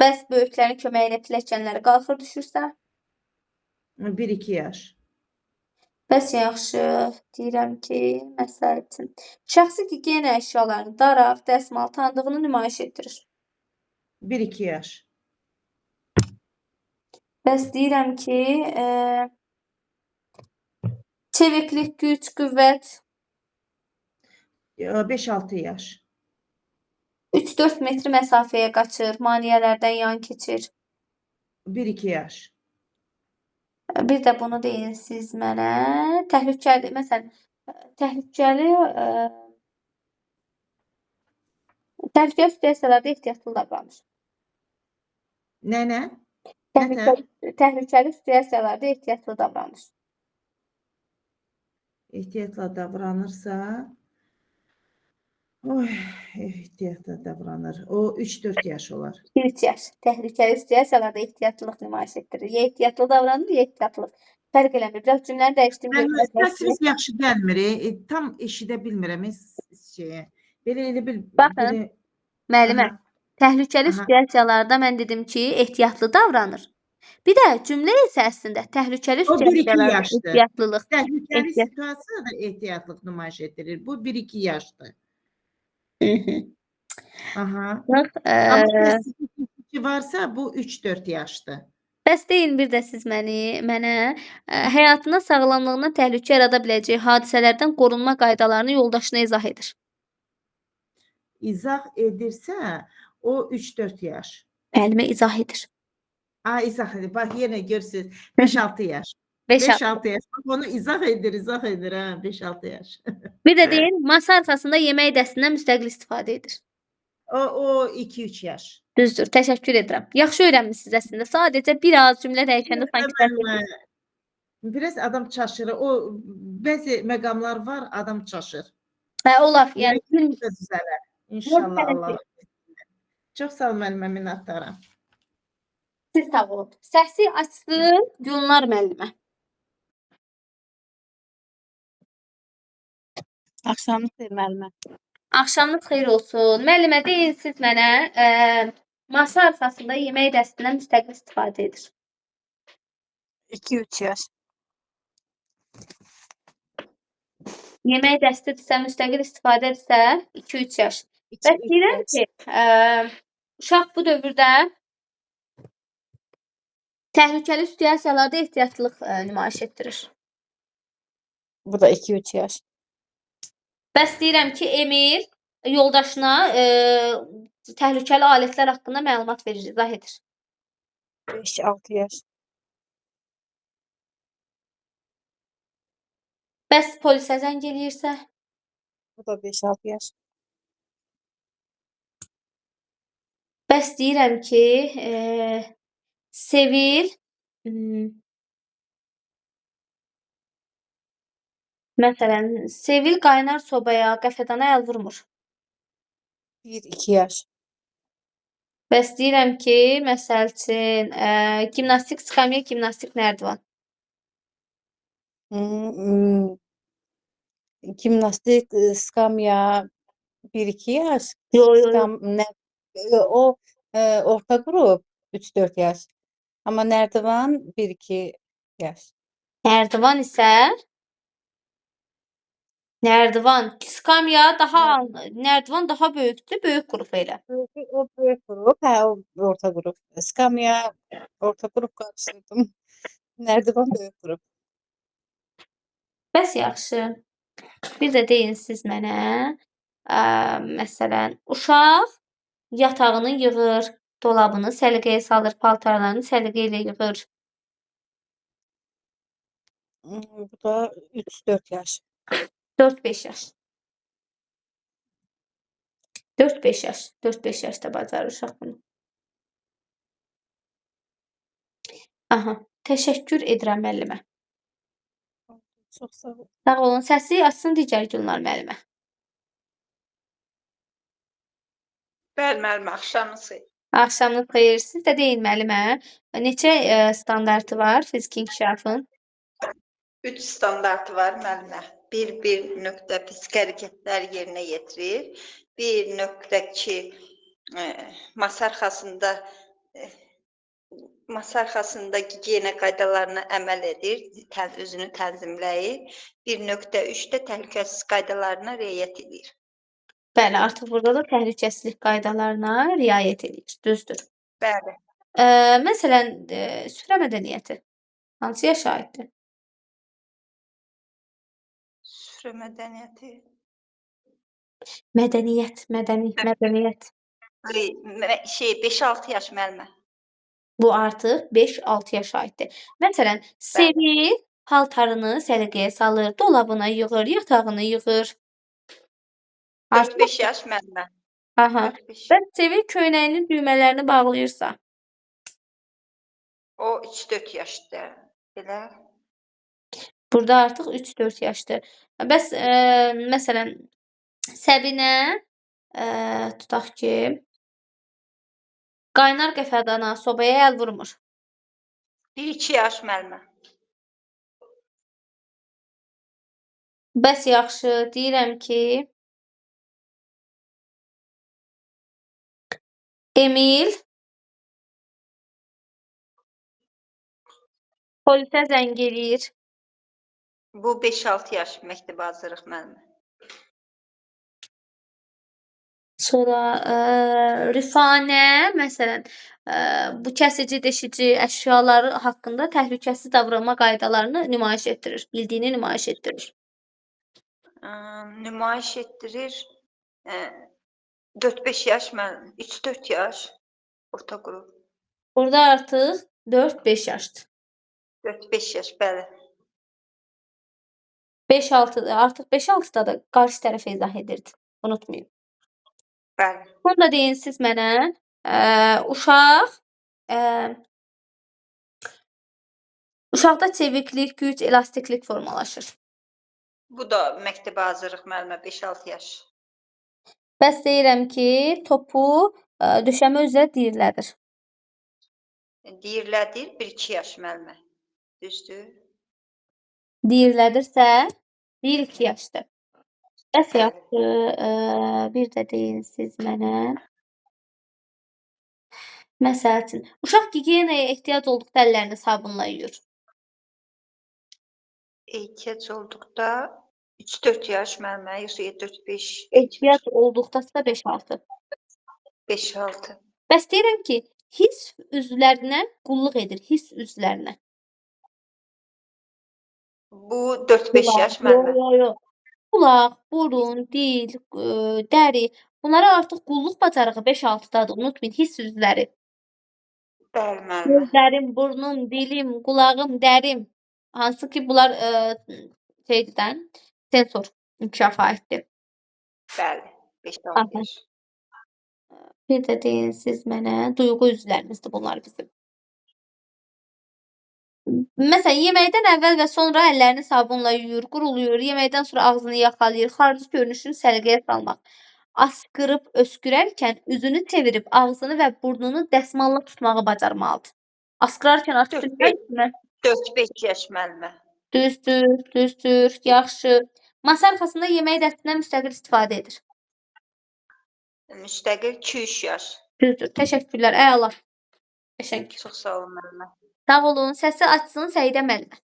Bəs böyüklərin köməyi ilə pilləkənləri qalxır düşürsə? 1-2 yaş. Bəs yaxşı, deyirəm ki, məsəl üçün, şəxsi gigiyena əşyalarını, daraq, dəsmal, tanıdığını nümayiş etdirir. 1-2 yaş. Bəs deyirəm ki, çeviklik, güc, qüvvət 5-6 yaş. 3-4 metr məsafəyə qaçır, maneələrdən yan keçir. 1-2 yaş. Bir də bunu deyin siz mənə. Təhlükəli, məsələn, təhlükəli situasiyalarda ehtiyatlı davranır. Nə? Təhlükəli situasiyalarda ehtiyatlı davranır. Ehtiyatla davranırsa, ehtiyatla davranır. O 3-4 yaş olar. 3 yaş. Təhlükəli situasiyalarda ehtiyatlılıq nümayiş etdirir. Ya ehtiyatlı davranır, ya ehtiyatlılıq. Fərq eləmir. Biraz cümləni dəyişdim. Səsiniz yaxşı gəlmir. Tam eşidə bilmirəm şeyi. Belə bir... Baxın, müəllimə, təhlükəli situasiyalarda mən dedim ki, ehtiyatlı davranır. Bir də cümlə isə əslində təhlükəli situasiyalarda ehtiyatlılıq. Təhlükəli situasiyada ehtiyatlıq nümayiş etdirir. Bu 1-2 yaşdır. Aha. Amma varsa bu 3-4 yaşdır. Bəs deyin bir də siz mənə həyatına, sağlamlığına təhlükə yarada biləcəyi hadisələrdən qorunma qaydalarını yoldaşına izah edir. İzah edirsə, o 3-4 yaş. Müəllimə izah edir. İzah edir. Bax, yenə görürsünüz. 5-6 yaş. 5-6 yaş. Onu izah edir, 5-6 yaş. Bir də deyin, masa arxasında yemək dəstindən müstəqil istifadə edir. O 2-3 yaş. Düzdür, təşəkkür edirəm. Yaxşı öyrənmisiniz əslində. Sadəcə bir az cümlə dəyişəndə sanki fərq. Biraz adam çaşır. O bəzi məqamlar var, adam çaşır. Olar. Yəni düzələr. İnşallah Allah. Çox sağ ol müəllimə, minnətdaram. Siz sağ olun. Səsi açsın Gülnar müəllimə. Axşamınız xeyir müəllimə. Axşamınız xeyir olsun. Müəllimə, deyin siz mənə masa arxasında yemək dəstindən müstəqil istifadə edir. 2-3 yaş. Yemək dəstidirsə, müstəqil istifadə edirsə 2-3 yaş. Bəs deyirəm ki, uşaq bu dövrdə təhlükəli situasiyalarda ehtiyatlılıq nümayiş etdirir. Bu da 2-3 yaş. Bəs deyirəm ki, Emil yoldaşına təhlükəli alətlər haqqında məlumat verir, izah edir. 5-6 yaş. Bəs polisə zəng eləyirsə? Bu da 5-6 yaş. Bəs deyirəm ki, Sevil məsələn, Sevil qaynar sobaya, qəfədana əl vurmur. 1-2 yaş. Bəs deyirəm ki, məsəl üçün, gimnastik skamya, gimnastik nərdivan. Gimnastik skamya 1-2 yaş. O orta qrup 3-4 yaş. Amma nərdivan 1-2 yaş. Nərdivan isə skamya nərdivan daha böyükdür, böyük qrup elə. O böyük qrup, o orta qrup. Skamya orta qrup qarşıladım. Nərdivan böyük qrup. Bəs yaxşı. Bir də deyin siz mənə, məsələn, uşaq yatağını yığır, dolabını səliqəyə salır, paltarlarını səliqə ilə yığır. Bu da 3-4 yaş. 4-5 yaş. 4-5 yaş. 4-5 yaşda bacarır uşaq bunu. Aha, təşəkkür edirəm müəllimə. Çox sağ olun. Sağ olun. Səsi açsın digər Gülnar müəllimə. Bəli müəllimə, axşamınız xeyir. Axşamınız xeyir. Siz də deyin müəllimə, neçə standartı var fiziki inkişafın? 3 standartı var müəllimə. Bir nöqtə fiziki hərəkətlər yerinə yetirir. 1.2 masa arxasında gigiyena qaydalarına əməl edir, özünü tənzimləyir. 1.3 də təhlükəsizlik qaydalarına riayət edir. Bəli, artıq burada da təhlükəsizlik qaydalarına riayət edir. Düzdür. Bəli. Məsələn, süfrə mədəniyyəti hansı yaşa aiddir? Süfrə mədəniyyəti. Mədəniyyət. 5-6 yaş müəllimə. Bu artıq 5-6 yaşa aiddir. Məsələn, sevir, paltarını səliqəyə salır, dolabına yığır, yatağını yığır. 4-5 yaş müəllimə. Aha. Bəs sevir köynəyinin düymələrini bağlayırsa? O 3-4 yaşdır. Belə. Burada artıq 3-4 yaşdır. Bəs məsələn, Səbinə tutaq ki, qaynar qəfədana sobaya əl vurmur. 1-2 yaş müəllimə. Bəs yaxşı, deyirəm ki, Emil polisə zəng eləyir. Bu 5-6 yaş məktəbə hazırlıq müəllimə. Sonra Rifanə, məsələn, bu kəsici, deşici əşyaları haqqında təhlükəsiz davranma qaydalarını nümayiş etdirir, bildiyini nümayiş etdirir. Nümayiş etdirir 4-5 yaş müəllimə, 3-4 yaş orta qrup. Burada artıq 4-5 yaşdır. 4-5 yaş, bəli. 5-6, artıq 5-6-da da qarşı tərəfə izah edirdi. Unutmayın. Bəli. Bunu da deyin siz mənə. Uşaqda çeviklik, güc, elastiklik formalaşır. Bu da məktəbə hazırlıq müəllimə 5-6 yaş. Bəs deyirəm ki, topu döşəmə üzrə dirilədir. Dirilədir 1-2 yaş müəllimə. Düzdür? Dirilədirsə 1-2 yaşdır. Bəs yaxşı, bir də deyin siz mənə. Məsəl üçün, uşaq gigiyenaya ehtiyac olduqda əllərini sabunla yuyur. Ehtiyac olduqda 3-4 yaş müəllimə, yoxsa 4-5? Ehtiyac olduqdasa 5-6. 5-6. Bəs deyirəm ki, hiss üzvlərinə qulluq edir, hiss üzvlərinə. Bu 4-5 yaş müəllimə. Yox. Qulaq, burun, dil, dəri. Bunlara artıq qulluq bacarığı 5-6-dadır. Unutmayın, hiss üzvləri. Bəli müəllimə. Gözlərim, burnum, dilim, qulağım, dərim. Hansı ki, bunlar sensor inkişafa aiddir. Bəli, 5-6 yaş. Bir də deyin siz mənə, duyğu üzvlərimizdir bunlar bizim. Məsələn, yeməkdən əvvəl və sonra əllərini sabunla yuyur, quruluyur, yeməkdən sonra ağzını yaxalayır, xarici görünüşünü səliqəyə salmaq. Asqırıb öskürərkən üzünü çevirib ağzını və burnunu dəsmalla tutmağı bacarmalıdır. Asqırarkən artıq 4-5 yaş müəllimə. Düzdür, yaxşı. Masa arxasında yemək dəstindən müstəqil istifadə edir. Müstəqil 2-3 yaş. Düzdür, təşəkkürlər, əla. Qəşəng. Çox sağ olun müəllimə. Sağ olun, səsi açsın Səidə müəllimə.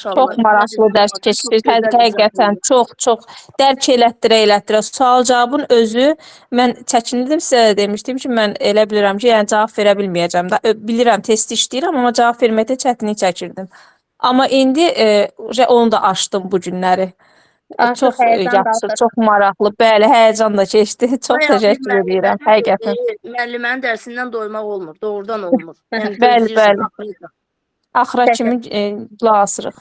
Çox maraqlı dərs keçir. Həqiqətən çox dərk elətdirə. Sual-cavabın özü, mən çəkinirdim, sizə də demişdim ki, mən elə bilirəm ki, yəni cavab verə bilməyəcəm də. Bilirəm, test işləyirəm, amma cavab verməkdə çətinlik çəkirdim. Amma indi onu da açdım bu günləri. Çox yaxşı, çox maraqlı. Bəli, həyəcan da keçdi. Çox təşəkkür edirəm, həqiqətən. Müəllimənin dərsindən doymaq olmur, doğrudan olmur. Bəli. Axıra kimi qulaq asırıq.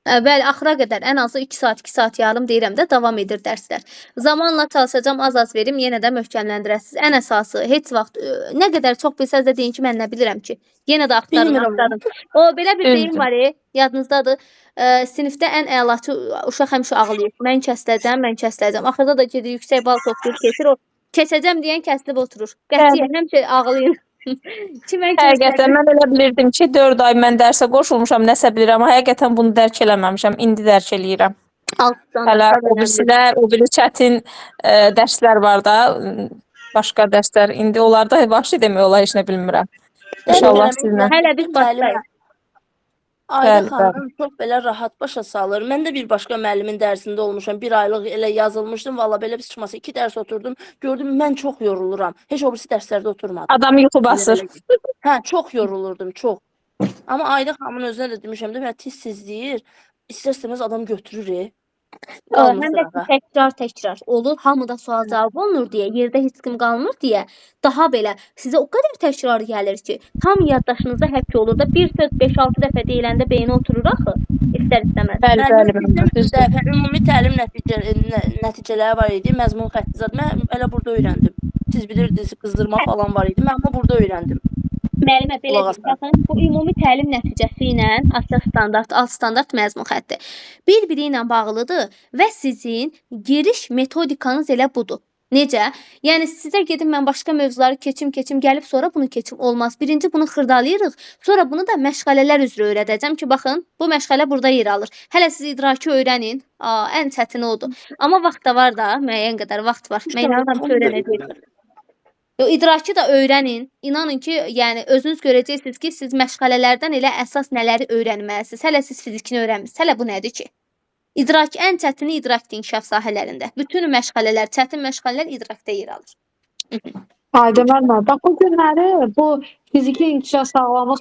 Bəli, axıra qədər ən azı 2 saat, 2 saat yarım deyirəm də davam edir dərslər. Zamanla çalışacağam, az verim, yenə də möhkəmləndirəsiniz. Ən əsası, heç vaxt nə qədər çox bilsəz də deyin ki, mən nə bilirəm ki. Yenə də axtarın. Belə bir deyim var, yadınızdadır. Sinifdə ən əlaçı uşaq həmişə ağlayır. Mən kəsiləcəm. Axırda da gedir, yüksək bal toplayır, keçir. O Keçəcəm deyən kəsilib oturur. Qətiyyən həmişə ağlayın. Kimə Həqiqətən mən elə bilirdim ki, 4 ay mən dərsə qoşulmuşam, nəsə bilirəm. Həqiqətən bunu dərk eləməmişəm. İndi dərk eləyirəm. Hələ o biri çətin dərslər var da, başqa dərslər. İndi onlarda başı demək olar heç nə bilmirəm. İnşallah sizinlə. Hələ biz başlayıq. Ayda xanım çox belə rahat başa salır. Mən də bir başqa müəllimin dərsində olmuşam. Bir aylıq elə yazılmışdım. Valla belə bir çıxması 2 dərs oturdum. Gördüm mən çox yoruluram. Heç o birisi dərslərdə oturmadım. Adam yuxu basır. Hə, çox yorulurdum, çox. Amma Ayda xanımın özünə də demişəm də, tez deyir. İstər-istəməz adam götürür. Həm də təkrar olur. Hamıda sual cavab olunur deyə, yerdə heç kim qalmır deyə daha belə sizə o qədər təkrar gəlir ki, tam yaddaşınızda həkk olur da bir söz 5-6 dəfə deyiləndə beyni oturur axı. İstər-istəməz. Bəli. Ümumi təlim nəticələri var idi. Məzmun xətti zad. Mən elə burada öyrəndim. Siz bilirdiniz, qızdırma falan var idi. Mən amma burada öyrəndim. Müəllimə belə deyək, baxın, bu ümumi təlim nəticəsi ilə əsas standart, alt standart məzmun xətti bir-biri ilə bağlıdır və sizin giriş metodikanız elə budur. Necə? Yəni sizə gedim mən başqa mövzuları keçim, gəlib sonra bunu keçim olmaz. Birinci bunu xırdalayırıq, sonra bunu da məşğələlər üzrə öyrədəcəm ki, baxın, bu məşğələ burada yer alır. Hələ siz idraki öyrənin. Ən çətini odur. Amma vaxt da var da, müəyyən qədər vaxt var. Mən inanıram ki, öyrənəcəksiniz. İdraki da öyrənin. İnanın ki, yəni özünüz görəcəksiniz ki, siz məşğələlərdən elə əsas nələri öyrənməlisiniz. Hələ siz fizikini öyrənmisiniz. Hələ bu nədir ki? İdrak ən çətini idrakdır inkişaf sahələrində. Bütün məşğələlər, çətin məşğələlər idrakda yer alır. Ayda müəllimə, bax bu günləri bu fiziki inkişaf sağlamlıq